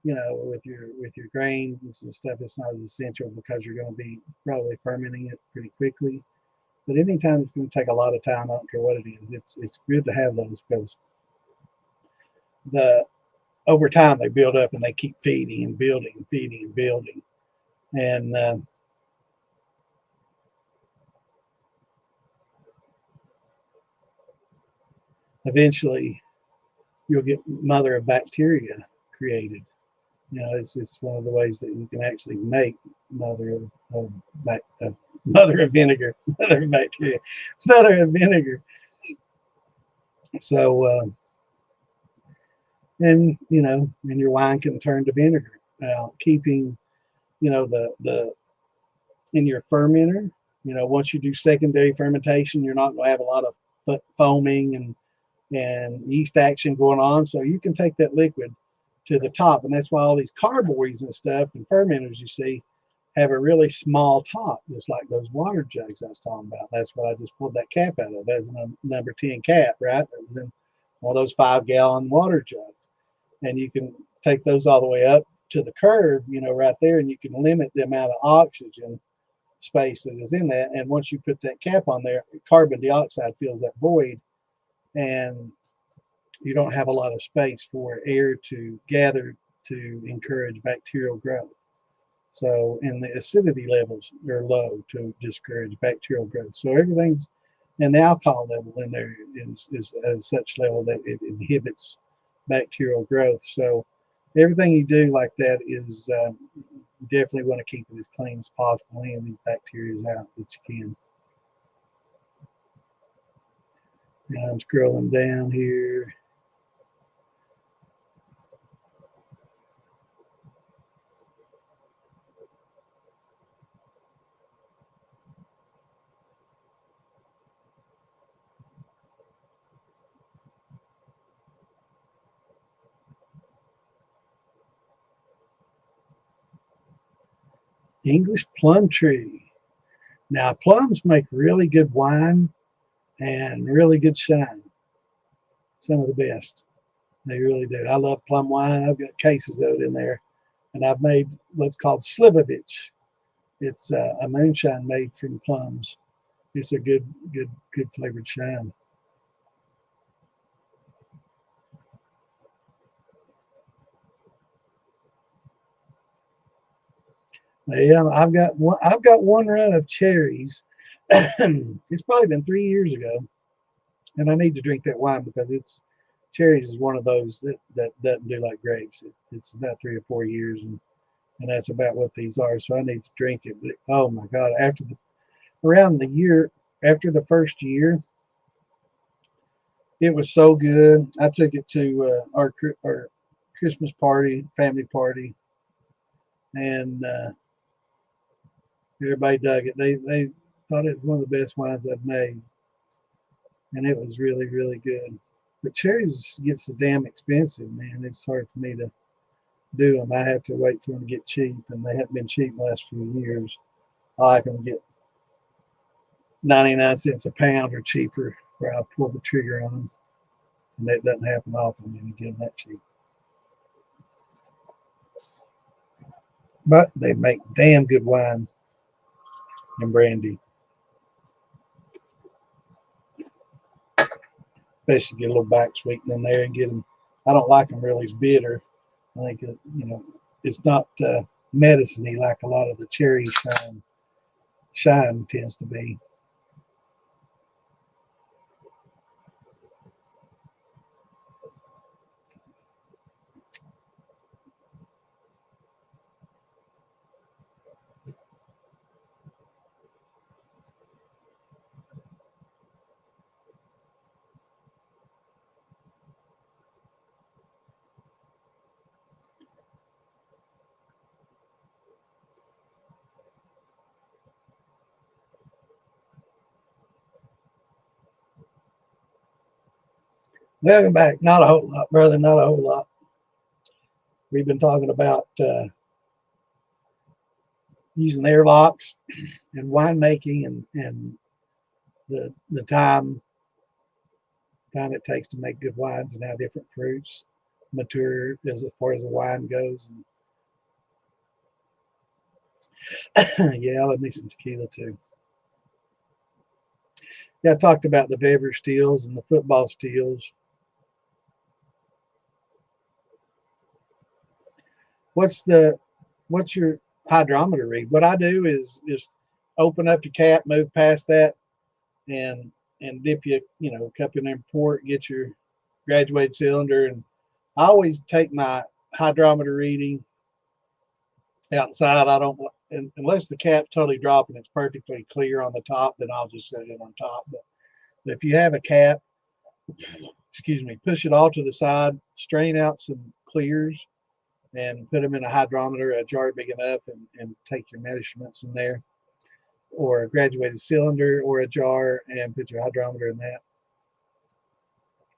with your grains and stuff, it's not as essential because you're going to be probably fermenting it pretty quickly. But anytime it's going to take a lot of time, I don't care what it is, it's good to have those because the over time they build up and they keep feeding and building and feeding and building, and eventually you'll get mother of bacteria created. It's one of the ways that you can actually make mother mother of vinegar, mother of bacteria, mother of vinegar. So and your wine can turn to vinegar. Now, keeping the in your fermenter, once you do secondary fermentation, you're not going to have a lot of foaming and yeast action going on. So you can take that liquid to the top, and that's why all these carboys and stuff and fermenters you see have a really small top, just like those water jugs I was talking about. That's what I just pulled that cap out of. That's a number 10 cap, right? That was in one of those 5-gallon water jugs. And you can take those all the way up to the curve, right there, and you can limit the amount of oxygen space that is in that. And once you put that cap on there, carbon dioxide fills that void, and you don't have a lot of space for air to gather to encourage bacterial growth. So, and the acidity levels are low to discourage bacterial growth. So everything's, and the alcohol level in there is at such level that it inhibits bacterial growth. So everything you do like that is definitely want to keep it as clean as possible and these bacteria out that you can. And I'm scrolling down here. English plum tree. Now, plums make really good wine and really good shine. Some of the best. They really do. I love plum wine. I've got cases of it in there. And I've made what's called Slivovich. It's a moonshine made from plums. It's a good flavored shine. Yeah, I've got one run of cherries. It's probably been 3 years ago, and I need to drink that wine because cherries is one of those that doesn't do like grapes. It's about 3 or 4 years, and that's about what these are. So I need to drink it. But oh my God, around the year after the first year, it was so good. I took it to our Christmas party, family party, and everybody dug it. They thought it was one of the best wines I've made, and it was really really good. But cherries get so damn expensive, man. It's hard for me to do them. I have to wait for them to get cheap, and they haven't been cheap the last few years. I can get 99 cents a pound or cheaper before I pull the trigger on them, and that doesn't happen often when you get them that cheap. But they make damn good wine and brandy. Especially get a little back sweetening in there and get them. I don't like them really bitter. I think it's not medicine-y like a lot of the cherry shine tends to be. Welcome back. Not a whole lot, brother. Not a whole lot. We've been talking about using airlocks and winemaking and the time it takes to make good wines and how different fruits mature as far as the wine goes. And yeah, I love me some tequila too. Yeah, I talked about the beverage stills and the football stills. What's the what's your hydrometer read? What I do is just open up your cap, move past that, and dip a cup in there and pour it, get your graduated cylinder. And I always take my hydrometer reading outside. I don't, unless the cap's totally dropping, it's perfectly clear on the top, then I'll just set it on top. But if you have a cap, excuse me, push it all to the side, strain out some clears, and put them in a hydrometer, a jar big enough, and take your measurements in there, or a graduated cylinder or a jar, and put your hydrometer in that.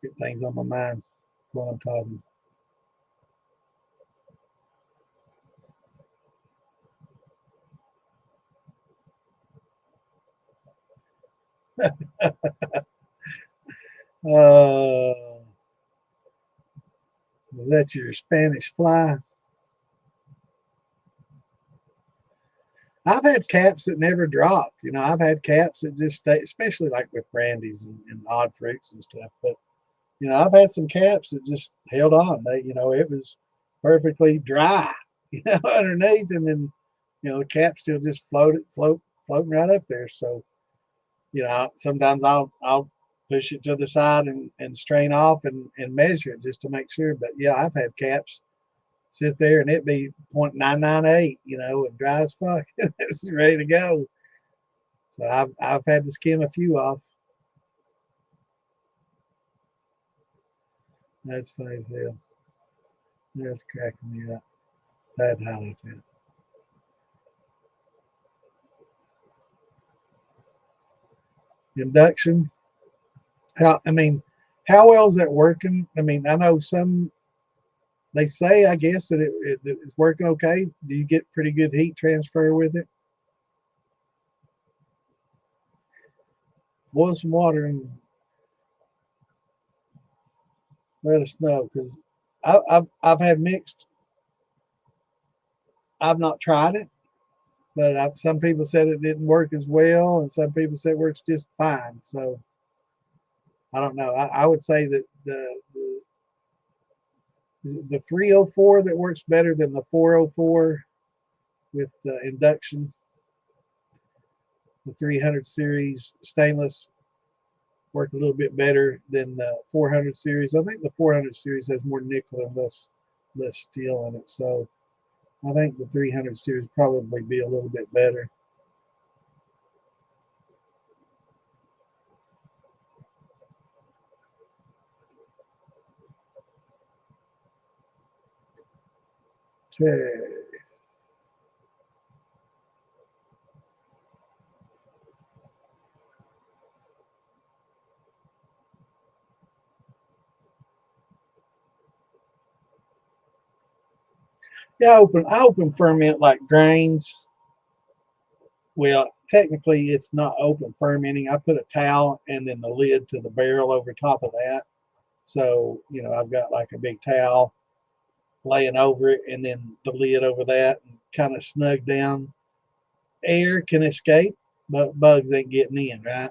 Get things on my mind while I'm talking. Was that your Spanish fly? I've had caps that never dropped. I've had caps that just stay, especially like with brandies and odd fruits and stuff. But I've had some caps that just held on. It was perfectly dry, underneath, and then the cap still just floating right up there. So sometimes I'll push it to the side and strain off and measure it just to make sure. But yeah, I've had caps sit there and it be 0.998, and dry as fuck. It's ready to go. So I've had to skim a few off. That's funny as hell. That's cracking me up. That highlight that. Induction. How well is that working? I know some they say, I guess, that it's working okay. Do you get pretty good heat transfer with it? Boil some water and let us know, because I've had mixed. I've not tried it, but some people said it didn't work as well, and some people said it works just fine. So I don't know. I would say that the 304 that works better than the 404 with induction. The 300 series stainless work a little bit better than the 400 series. I think the 400 series has more nickel and less steel in it. So I think the 300 series probably be a little bit better. Okay. Yeah, I open ferment like grains. Well, technically it's not open fermenting. I put a towel and then the lid to the barrel over top of that. So, I've got like a big towel laying over it and then the lid over that and kind of snug down. Air can escape, but bugs ain't getting in, right?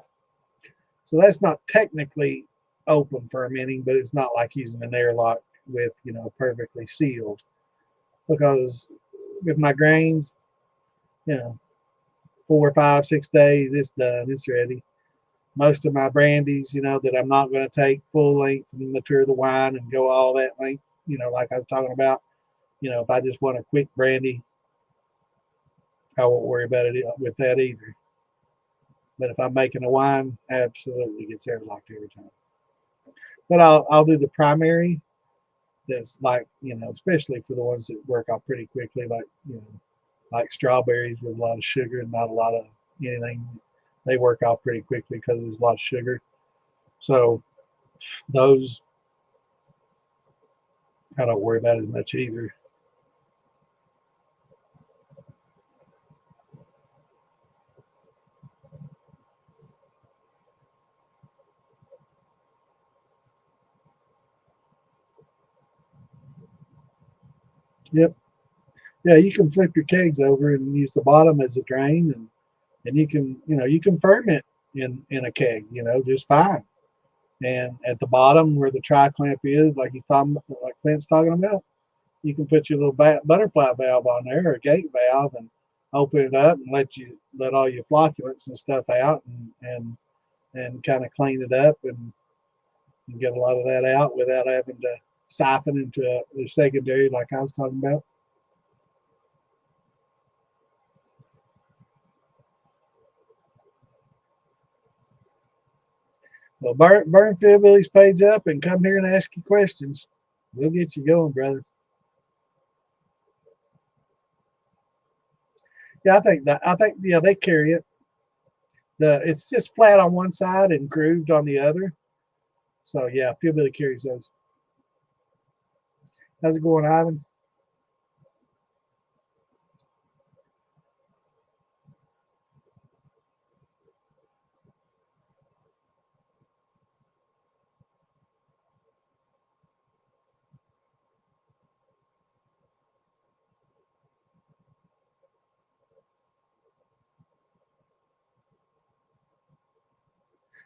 So that's not technically open fermenting, but it's not like using an airlock with, perfectly sealed. Because with my grains, you know, 4, 5, 6 days, it's done, it's ready. Most of my brandies, that I'm not going to take full length and mature the wine and go all that length, like I was talking about. If I just want a quick brandy, I won't worry about it with that either. But if I'm making a wine, absolutely gets airlocked every time. But I'll do the primary. That's like, especially for the ones that work out pretty quickly, like strawberries with a lot of sugar and not a lot of anything. They work out pretty quickly because there's a lot of sugar. So those I don't worry about as much either. Yep. Yeah, you can flip your kegs over and use the bottom as a drain, and you can, you can ferment in a keg, just fine. And at the bottom where the tri clamp is, like Clint's talking about, you can put your little butterfly valve on there, or a gate valve, and open it up and let all your flocculants and stuff out, and kind of clean it up, and get a lot of that out without having to siphon into the secondary like I was talking about. Well, burn Philbilly's page up and come here and ask you questions. We'll get you going, brother. Yeah, yeah, they carry it. It's just flat on one side and grooved on the other. So yeah, Philbilly carries those. How's it going, Ivan?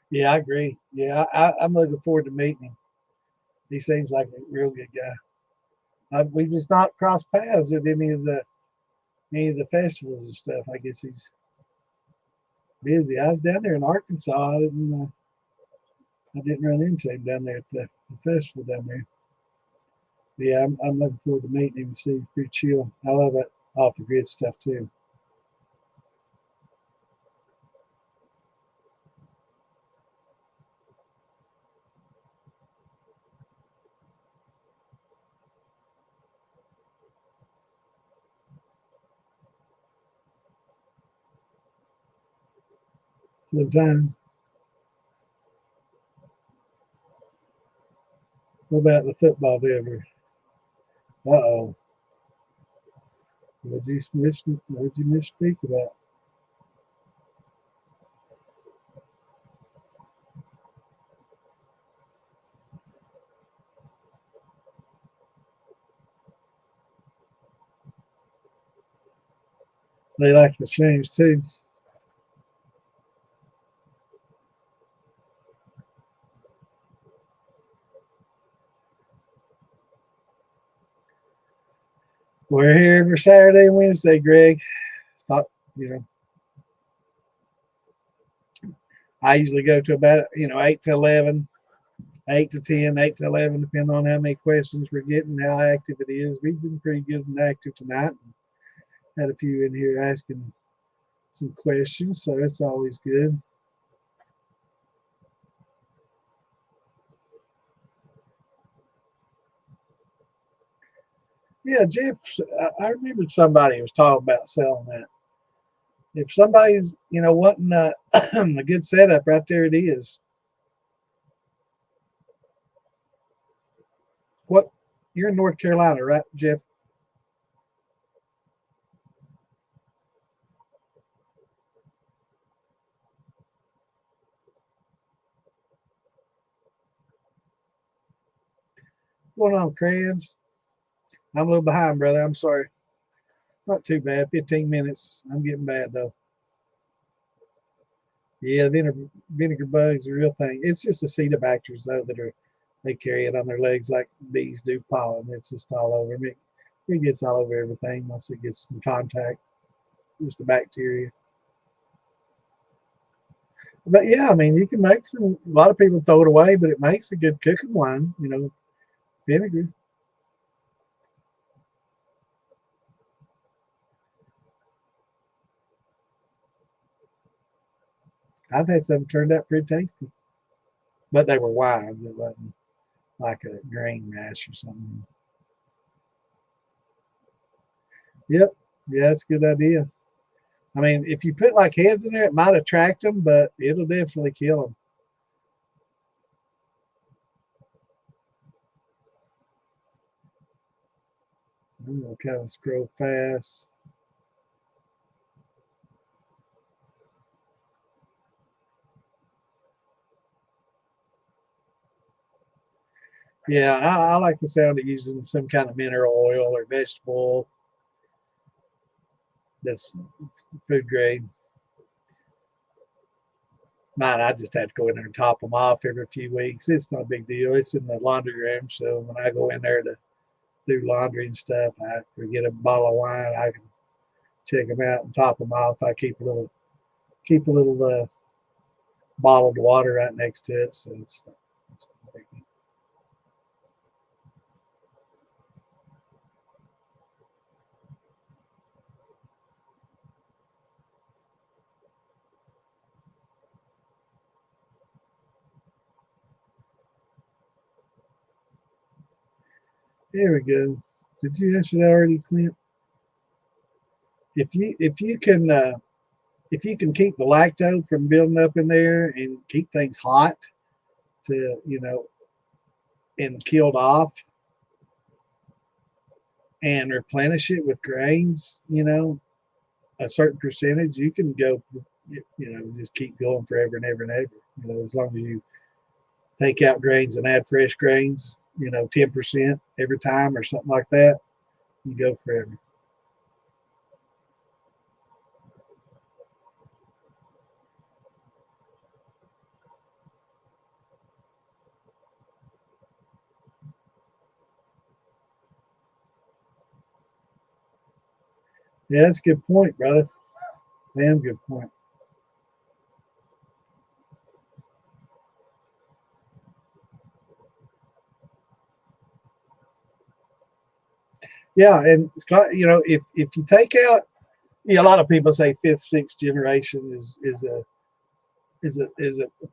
Yeah, I agree. Yeah, I'm looking forward to meeting him. He seems like a real good guy. We just not crossed paths at any of the festivals and stuff. I guess he's busy. I was down there in Arkansas. I didn't run into him down there at the festival down there. But yeah, I'm looking forward to meeting him. See, he's pretty chill. I love that off the grid stuff too. Sometimes. What about the football ever? Uh oh. What did you misspeak about? They like the streams too. We're here every Saturday and Wednesday, Greg. Stop, you know, I usually go to about 8 to 11, 8 to 10, 8 to 11, depending on how many questions we're getting, how active it is. We've been pretty good and active tonight. Had a few in here asking some questions, so it's always good. Yeah, Jeff, I remember somebody was talking about selling that. If somebody's wanting a good setup, right there it is. What, you're in North Carolina, right, Jeff? What's going on, Crayons? I'm a little behind, brother. I'm sorry. Not too bad. 15 minutes. I'm getting bad though. Yeah, vinegar bugs are a real thing. It's just the acetobacters though they carry it on their legs like bees do pollen. It's just all over me. It gets all over everything once it gets in contact. Just the bacteria. But yeah, I mean, you can make some. A lot of people throw it away, but it makes a good cooking wine. Vinegar. I've had some turned out pretty tasty, but they were wines. It wasn't like a grain mash or something. Yep. Yeah, that's a good idea. I mean, if you put like heads in there, it might attract them, but it'll definitely kill them. So I'm gonna kind of scroll fast. Yeah, I like the sound of using some kind of mineral oil or vegetable oil that's food grade. Mine, I just have to go in there and top them off every few weeks. It's not a big deal. It's in the laundry room, so when I go in there to do laundry and stuff, or get a bottle of wine, I can check them out and top them off. I keep a little bottled water right next to it, so it's not big deal. There we go. Did you answer that already, Clint? If you can keep the lacto from building up in there and keep things hot to and killed off and replenish it with grains, a certain percentage, you can go, just keep going forever and ever and ever. As long as you take out grains and add fresh grains, 10% every time or something like that, you go forever. Yeah, that's a good point, brother. Damn good point. Yeah, and Scott, if you take out, a lot of people say fifth, sixth generation is a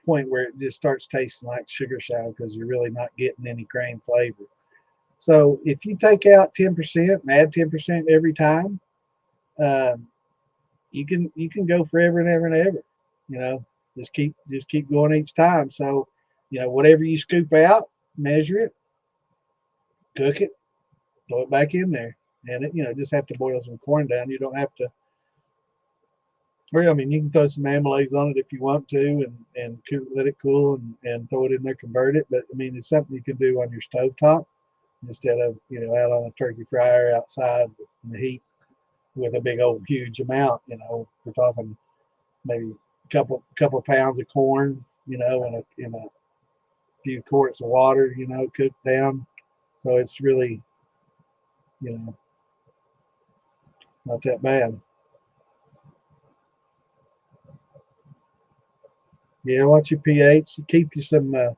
point where it just starts tasting like sugar shower because you're really not getting any grain flavor. So if you take out 10% and add 10% every time, um, you can go forever and ever and ever. You know, just keep going each time. So, whatever you scoop out, measure it, cook it, throw it back in there, and just have to boil some corn down. You don't have to. Or I mean, you can throw some amylase on it if you want to, and let it cool and throw it in there, convert it. But I mean, it's something you can do on your stove top instead of out on a turkey fryer outside in the heat with a big old huge amount. We're talking maybe couple pounds of corn, in a few quarts of water, cooked down. So it's really, you know, not that bad. Yeah, watch your pH. Keep you some of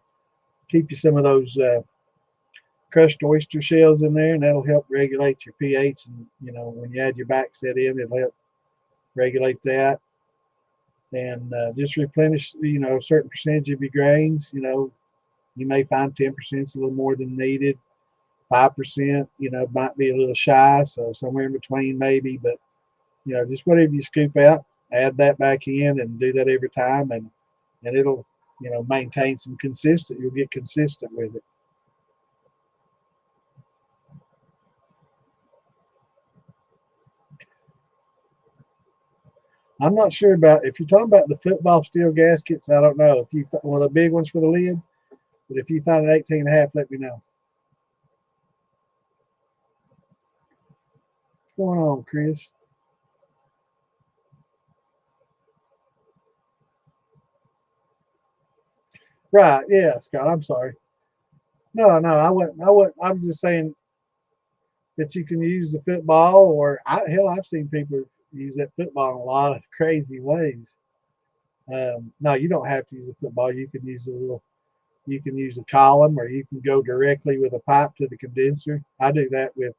those crushed oyster shells in there, and that'll help regulate your pH. And when you add your back set in, it'll help regulate that. And just replenish, a certain percentage of your grains. You may find 10% is a little more than needed. 5%, might be a little shy, so somewhere in between maybe. But just whatever you scoop out, add that back in, and do that every time, and it'll maintain some consistent. You'll get consistent with it. I'm not sure about if you're talking about the football steel gaskets. I don't know if you one of the big ones for the lid, but if you find an 18 and a half, let me know. What's going on, Chris? Right? Yeah, Scott. I'm sorry. No, no, I wasn't. I wasn't. I was just saying that you can use the football, or hell, I've seen people use that football in a lot of crazy ways. No, you don't have to use a football. You can use a little. You can use a column, or you can go directly with a pipe to the condenser. I do that with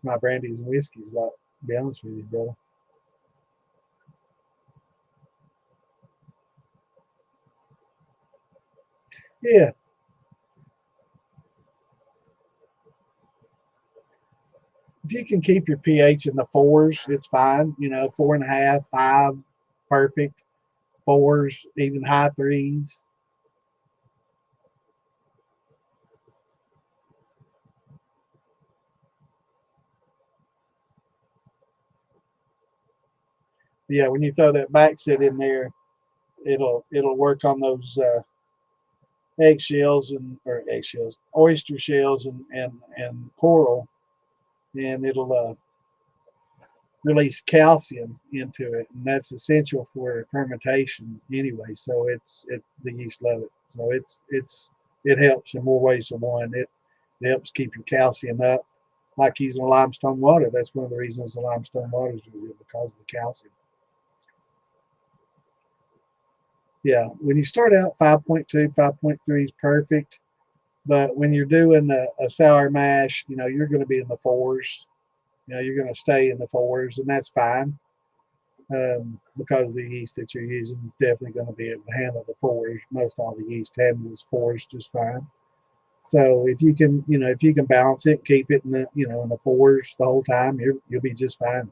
my brandies and whiskeys. Like, to be honest with you, brother. Yeah, if you can keep your pH in the fours, it's fine. 4.5, 5, perfect. Fours, even high threes. Yeah, when you throw that back set in there, it'll work on those eggshells oyster shells and coral, and it'll release calcium into it, and that's essential for fermentation anyway. So the yeast love it. So it helps in more ways than one. It helps keep your calcium up, like using limestone water. That's one of the reasons the limestone water is really good, because of the calcium. Yeah, when you start out 5.2, 5.3 is perfect. But when you're doing a sour mash, you're going to be in the fours. You're going to stay in the fours, and that's fine, because the yeast that you're using is definitely going to be able to handle the fours. Most all the yeast handles fours just fine. So if you can balance it, keep it in the fours the whole time, you'll be just fine.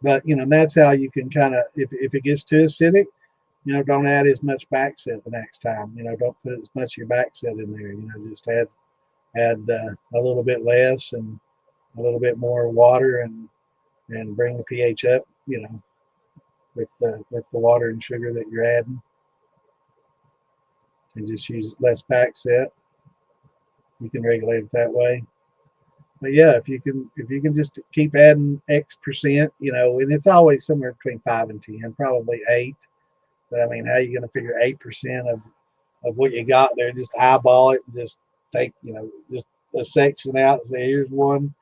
But that's how you can kind of, if it gets too acidic, don't add as much back set the next time. Don't put as much of your back set in there. Just add a little bit less and a little bit more water, and bring the pH up. With the water and sugar that you're adding, and just use less back set. You can regulate it that way. But yeah, if you can just keep adding X%, and it's always somewhere between 5 and 10, probably 8. But I mean, how are you going to figure 8% of what you got there? Just eyeball it and just take, just a section out and say, here's one,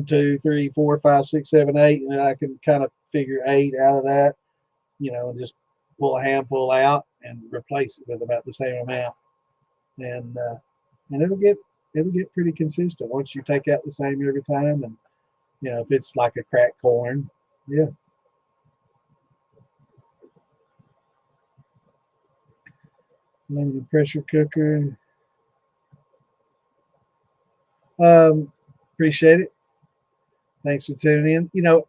two, three, four, five, six, seven, 8, and then I can kind of figure 8 out of that, and just pull a handful out and replace it with about the same amount, and it'll get pretty consistent once you take out the same every time. And if it's like a cracked corn, yeah. Aluminum pressure cooker. Appreciate it. Thanks for tuning in.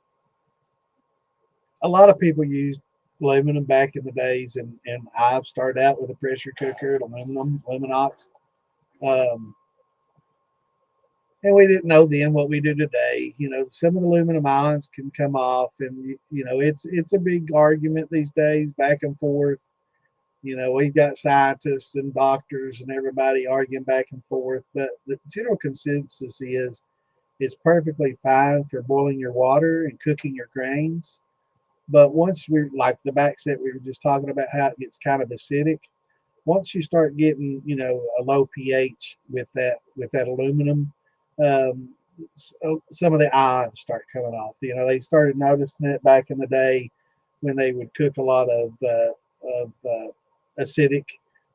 A lot of people used aluminum back in the days, and I've started out with a pressure cooker, aluminum, luminox. Um, and we didn't know then what we do today. Some of the aluminum ions can come off, and it's a big argument these days, back and forth. We've got scientists and doctors and everybody arguing back and forth, but the general consensus is it's perfectly fine for boiling your water and cooking your grains. But once we're like the back set, we were just talking about how it gets kind of acidic. Once you start getting, a low pH with that aluminum, um, some of the ions start coming off. They started noticing it back in the day when they would cook a lot of acidic,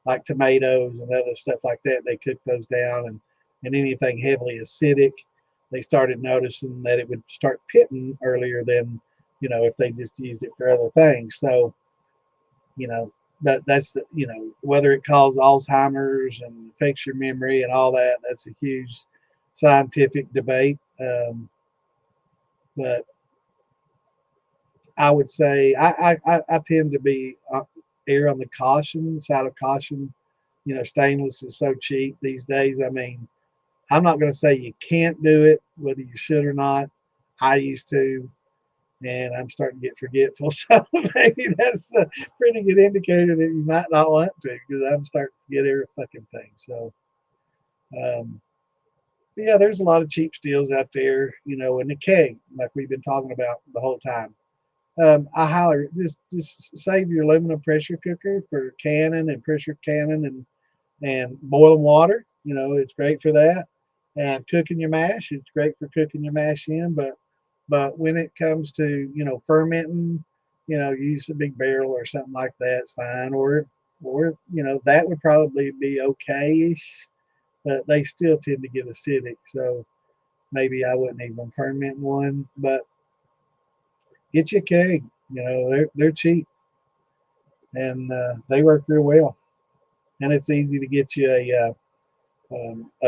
like tomatoes and other stuff like that. They cooked those down, and anything heavily acidic, they started noticing that it would start pitting earlier than if they just used it for other things. So you know that's whether it causes Alzheimer's and affects your memory and all that. That's a huge scientific debate. But I would say I tend to be err on the caution side of caution. Stainless is so cheap these days. I mean, I'm not going to say you can't do it, whether you should or not. I used to, and I'm starting to get forgetful. So maybe that's a pretty good indicator that you might not want to, because I'm starting to forget every fucking thing. So, um, yeah, there's a lot of cheap steels out there, in the keg, like we've been talking about the whole time. I highly just save your aluminum pressure cooker for canning and pressure canning and boiling water. It's great for that. And cooking your mash, it's great for cooking your mash in. But when it comes to fermenting, use a big barrel or something like that. It's fine. Or that would probably be okay-ish, but they still tend to get acidic. So maybe I wouldn't even ferment one. But get you a keg. They're cheap, and they work real well. And it's easy to get you a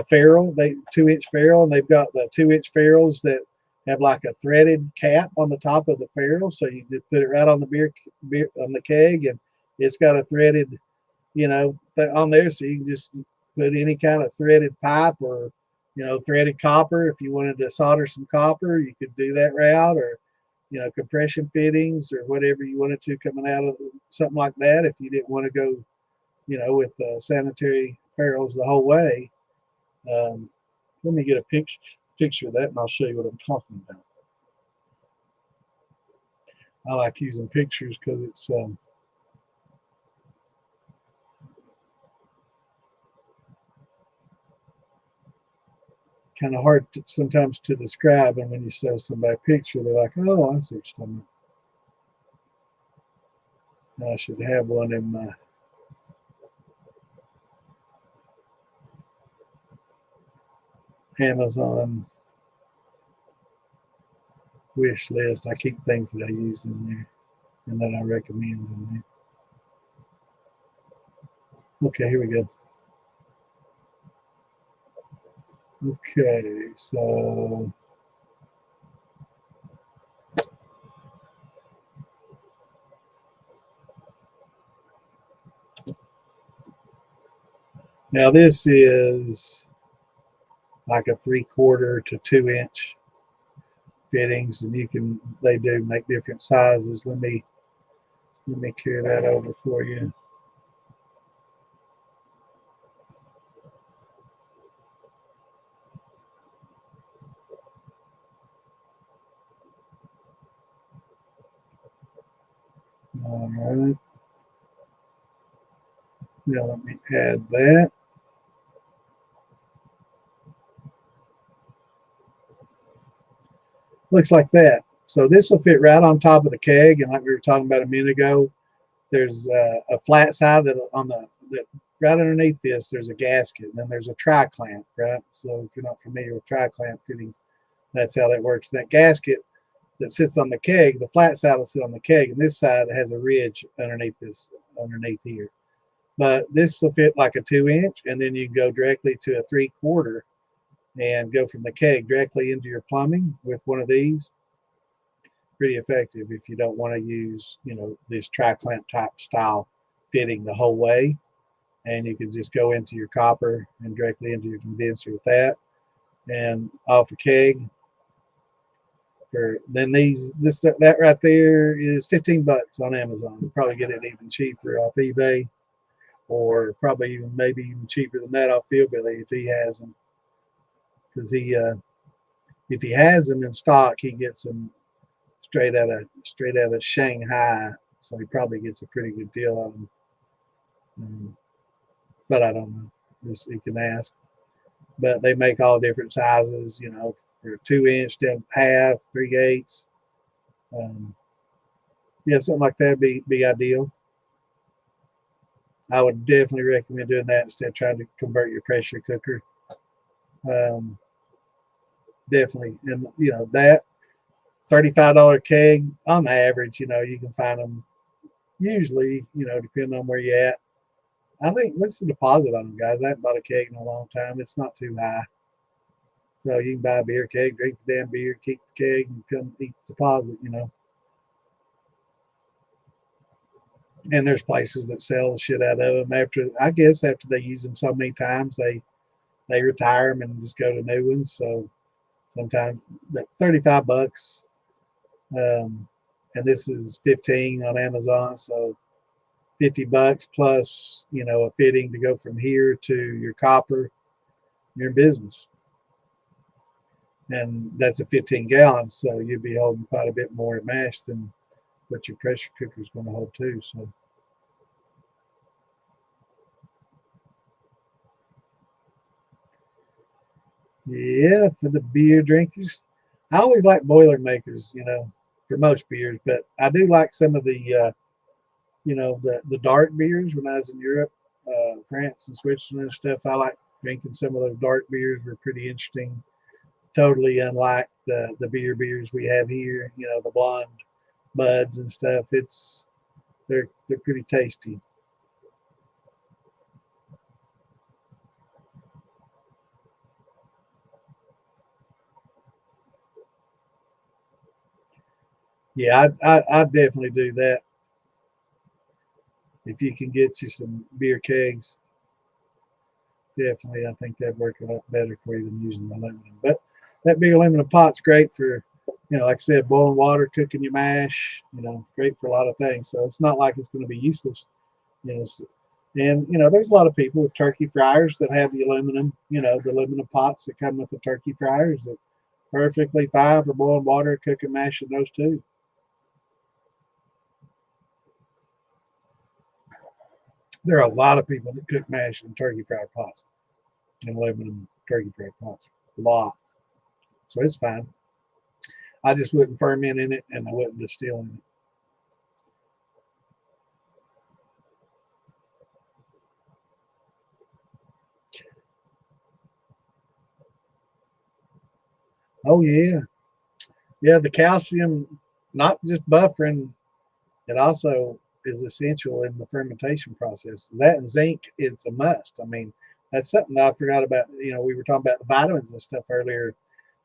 ferrule, 2-inch ferrule, and they've got the 2-inch ferrules that have like a threaded cap on the top of the ferrule, so you just put it right on the beer on the keg, and it's got a threaded, on there, so you can just put any kind of threaded pipe or threaded copper. If you wanted to solder some copper, you could do that route, or compression fittings or whatever you wanted to coming out of something like that. If you didn't want to go, with sanitary ferrules the whole way. Let me get a picture of that, and I'll show you what I'm talking about. I like using pictures because it's kind of hard sometimes to describe, and when you show somebody a picture, they're like, "Oh, I see what you're talking about." I should have one in my Amazon wish list. I keep things that I use in there and that I recommend in there. Okay, here we go. Okay, so now this is like a 3/4 to 2-inch fittings, and they do make different sizes. Let me carry that over for you. All right. Now let me add that. Looks like that. So this will fit right on top of the keg, and like we were talking about a minute ago, there's a flat side that right underneath this there's a gasket, and then there's a tri-clamp, right? So if you're not familiar with tri-clamp fittings, that's how that works. That gasket that sits on the keg, the flat side will sit on the keg, and this side has a ridge underneath here. But this will fit like a 2-inch, and then you can go directly to a 3/4 and go from the keg directly into your plumbing with one of these. Pretty effective if you don't want to use, this tri-clamp type style fitting the whole way. And you can just go into your copper and directly into your condenser with that, and off a keg. Then that right there is $15 on Amazon. You'll probably get it even cheaper off eBay, or probably maybe even cheaper than that off Philbilly if he has them. Because if he has them in stock, he gets them straight out of Shanghai, so he probably gets a pretty good deal on them. But I don't know. You can ask. But they make all different sizes, for 2-inch down half, 3/8. Yeah, something like that would be ideal. I would definitely recommend doing that instead of trying to convert your pressure cooker. Definitely, and that $35 keg on average, you can find them usually, depending on where you're at. I think what's the deposit on them, guys? I haven't bought a keg in a long time. It's not too high. So you can buy a beer keg, drink the damn beer, keep the keg, and come eat the deposit, And there's places that sell the shit out of them after they use them so many times, they retire them and just go to new ones. So sometimes that $35, and this is 15 on Amazon, so $50 plus, a fitting to go from here to your copper, your business. And that's a 15 gallons, so you'll be holding quite a bit more mash than what your pressure cooker is going to hold too. So yeah, for the beer drinkers, I always like Boilermakers, for most beers, but I do like some of the the dark beers. When I was in Europe, France and Switzerland and stuff, I like drinking some of those dark beers. Were pretty interesting. Totally unlike the beers we have here. The blonde buds and stuff. They're pretty tasty. Yeah, I'd definitely do that if you can get you some beer kegs. definitely. I think that'd work a lot better for you than using the aluminum. But that big aluminum pot's great for, like I said, boiling water, cooking your mash. Great for a lot of things. So it's not like it's going to be useless. You know, and there's a lot of people with turkey fryers that have the aluminum, the aluminum pots that come with the turkey fryers that perfectly fine for boiling water, cooking mash in those too. There are a lot of people that cook mash in turkey fryer pots and aluminum turkey fryer pots. A lot. So it's fine. I just wouldn't ferment in it and I wouldn't distill in it. Oh yeah. Yeah, the calcium, not just buffering, it also is essential in the fermentation process. That and zinc is a must. I mean, that's something I forgot about. We were talking about the vitamins and stuff earlier.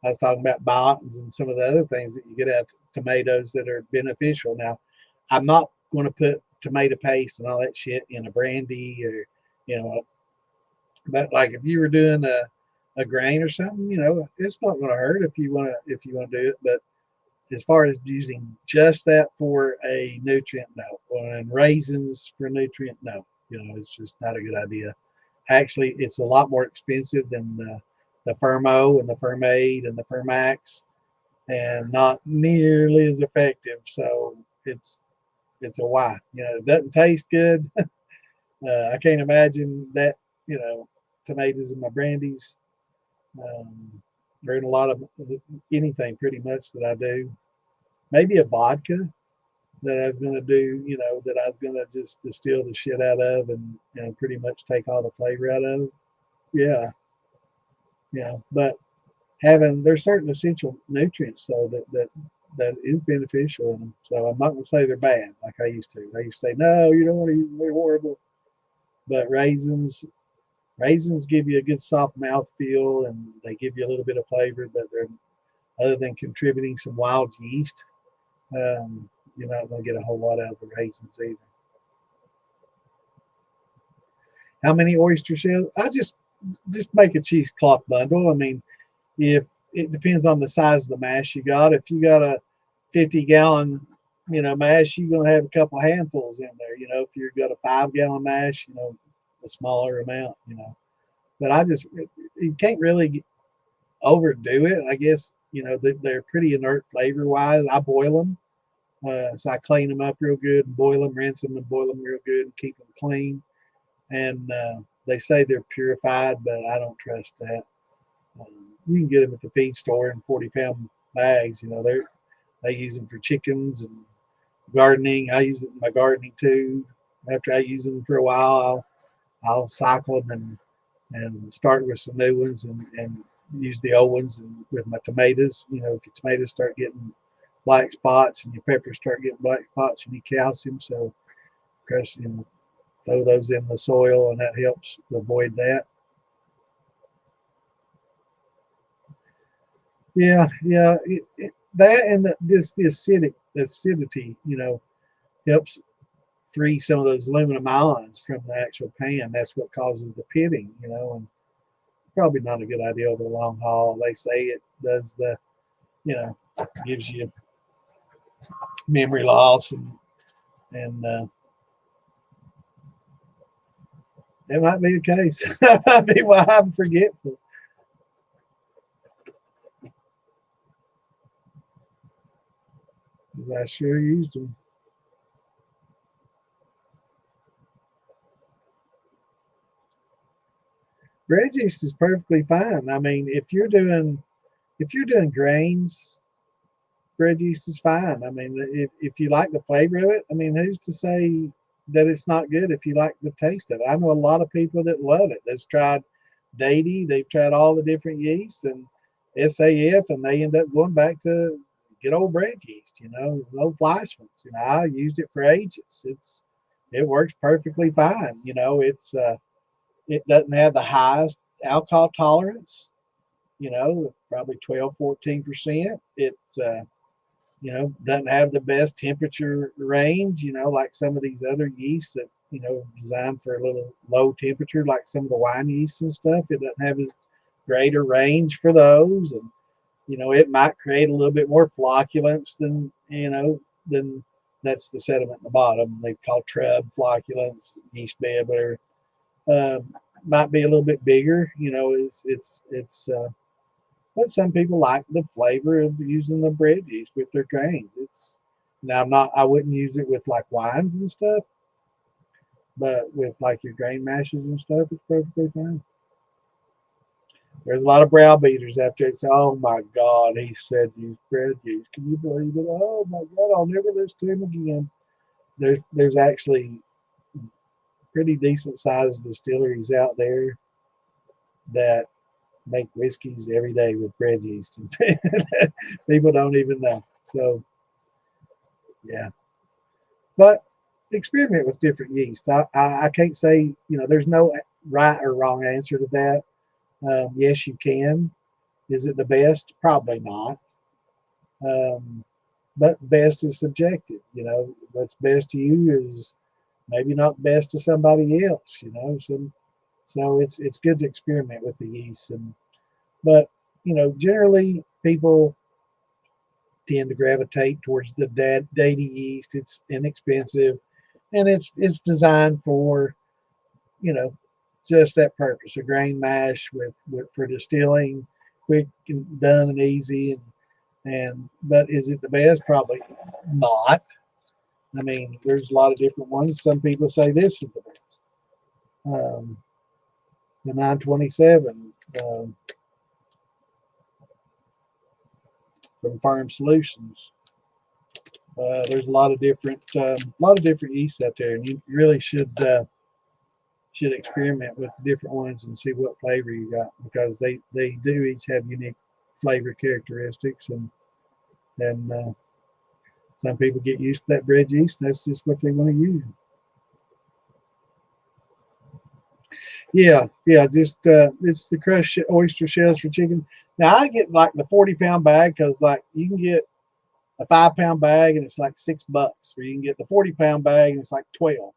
I was talking about biotins and some of the other things that you get out of tomatoes that are beneficial. Now, I'm not going to put tomato paste and all that shit in a brandy or, you know, but like if you were doing a grain or something, it's not going to hurt if you want to do it. But as far as using just that for a nutrient, no. And raisins for nutrient, no. It's just not a good idea. Actually, it's a lot more expensive than the Fermo and the Fermade and the Fermax, and not nearly as effective. So it's a why. It doesn't taste good. I can't imagine that. Tomatoes in my brandies, or in a lot of anything pretty much that I do. Maybe a vodka that I was going to do, that I was going to just distill the shit out of and, pretty much take all the flavor out of it. Yeah. Yeah. But there's certain essential nutrients though that is beneficial in them. So I'm not going to say they're bad like I used to. I used to say, no, you don't want to use them. They're horrible. But raisins give you a good soft mouth feel and they give you a little bit of flavor, but they're, other than contributing some wild yeast, you're not going to get a whole lot out of the raisins either. How many oyster shells? I just make a cheesecloth bundle. I mean, if it depends on the size of the mash you got. If you got a 50-gallon, mash, you're gonna have a couple of handfuls in there. If you've got a 5-gallon mash, a smaller amount. But you can't really overdo it. I guess they're pretty inert flavor wise. I boil them. So I clean them up real good and boil them, rinse them and boil them real good and keep them clean. And they say they're purified, but I don't trust that. You can get them at the feed store in 40-pound bags. They use them for chickens and gardening. I use it in my gardening too. After I use them for a while, I'll cycle them and start with some new ones and use the old ones and with my tomatoes. If your tomatoes start getting black spots and your peppers start getting black spots, you need calcium. So, of course, throw those in the soil and that helps avoid that. Yeah, yeah. That and the acidity, helps free some of those aluminum ions from the actual pan. That's what causes the pitting, and probably not a good idea over the long haul. They say it does you know, gives you memory loss and that might be the case. That might be why I'm forgetful. I sure used them. Bread yeast is perfectly fine. I mean, if you're doing grains, bread yeast is fine. I mean, if you like the flavor of it, I mean, who's to say that it's not good if you like the taste of it? I know a lot of people that love it. They've tried Daity, they've tried all the different yeasts and SAF, and they end up going back to good old bread yeast, no Fleischmann's. I used it for ages. It works perfectly fine. It doesn't have the highest alcohol tolerance, probably 12, 14%. Doesn't have the best temperature range, like some of these other yeasts that designed for a little low temperature, like some of the wine yeast and stuff. It doesn't have as great a range for those, and it might create a little bit more flocculence than that's the sediment in the bottom. They call trub flocculence, yeast bed, whatever. Might be a little bit bigger. But some people like the flavor of using the bread yeast with their grains. Now I wouldn't use it with like wines and stuff, but with like your grain mashes and stuff, it's perfectly fine. There's a lot of browbeaters out there that say, "Oh my God, he said use bread yeast. Can you believe it? Oh my God, I'll never listen to him again." There's actually pretty decent sized distilleries out there that make whiskeys every day with bread yeast, and people don't even know. So yeah, but experiment with different yeast. I can't say there's no right or wrong answer to that. Yes, you can. Is it the best? Probably not. Um, but best is subjective. What's best to you is maybe not best to somebody else. So it's good to experiment with the yeast. But generally people tend to gravitate towards the daty yeast. It's inexpensive, and it's designed for you know just that purpose, a grain mash with for distilling, quick and done and easy. And but is it the best? Probably not. I mean, there's a lot of different ones. Some people say this is the best. um, the 927 from Farm Solutions. There's a lot of different yeasts out there, and you really should experiment with the different ones and see what flavor you got, because they do each have unique flavor characteristics, and some people get used to that bread yeast. That's just what they want to use. Yeah, just it's the crushed oyster shells for chicken. Now I get like the 40-pound bag, because like you can get a 5-pound bag and it's like $6, or you can get the 40-pound bag and it's like 12.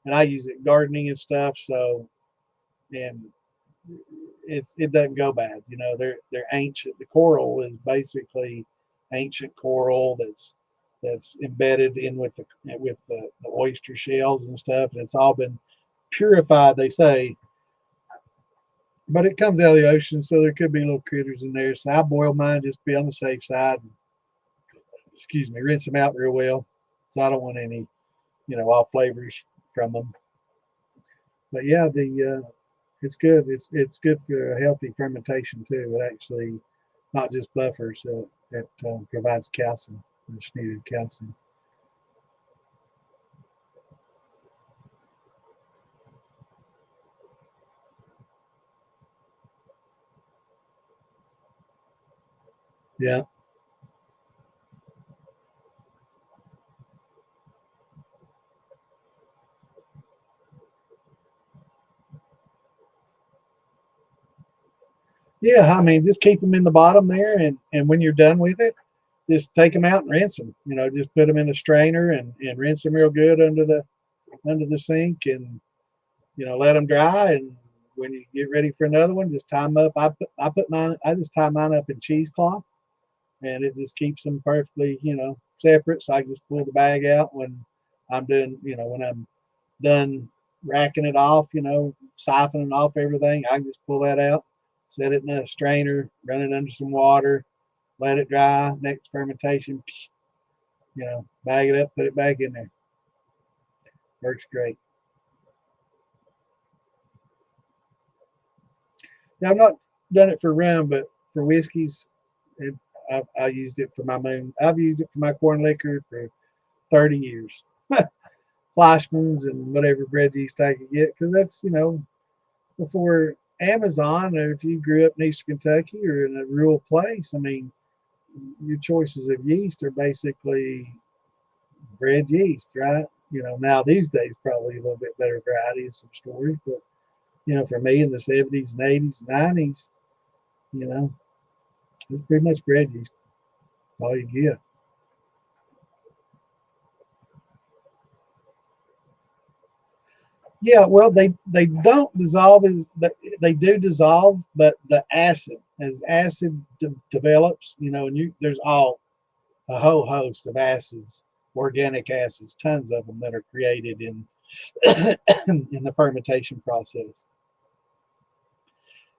And I use it gardening and stuff, so and it doesn't go bad. They're ancient. The coral is basically ancient coral that's embedded in with the oyster shells and stuff, and it's all been purified, they say, but it comes out of the ocean, so there could be little critters in there. So I boil mine just to be on the safe side. Excuse me, rinse them out real well, so I don't want any off flavors from them. But yeah, the it's good. It's good for a healthy fermentation too. It actually not just buffers. It provides calcium, much needed calcium. Yeah, yeah. I mean, just keep them in the bottom there, and when you're done with it, just take them out and rinse them. Just put them in a strainer and rinse them real good under the sink, and let them dry. And when you get ready for another one, just tie them up. I just tie mine up in cheesecloth, and it just keeps them perfectly separate. So I can just pull the bag out when I'm done racking it off, siphoning off everything. I can just pull that out, set it in a strainer, run it under some water, let it dry. Next fermentation, bag it up, put it back in there. Works great. Now I've not done it for rum, but for whiskeys, it, I used it for my moon. I've used it for my corn liquor for 30 years. Fleischmann's and whatever bread yeast I could get, because that's before Amazon, or if you grew up in Eastern Kentucky or in a rural place. I mean, your choices of yeast are basically bread yeast, right? Now these days probably a little bit better variety and some storage, but for me in the 70s and 80s and 90s, you know, it's pretty much bread yeast. That's all you get. Yeah, well, they don't dissolve. They do dissolve, but the acid, as acid develops, and there's all a whole host of acids, organic acids, tons of them that are created in in the fermentation process.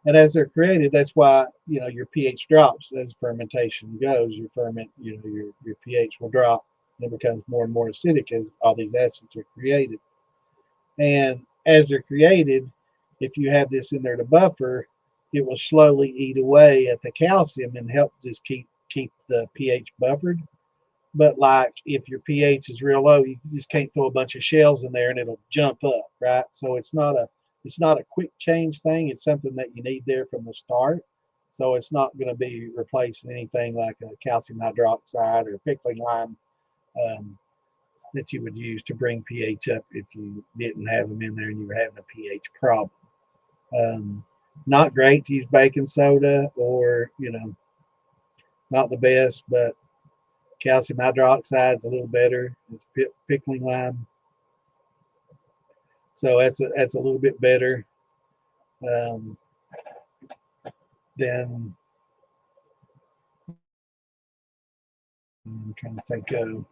And as they're created, that's why your pH drops as fermentation goes. Your ferment, your pH will drop, and it becomes more and more acidic as all these acids are created. And as they're created, if you have this in there to buffer, it will slowly eat away at the calcium and help just keep the pH buffered. But like if your pH is real low, you just can't throw a bunch of shells in there and it'll jump up, right? So it's not a quick change thing. It's something that you need there from the start. So it's not going to be replacing anything like a calcium hydroxide or pickling lime um, that you would use to bring pH up if you didn't have them in there and you were having a pH problem. Um, Not great to use baking soda, or not the best, but calcium hydroxide is a little better. It's pickling lime, so that's a little bit better um, than I'm trying to think of.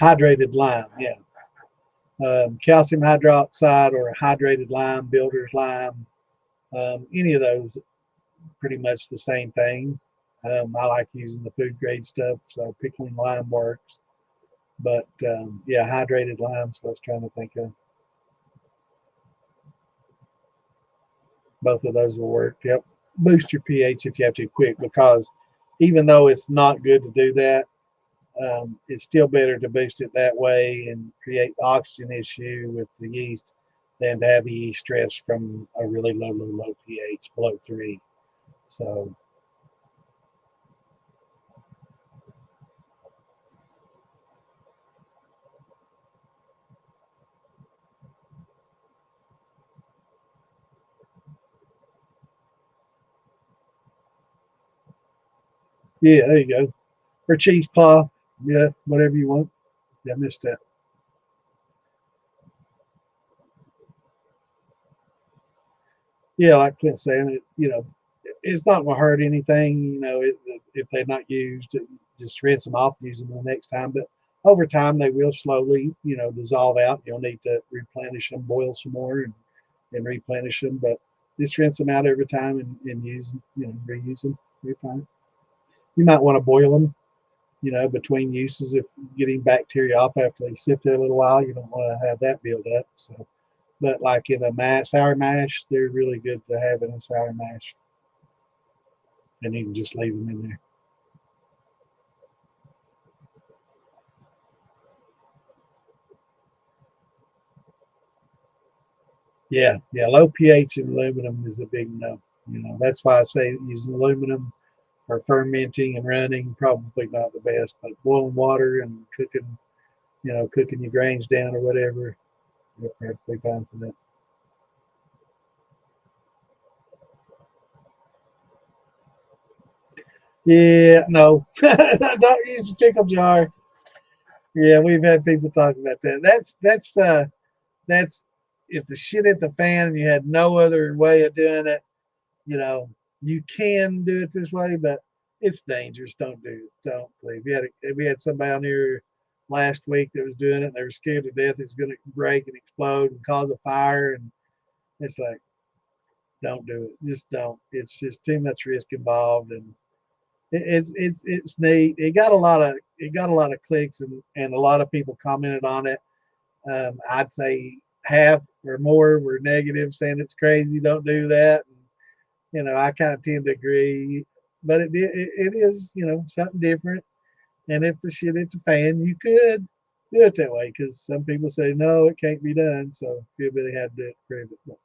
Hydrated lime, yeah. Calcium hydroxide or hydrated lime, builder's lime, any of those, pretty much the same thing. I like using the food grade stuff, so pickling lime works. But yeah, hydrated lime. So I was trying to think of both of those will work. Yep. Boost your pH if you have to quick, because even though it's not good to do that, it's still better to boost it that way and create the oxygen issue with the yeast than to have the yeast stress from a really low pH below 3. So yeah, there you go. Or cheesecloth. Yeah, whatever you want. Yeah, I missed that. Yeah, like Clint's saying, it's not going to hurt anything. If they're not used, just rinse them off, use them the next time. But over time, they will slowly, dissolve out. You'll need to replenish them, boil some more, and replenish them. But just rinse them out every time and use them, reuse them every time. You might want to boil them, between uses if getting bacteria off after they sit there a little while. You don't want to have that build up. So, but like in a sour mash, they're really good to have in a sour mash, and you can just leave them in there. Yeah, yeah. Low pH in aluminum is a big no. That's why I say using aluminum for fermenting and running probably not the best. But boiling water and cooking your grains down or whatever, they're perfectly fine for that. Yeah, no, don't use a pickle jar. Yeah, we've had people talk about that. That's if the shit hit the fan and you had no other way of doing it. You know, you can do it this way, but it's dangerous. Don't do it. Don't please. We had somebody on here last week that was doing it. And they were scared to death it was going to break and explode and cause a fire. And it's like, don't do it. Just don't. It's just too much risk involved, and it's neat. It got a lot of clicks, and a lot of people commented on it. I'd say half or more were negative, saying it's crazy. Don't do that. And, I kind of tend to agree, but it is something different. And if the shit hit the fan, you could do it that way, because some people say no, it can't be done. So feel really had to do it, prove it. But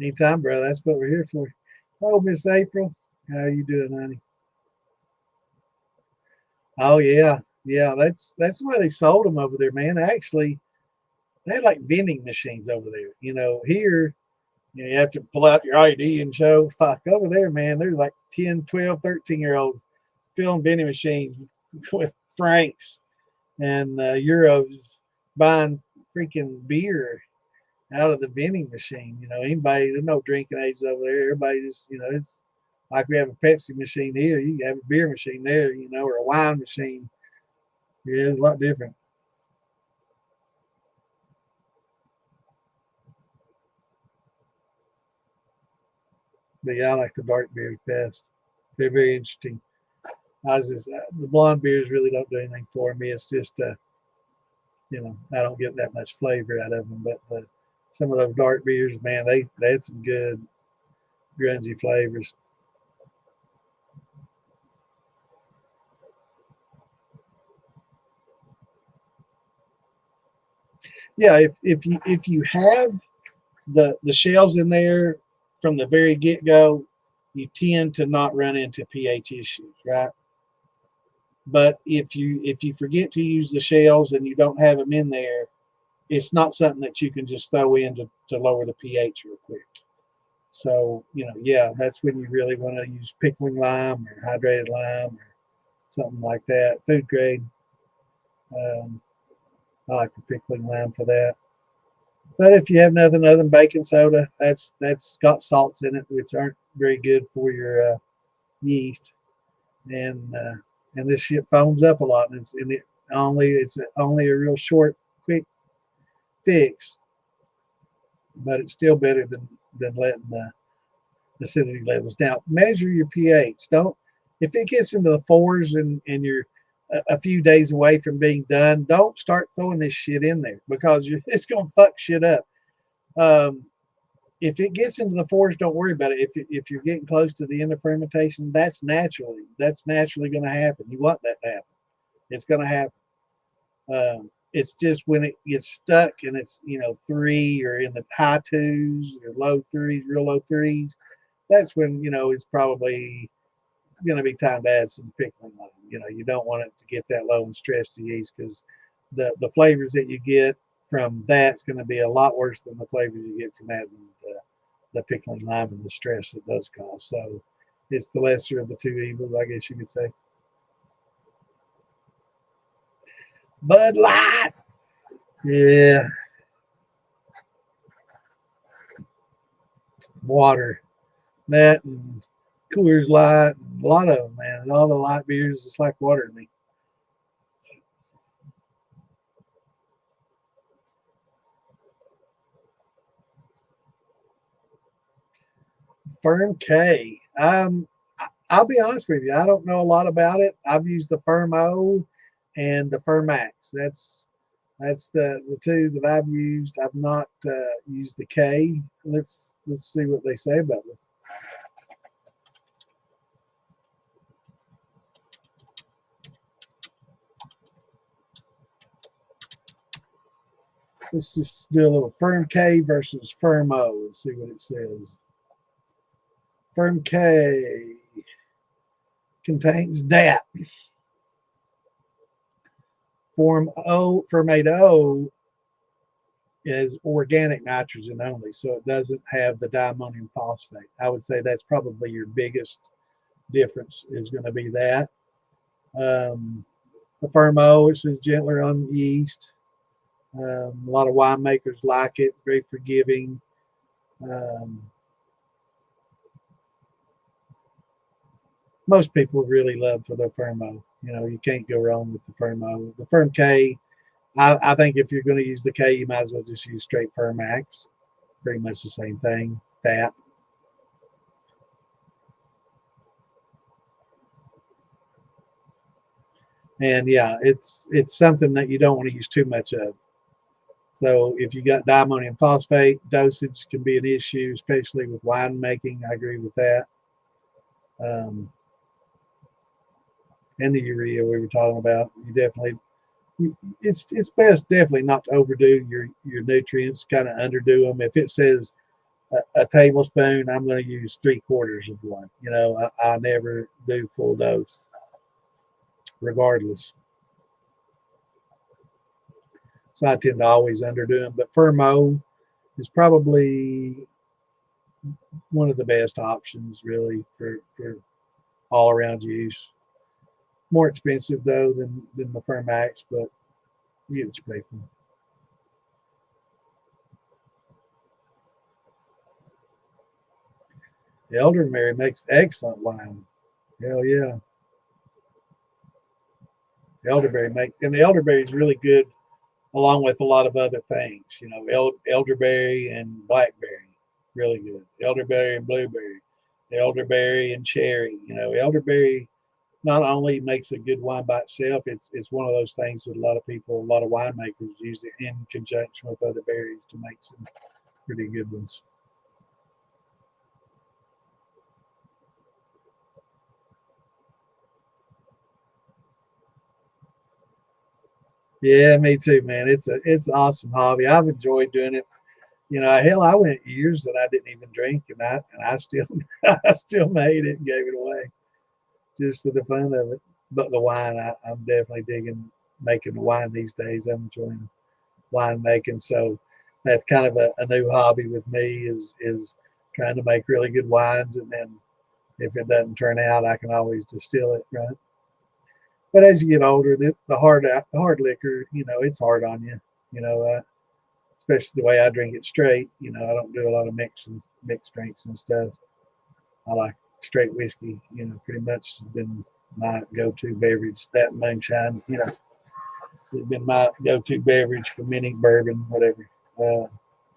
anytime, bro. That's what we're here for. Oh, Miss April, how you doing, honey? Oh yeah, yeah. That's why they sold them over there, man. Actually, they had like vending machines over there. Here you have to pull out your ID and show. Fuck, over there, man, there's like 10, 12, 13-year-olds filling vending machines with francs and euros buying freaking beer out of the vending machine. Anybody, there's no drinking age over there. Everybody just, it's like we have a Pepsi machine here. You can have a beer machine there, or a wine machine. Yeah, it's a lot different. But yeah, I like the dark beers best. They're very interesting. The blonde beers really don't do anything for me. It's just, I don't get that much flavor out of them. But some of those dark beers, man, they had some good grungy flavors. Yeah, if you have the shells in there from the very get go, you tend to not run into pH issues, right? But if you forget to use the shells and you don't have them in there, it's not something that you can just throw in to lower the pH real quick. So, yeah, that's when you really want to use pickling lime or hydrated lime or something like that. Food grade. Um, I like the pickling lime for that. But if you have nothing other than baking soda, that's got salts in it, which aren't very good for your yeast, and this shit foams up a lot, and it's only a real short, quick fix, but it's still better than letting the acidity levels down. Measure your pH. Don't If it gets into the fours and you're a few days away from being done, don't start throwing this shit in there because it's gonna fuck shit up. Um, if it gets into the fours, don't worry about it. If you're getting close to the end of fermentation, that's naturally going to happen. You want that to happen. It's going to happen. It's just when it gets stuck and it's three or in the high twos or low threes, real low threes. That's when it's probably going to be time to add some pickling on. You don't want it to get that low and stress the yeast because the flavors that you get from that's going to be a lot worse than the flavors you get from adding the pickling lime and the stress that those cause. So it's the lesser of the two evils, I guess you could say. Bud Light. Yeah, water. That and Coors Light, and a lot of them, man. And all the light beers, it's like water to me. Firm K. I'll be honest with you. I don't know a lot about it. I've used the Firm O and the Firm Max. That's the two that I've used. I've not used the K. Let's see what they say about it. Let's just do a little Firm K versus Firm O and see what it says. Firm K contains DAP. Formate O is organic nitrogen only, so it doesn't have the diammonium phosphate. I would say that's probably your biggest difference is going to be that. The Firm O, it says gentler on yeast. A lot of winemakers like it, very forgiving. Um, Most people really love for their Firm O. You can't go wrong with the Firm O. The Firm K, I think if you're going to use the K, you might as well just use straight Firm Max. Pretty much the same thing. That. And yeah, it's something that you don't want to use too much of. So if you got diammonium phosphate, dosage can be an issue, especially with wine making. I agree with that. Um, and the urea we were talking about, it's best definitely not to overdo your nutrients, kind of underdo them. If it says a tablespoon, I'm going to use 3/4 of one. I never do full dose. regardless. So I tend to always underdo them. But Fermo is probably one of the best options, really, for all around use. More expensive though than the Fermax, but you get what you pay for. The elderberry makes excellent wine. Hell yeah. The elderberry is really good along with a lot of other things. You know, elderberry and blackberry, really good. Elderberry and blueberry, elderberry and cherry. You know, elderberry not only makes a good wine by itself, it's one of those things that a lot of people, a lot of winemakers use it in conjunction with other berries to make some pretty good ones. Yeah, me too, man. It's an awesome hobby. I've enjoyed doing it. You know, hell, I went years that I didn't even drink, and I still I still made it and gave it away just for the fun of it. But the wine, I'm definitely digging making the wine these days. I'm enjoying wine making, so that's kind of a new hobby with me is trying to make really good wines, and then if it doesn't turn out, I can always distill it, right? But as you get older, the hard liquor, you know, it's hard on you, you know, especially the way I drink it straight. You know, I don't do a lot of mixed drinks and stuff. I like straight whiskey. You know, pretty much has been my go-to beverage. That moonshine, you know, it's been my go-to beverage for many bourbon, whatever, for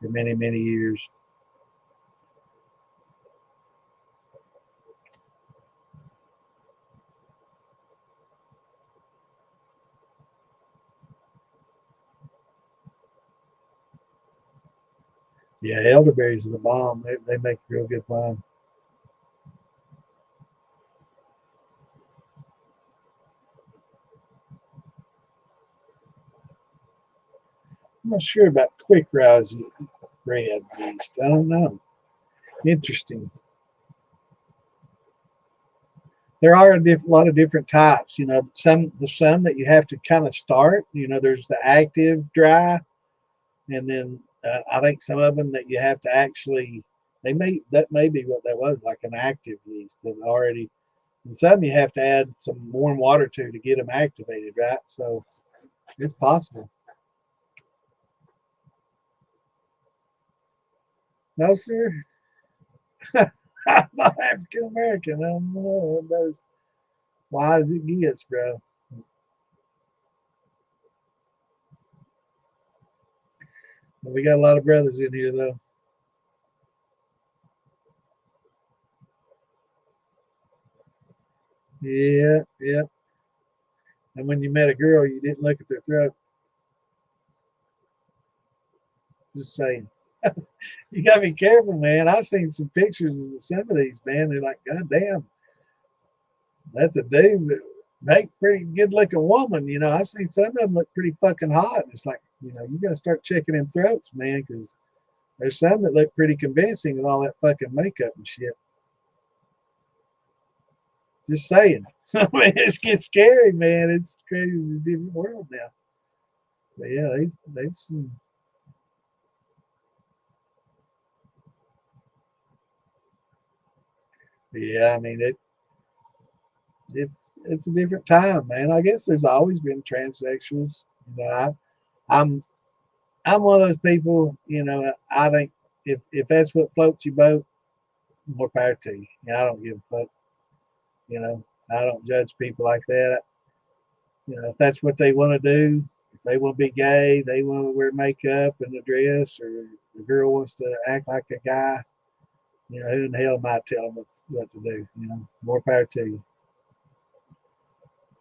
many years. Yeah, elderberries are the bomb. They make real good wine. I'm not sure about quick rise red yeast. I don't know. Interesting. There are lot of different types. You know, some that you have to kind of start. You know, there's the active dry, and then I think some of them that you have to actually. That may be what that was, like an active yeast that already. And some you have to add some warm water to get them activated, right? So it's possible. No, sir. I'm not African American. I don't know about as wide as it gets, bro. But we got a lot of brothers in here, though. Yeah, yeah. And when you met a girl, you didn't look at their throat. Just saying. You got to be careful, man. I've seen some pictures of some of these, man. They're like, God damn, that's a dude that make pretty good looking woman. You know, I've seen some of them look pretty fucking hot. It's like, you know, you got to start checking them throats, man, because there's some that look pretty convincing with all that fucking makeup and shit. Just saying. I mean, it gets scary, man. It's crazy. It's a different world now. But yeah, they've seen. Yeah, I mean it's a different time, man. I guess there's always been transsexuals. You know, I'm I'm one of those people. You know, I think if that's what floats your boat, more power to you. I don't give a fuck. You know, I don't judge people like that. You know, if that's what they want to do, if they want to be gay, they want to wear makeup and a dress, or the girl wants to act like a guy. You know, who in the hell might tell them what to do? You know, more power to you.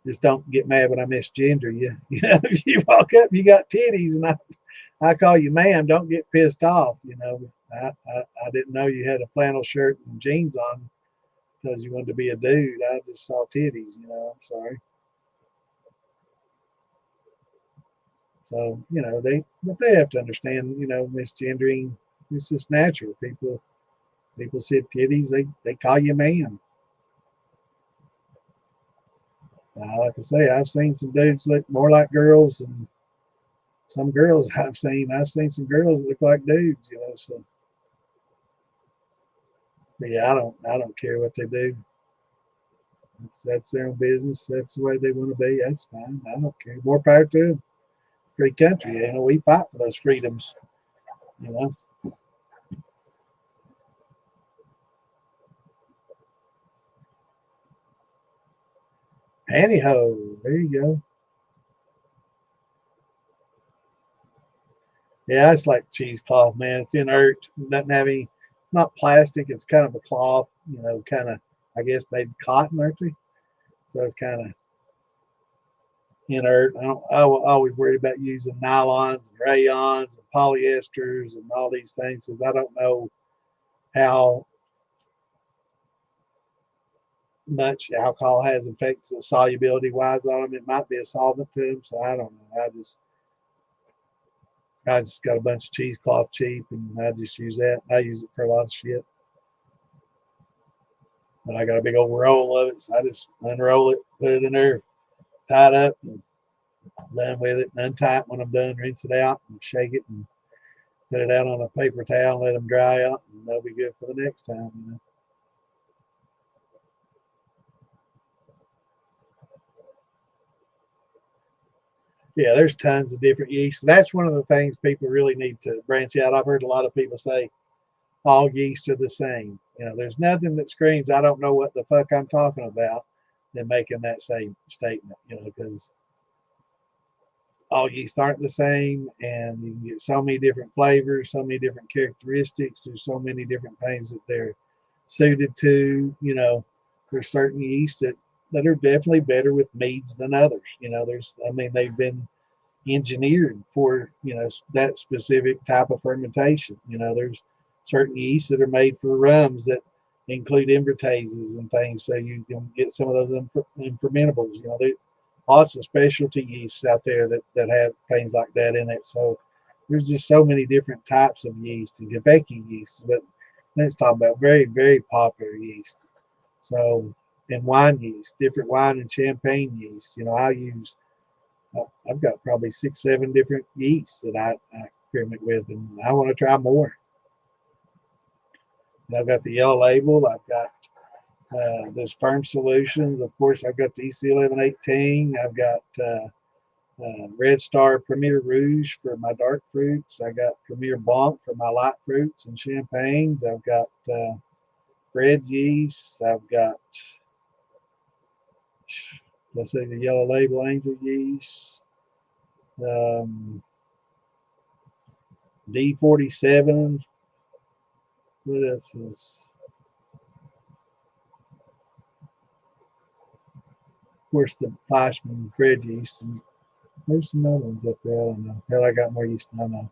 Just don't get mad when I misgender you. You know, if you walk up, you got titties, and I call you ma'am. Don't get pissed off. You know, I didn't know you had a flannel shirt and jeans on because you wanted to be a dude. I just saw titties. You know, I'm sorry. So you know but they have to understand. You know, misgendering is just natural. People see titties, they call you ma'am. Like I say, I've seen some dudes look more like girls, and some girls I've seen some girls that look like dudes, you know. So, but yeah, I don't care what they do. That's their own business. That's the way they want to be. That's fine. I don't care. More power to them. Free country, you know. We fight for those freedoms, you know. Pantyhose. There you go. Yeah, it's like cheesecloth, man. It's inert. It doesn't have any. It's not plastic. It's kind of a cloth, you know, kind of, I guess, made cotton, aren't they? So it's kind of inert. I always worried about using nylons and rayons and polyesters and all these things because I don't know how much alcohol has effects solubility wise on them. It might be a solvent to them, so I don't know. I just got a bunch of cheesecloth cheap, and I just use that. I use it for a lot of shit. But I got a big old roll of it, so I just unroll it, put it in there, tie it up, and done with it. And untie it when I'm done, rinse it out, and shake it, and put it out on a paper towel, and let them dry out, and they'll be good for the next time. You know? Yeah, there's tons of different yeast. That's one of the things people really need to branch out. I've heard a lot of people say all yeast are the same. You know, there's nothing that screams I don't know what the fuck I'm talking about than making that same statement. You know, because all yeast aren't the same, and you can get so many different flavors, so many different characteristics. There's so many different things that they're suited to. You know, there's certain yeast that are definitely better with meads than others. You know, I mean, they've been engineered for, you know, that specific type of fermentation. You know, there's certain yeasts that are made for rums that include invertases and things, so you can get some of those fermentables. You know, there lots of specialty yeasts out there that have things like that in it. So there's just so many different types of yeast and Quebecy yeast, but let's talk about very, very popular yeast. So, and wine yeast, different wine and champagne yeast. You know, I've got probably 6, 7 different yeasts that I experiment with, and I want to try more. And I've got the yellow label. I've got those firm solutions. Of course, I've got the EC1118. I've got Red Star Premier Rouge for my dark fruits. I got Premier Blanc for my light fruits and champagnes. I've got red yeast. I've got, let's say, the yellow label angel yeast. Um, D47. What else is? Of course, the Fleischmann bread yeast. And there's some other ones up there. I don't know. Hell, I got more yeast than I know.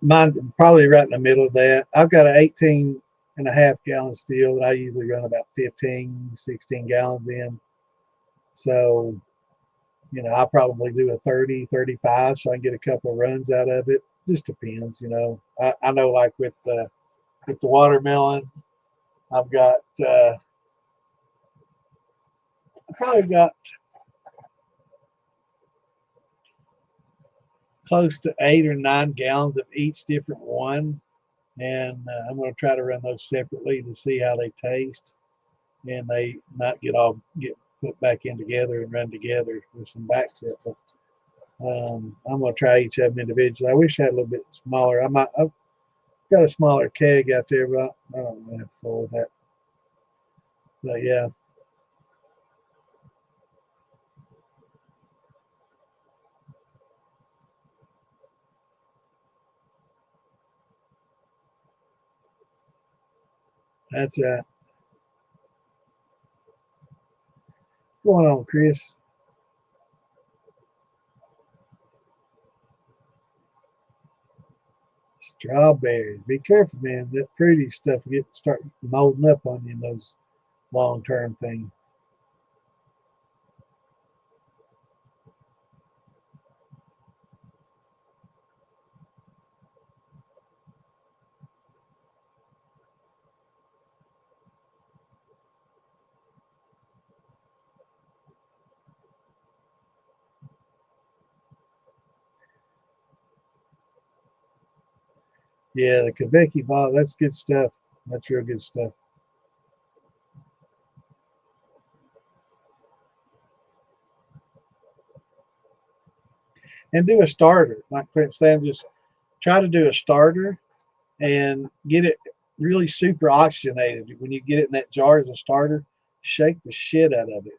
Mine probably right in the middle of that. I've got an 18.5 gallon still that I usually run about 15, 16 gallons in. So, you know, I'll probably do a 30, 35 so I can get a couple of runs out of it. Just depends, you know. I know like with the watermelon, I've got I probably got close to 8 or 9 gallons of each different one. And I'm going to try to run those separately to see how they taste, and they not get put back in together and run together with some back set. But I'm going to try each of them individually. I wish I had a little bit smaller. I've got a smaller keg out there, but I don't really have full of that. But yeah, that's right. What's going on, Chris? Strawberries. Be careful, man. That fruity stuff start molding up on you in those long term things. Yeah, the Quebec bottle, that's good stuff. That's real good stuff. And do a starter. Like Clint said, just try to do a starter and get it really super oxygenated. When you get it in that jar as a starter, shake the shit out of it,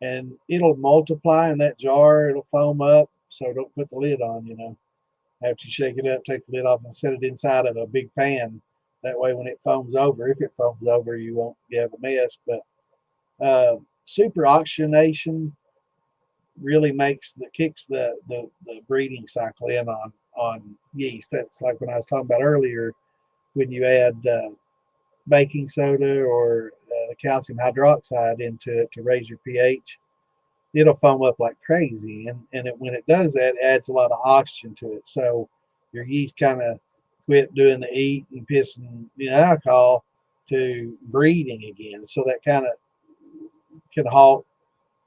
and it'll multiply in that jar. It'll foam up. So don't put the lid on. After you shake it up, take the lid off and set it inside of a big pan. That way, when it foams over, if it foams over, you won't have a mess. But super oxygenation really kicks the breeding cycle in on yeast. That's like when I was talking about earlier, when you add baking soda or calcium hydroxide into it to raise your pH, it'll foam up like crazy. And when it does that, it adds a lot of oxygen to it. So your yeast kind of quit doing the eat and pissing alcohol to breeding again. So that kind of can halt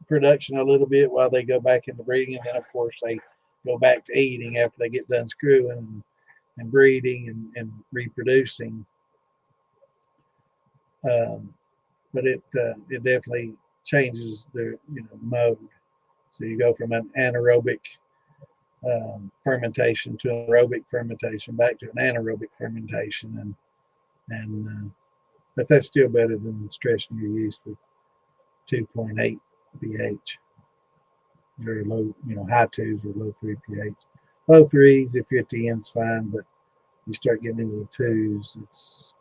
production a little bit while they go back into breeding. And then, of course, they go back to eating after they get done screwing and breeding and reproducing. Um, but it definitely changes the mode. So you go from an anaerobic fermentation to an aerobic fermentation, back to an anaerobic fermentation, and but that's still better than stressing your yeast with 2.8 pH. Very low, high twos or low three pH. Low threes if you're at the end's fine, but you start getting into the twos, it's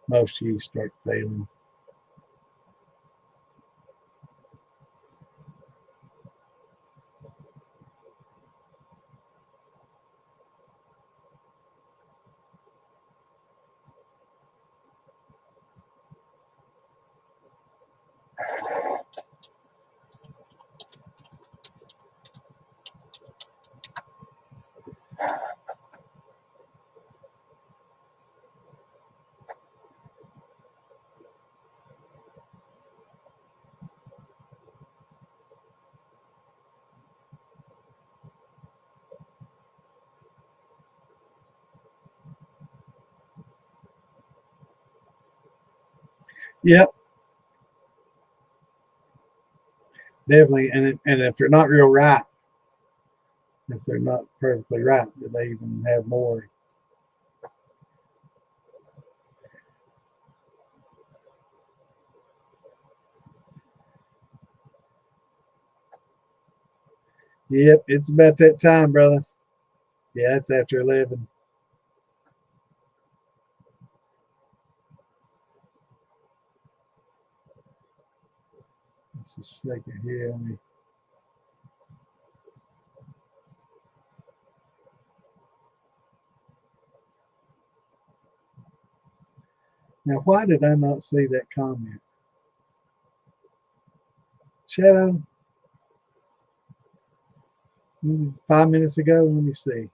most yeast start failing. Yep, definitely. And if they're not real ripe, if they're not perfectly ripe, they even have more. Yep, it's about that time, brother. Yeah, it's after 11. Just a second here. Now, why did I not see that comment? Shadow, 5 minutes ago. Let me see.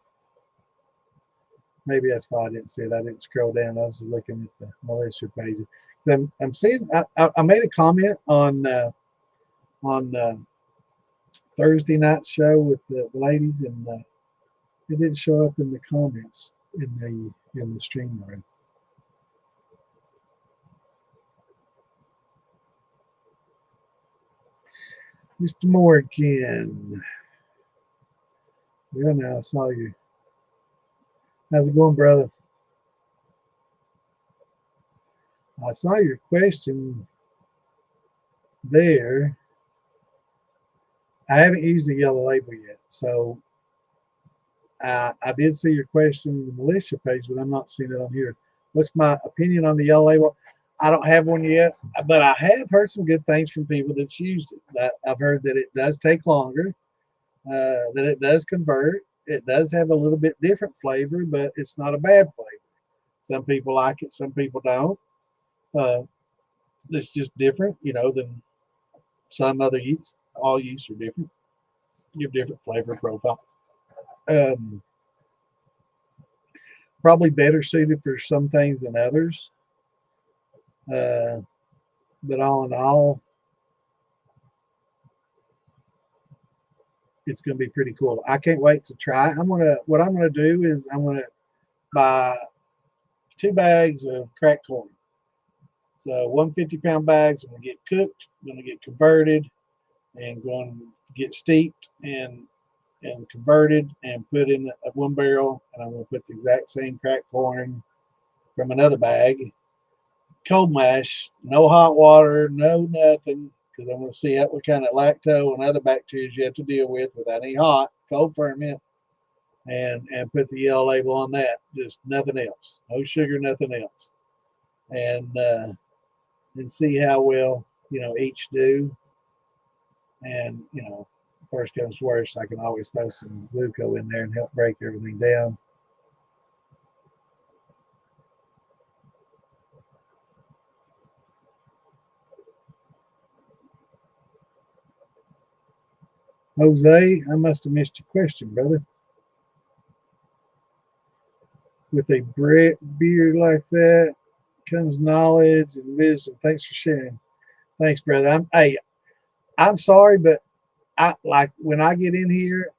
Maybe that's why I didn't see it. I didn't scroll down. I was just looking at the militia pages. I'm seeing. I made a comment on Thursday night show with the ladies, and it didn't show up in the comments in the stream room. Mr. Morgan. Yeah, now I saw you. How's it going, brother? I saw your question there. I haven't used the yellow label yet, so I did see your question in the militia page, but I'm not seeing it on here. What's my opinion on the yellow label? I don't have one yet, but I have heard some good things from people that's used it. I've heard that it does take longer, that it does convert. It does have a little bit different flavor, but it's not a bad flavor. Some people like it, some people don't. Uh, it's just different, than some other yeast. All yeasts are different, give different flavor profiles. Um, Probably better suited for some things than others. Uh, but all in all, it's going to be pretty cool. I can't wait to try. What I'm gonna do is I'm gonna buy 2 bags of cracked corn. So 150-pound bags are going to get cooked, going to get converted, and going to get steeped and converted and put in a 1 barrel. And I'm going to put the exact same cracked corn from another bag. Cold mash, no hot water, no nothing, because I'm going to see what kind of lacto and other bacteria you have to deal with without any hot, cold ferment, and put the yellow label on that. Just nothing else, no sugar, nothing else, and see how well each do. And worst comes worst, I can always throw some glucose in there and help break everything down. Jose, I must have missed your question, brother. With a beard like that comes knowledge and wisdom. Thanks for sharing. Thanks, brother. I'm sorry, but I like when I get in here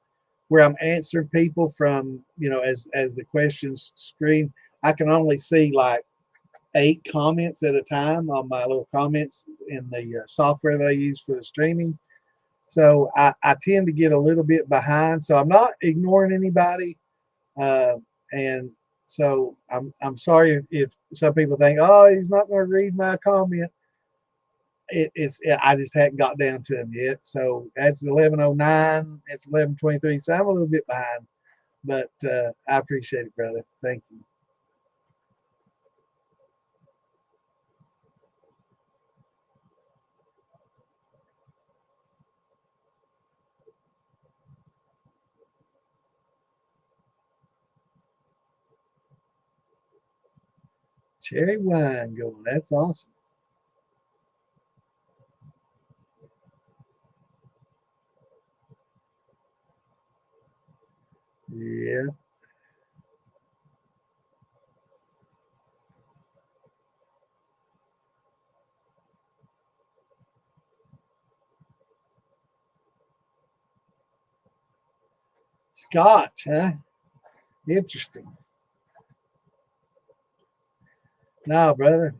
where I'm answering people from, as the questions screen, I can only see like 8 comments at a time on my little comments in the software that I use for the streaming. So I tend to get a little bit behind. So I'm not ignoring anybody. And so I'm sorry if some people think, oh, he's not going to read my comment. I just hadn't got down to him yet. So that's 11:09. It's 11:23. So I'm a little bit behind, but I appreciate it, brother. Thank you. Cherry wine going. That's awesome. Yeah. Scotch, huh? Interesting. No, brother.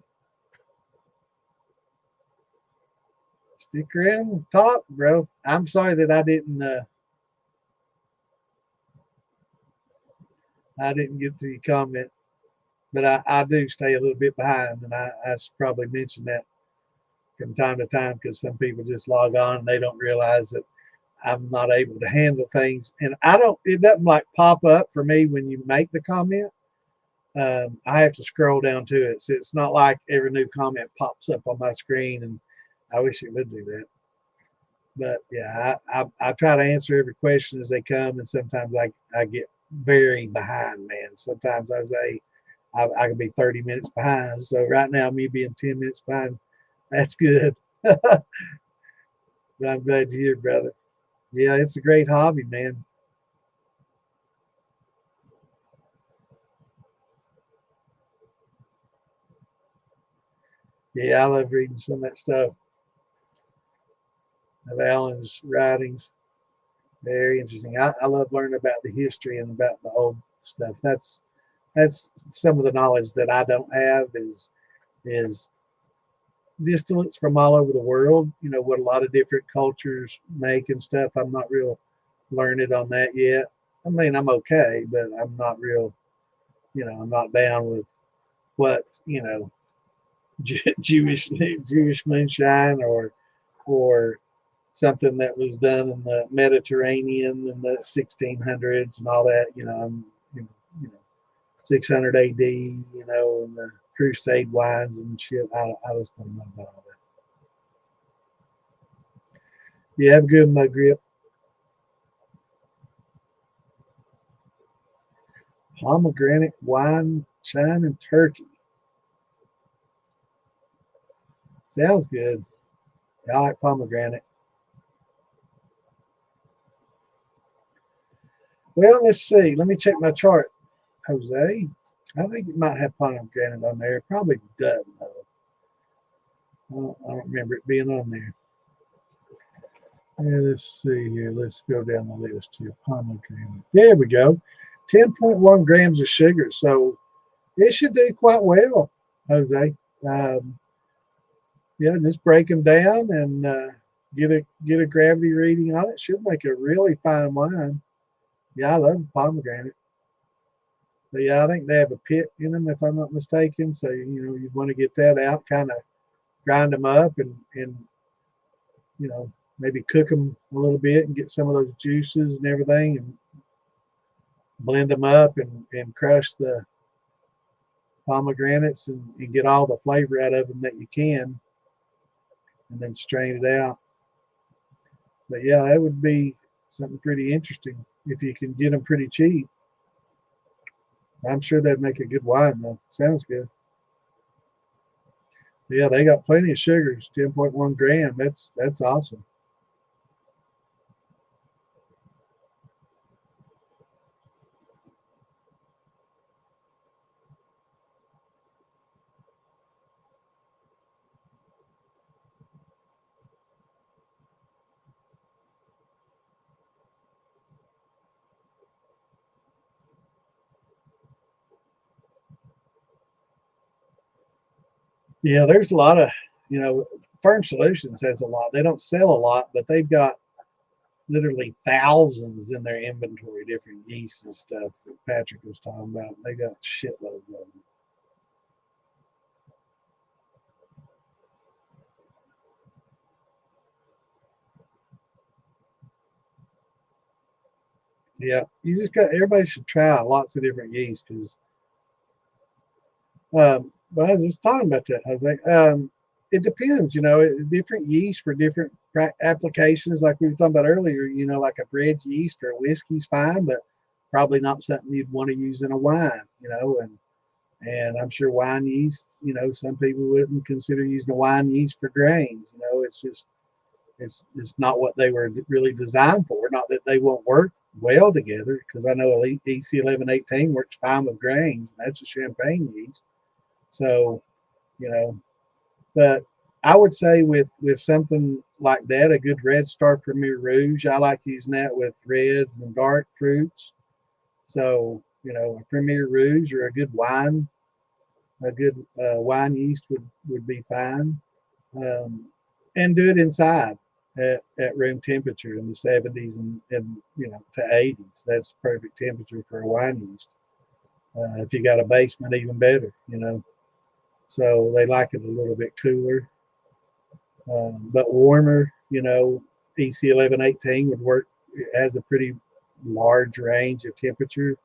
Stick around and talk, bro. I'm sorry that I didn't get to your comment, but I do stay a little bit behind, and I should probably mention that from time to time because some people just log on and they don't realize that I'm not able to handle things, and it doesn't like pop up for me when you make the comment. I have to scroll down to it, so it's not like every new comment pops up on my screen, and I wish it would do that. But yeah, I try to answer every question as they come, and sometimes I get very behind, man. Sometimes I can be 30 minutes behind. So right now, me being 10 minutes behind, that's good. But I'm glad you're here, brother. Yeah, it's a great hobby, man. Yeah, I love reading some of that stuff of Alan's writings. Very interesting. I love learning about the history and about the old stuff. That's some of the knowledge that I don't have is distillates from all over the world. What a lot of different cultures make and stuff. I'm not real learned on that yet. I mean, I'm okay, but I'm not real. I'm not down with what Jewish moonshine or something that was done in the Mediterranean in the 1600s and all that. I'm you know 600 AD. And the Crusade wines and shit. I just don't know about all that. You have a good mug grip. Pomegranate wine, chime, and turkey. Sounds good. I like pomegranate. Well, let's see. Let me check my chart, Jose. I think it might have pomegranate on there. It probably doesn't, though. I don't remember it being on there. Yeah, let's see here. Let's go down the list here. Pomegranate. There we go. 10.1 grams of sugar. So it should do quite well, Jose. Um, yeah, just break them down and get a gravity reading on it. Should make a really fine wine. Yeah, I love pomegranate. But yeah, I think they have a pit in them, if I'm not mistaken. So you want to get that out, kind of grind them up, and maybe cook them a little bit and get some of those juices and everything, and blend them up and crush the pomegranates and get all the flavor out of them that you can, and then strain it out. But yeah, that would be something pretty interesting if you can get them pretty cheap. I'm sure that'd make a good wine though. Sounds good. But yeah, they got plenty of sugars, 10.1 gram. That's awesome. Yeah, there's a lot of, you know, Firm Solutions has a lot. They don't sell a lot, but they've got literally thousands in their inventory, different yeasts and stuff that Patrick was talking about. They got shitloads of them. Yeah, you just got everybody should try lots of different yeasts because but I was just talking about that. I was like, it depends, different yeast for different applications. Like we were talking about earlier, like a bread yeast for a whiskey's fine, but probably not something you'd want to use in a wine, and I'm sure wine yeast, some people wouldn't consider using a wine yeast for grains. It's just it's not what they were really designed for. Not that they won't work well together, because I know EC 1118 works fine with grains, and that's a champagne yeast. So, you know, but I would say with something like that, a good Red Star Premier Rouge, I like using that with reds and dark fruits. So, a Premier Rouge or a good wine yeast would be fine. And do it inside at room temperature in the 70s and to 80s. That's perfect temperature for a wine yeast. If you got a basement, even better. So they like it a little bit cooler, but warmer. EC 1118 would work. It has a pretty large range of temperature,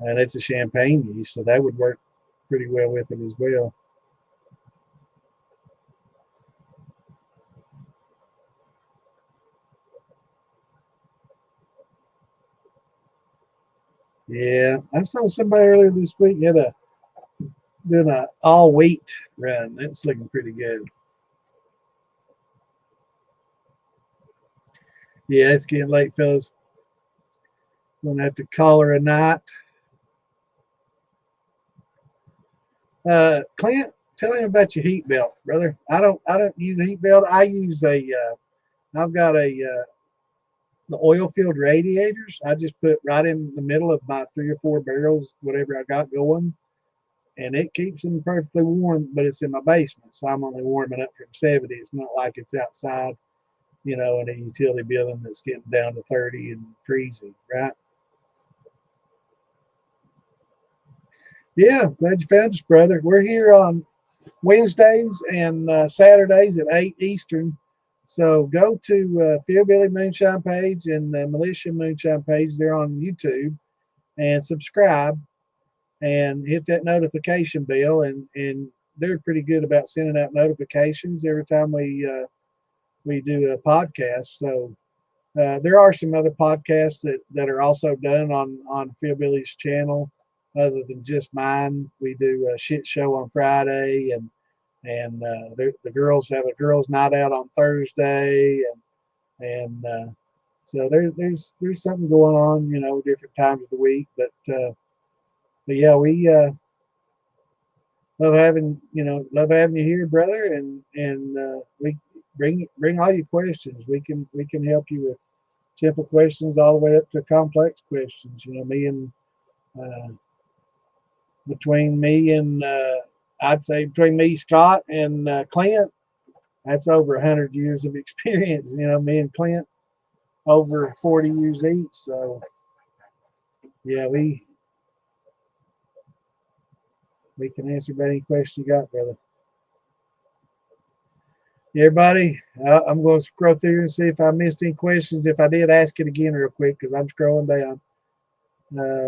and it's a champagne yeast, so that would work pretty well with it as well. Yeah, I saw somebody earlier this week had a doing a all wheat run. It's looking pretty good. Yeah, it's getting late, fellas. Gonna have to call her a night. Clint, tell him about your heat belt, brother. I don't use a heat belt. I use I've got the oil filled radiators. I just put right in the middle of my 3 or 4 barrels, whatever I got going, and it keeps them perfectly warm. But it's in my basement, so I'm only warming up from 70. It's not like it's outside, in a utility building that's getting down to 30 and freezing, right? Yeah, glad you found us, brother. We're here on Wednesdays and Saturdays at 8 Eastern. So go to Phil Billy Moonshine page and Militia Moonshine page. They're on YouTube, and subscribe and hit that notification bell. And they're pretty good about sending out notifications every time we do a podcast. So there are some other podcasts that are also done on Phil Billy's channel, other than just mine. We do a shit show on Friday, and the girls have a girls' night out on Thursday, and so there's something going on, different times of the week. But yeah, we love having you here, brother, and we bring all your questions. We can help you with simple questions all the way up to complex questions. Me and uh, between me and I'd say between me, Scott, and Clint, that's over 100 years of experience. You know, me and Clint over 40 years each. So yeah, we can answer about any question you got, brother. Everybody, I'm going to scroll through and see if I missed any questions. If I did, ask it again real quick because I'm scrolling down.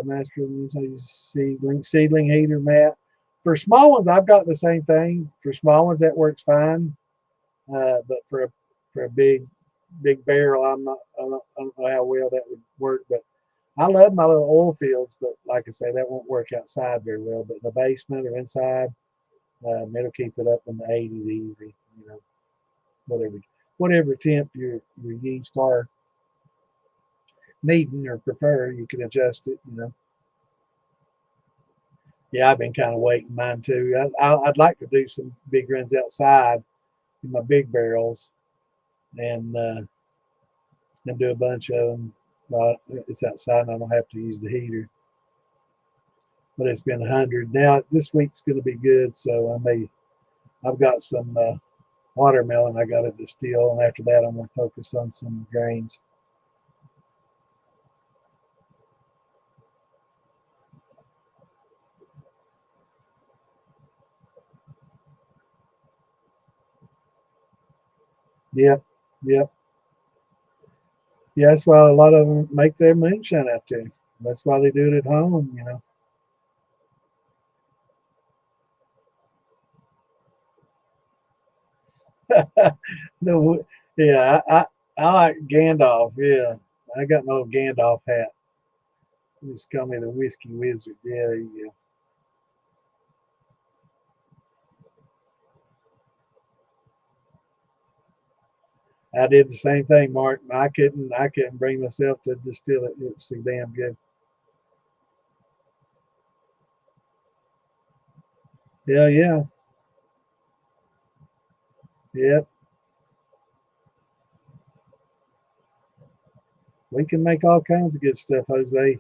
Master seedling heater mat. For small ones, I've got the same thing. For small ones, that works fine. But for a big barrel, I don't know how well that would work. But I love my little oil fields. But like I say, that won't work outside very well. But in the basement or inside, it'll keep it up in the 80s easy. You know, whatever temp your yeast are needing or prefer, you can adjust it. You know. Yeah, I've been kind of waiting mine too. I'd like to do some big runs outside in my big barrels and do a bunch of them. Well, it's outside and I don't have to use the heater. But it's been 100. Now this week's going to be good, so I've got some watermelon I got to distill, and after that I'm going to focus on some grains. Yep, yep. Yeah, that's why a lot of them make their moonshine out there. That's why they do it at home, you know. the, yeah, I like Gandalf. Yeah, I got my little Gandalf hat. They just call me the whiskey wizard. Yeah, there you go. I did the same thing, Mark. I couldn't bring myself to distill it. It was so damn good. Yeah, yeah, yep. We can make all kinds of good stuff, Jose.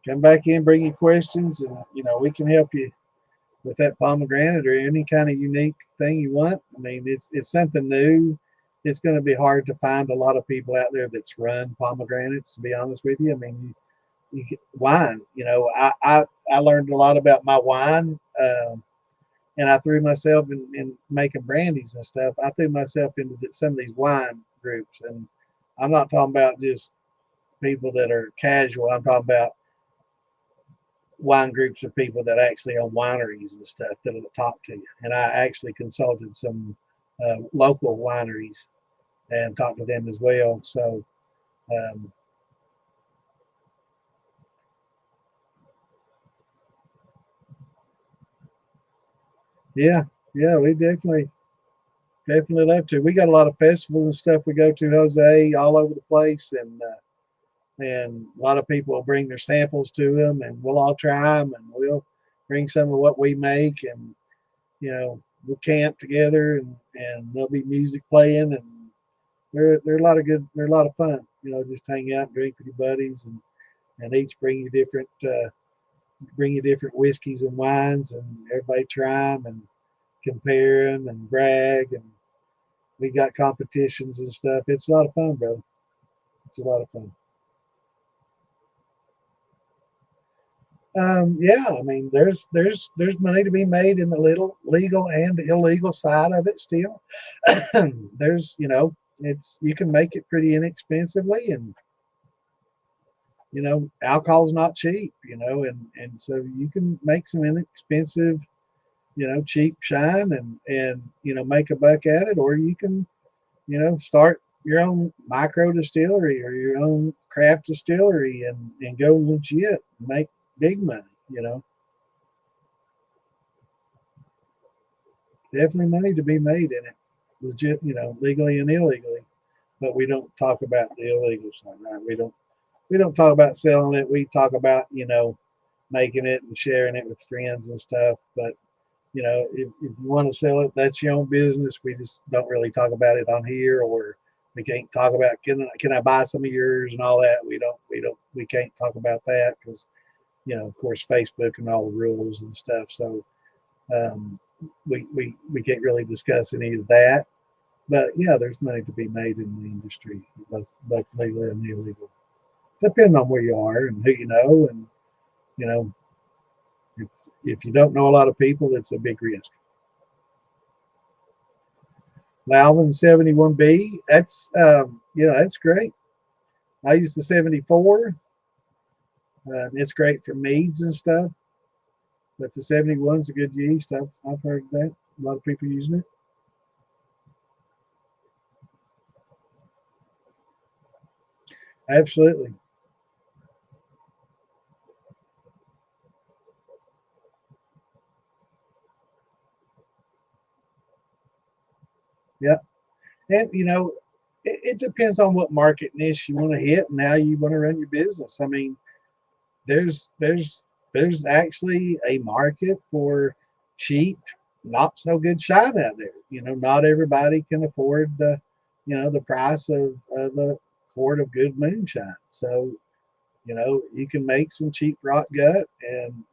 Come back in, bring your questions, and we can help you with that pomegranate or any kind of unique thing you want. I mean, it's something new. It's going to be hard to find a lot of people out there that's run pomegranates. To be honest with you, I mean, you get wine. I learned a lot about my wine, and I threw myself in making brandies and stuff. I threw myself into some of these wine groups, and I'm not talking about just people that are casual. I'm talking about wine groups of people that actually own wineries and stuff that'll talk to you. And I actually consulted some local wineries and talked to them as well. So um, yeah, yeah, we definitely love to. We got a lot of festivals and stuff we go to, Jose, all over the place, and a lot of people will bring their samples to them, and we'll all try them, and we'll bring some of what we make, and we'll camp together, and there'll be music playing, and they're a lot of good. They're a lot of fun. Just hang out and drink with your buddies, and each bring you different whiskeys and wines, and everybody try them and compare them and brag, and we got competitions and stuff. It's a lot of fun, brother. It's a lot of fun. Yeah, I mean, there's money to be made in the little legal and illegal side of it still. there's it's you can make it pretty inexpensively, and alcohol's not cheap, and so you can make some inexpensive, cheap shine, and make a buck at it, or you can start your own micro distillery or your own craft distillery, and go legit and make big money. Definitely money to be made in it, legit, legally and illegally. But we don't talk about the illegal side, right? We don't talk about selling it. We talk about making it and sharing it with friends and stuff. But if you want to sell it, that's your own business. We just don't really talk about it on here, or we can't talk about can I buy some of yours and all that. We can't talk about that because of course, Facebook and all the rules and stuff. So we can't really discuss any of that. But yeah, there's money to be made in the industry, both legal and illegal, depending on where you are and who you know. And you know, if you don't know a lot of people, it's a big risk. Malvin 71B, that's great. I use the 74. It's great for meads and stuff. But the 71's a good yeast. I've heard that. A lot of people using it. Absolutely. Yeah. And it depends on what market niche you want to hit and how you want to run your business. I mean, there's there's there's actually a market for cheap, not so good shine out there. Not everybody can afford the price of a quart of good moonshine. So, you can make some cheap rot gut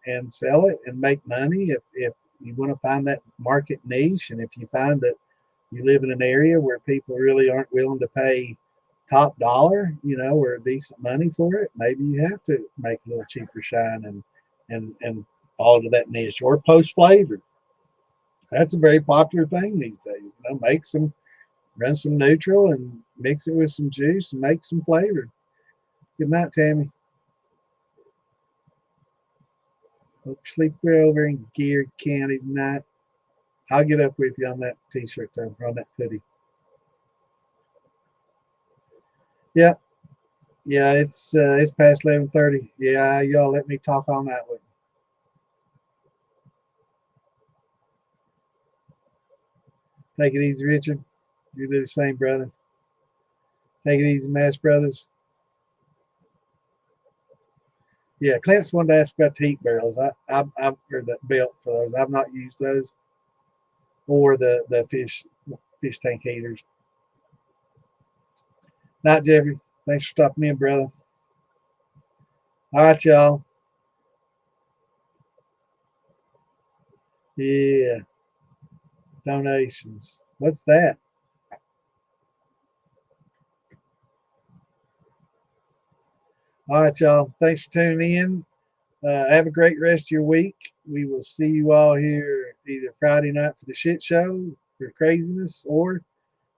and sell it and make money if you want to find that market niche. And if you find that you live in an area where people really aren't willing to pay top dollar, or decent money for it, maybe you have to make a little cheaper shine and fall to that niche, or post flavor. That's a very popular thing these days. Make some, run some neutral and mix it with some juice and make some flavor. Good night, Tammy. Hope you sleep well over in Gear County tonight. I'll get up with you on that t-shirt though, or on that hoodie. Yeah, yeah, it's past 11:30. Yeah, y'all let me talk all night with you. Take it easy, Richard. You do the same, brother. Take it easy, Mash Brothers. Yeah, Clint's wanted to ask about the heat barrels. I've heard that built for those. I've not used those, or the fish tank heaters. Night, Jeffrey. Thanks for stopping in, brother. All right, y'all. Yeah, donations. What's that? All right, y'all. Thanks for tuning in. Have a great rest of your week. We will see you all here either Friday night for the shit show for craziness, or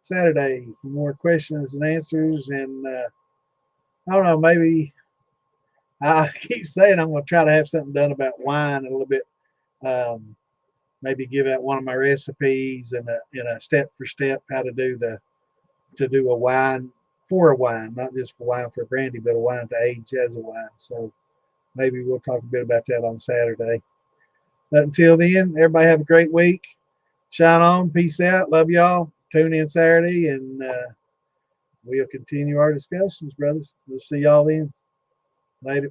Saturday for more questions and answers. And I don't know, maybe I keep saying I'm going to try to have something done about wine a little bit. Maybe give out one of my recipes and a step for step how to do a wine, for a wine, not just for wine for brandy, but a wine to age as a wine. So maybe we'll talk a bit about that on Saturday. But until then, everybody have a great week. Shine on. Peace out. Love y'all. Tune in Saturday, and we'll continue our discussions, brothers. We'll see y'all then. Later.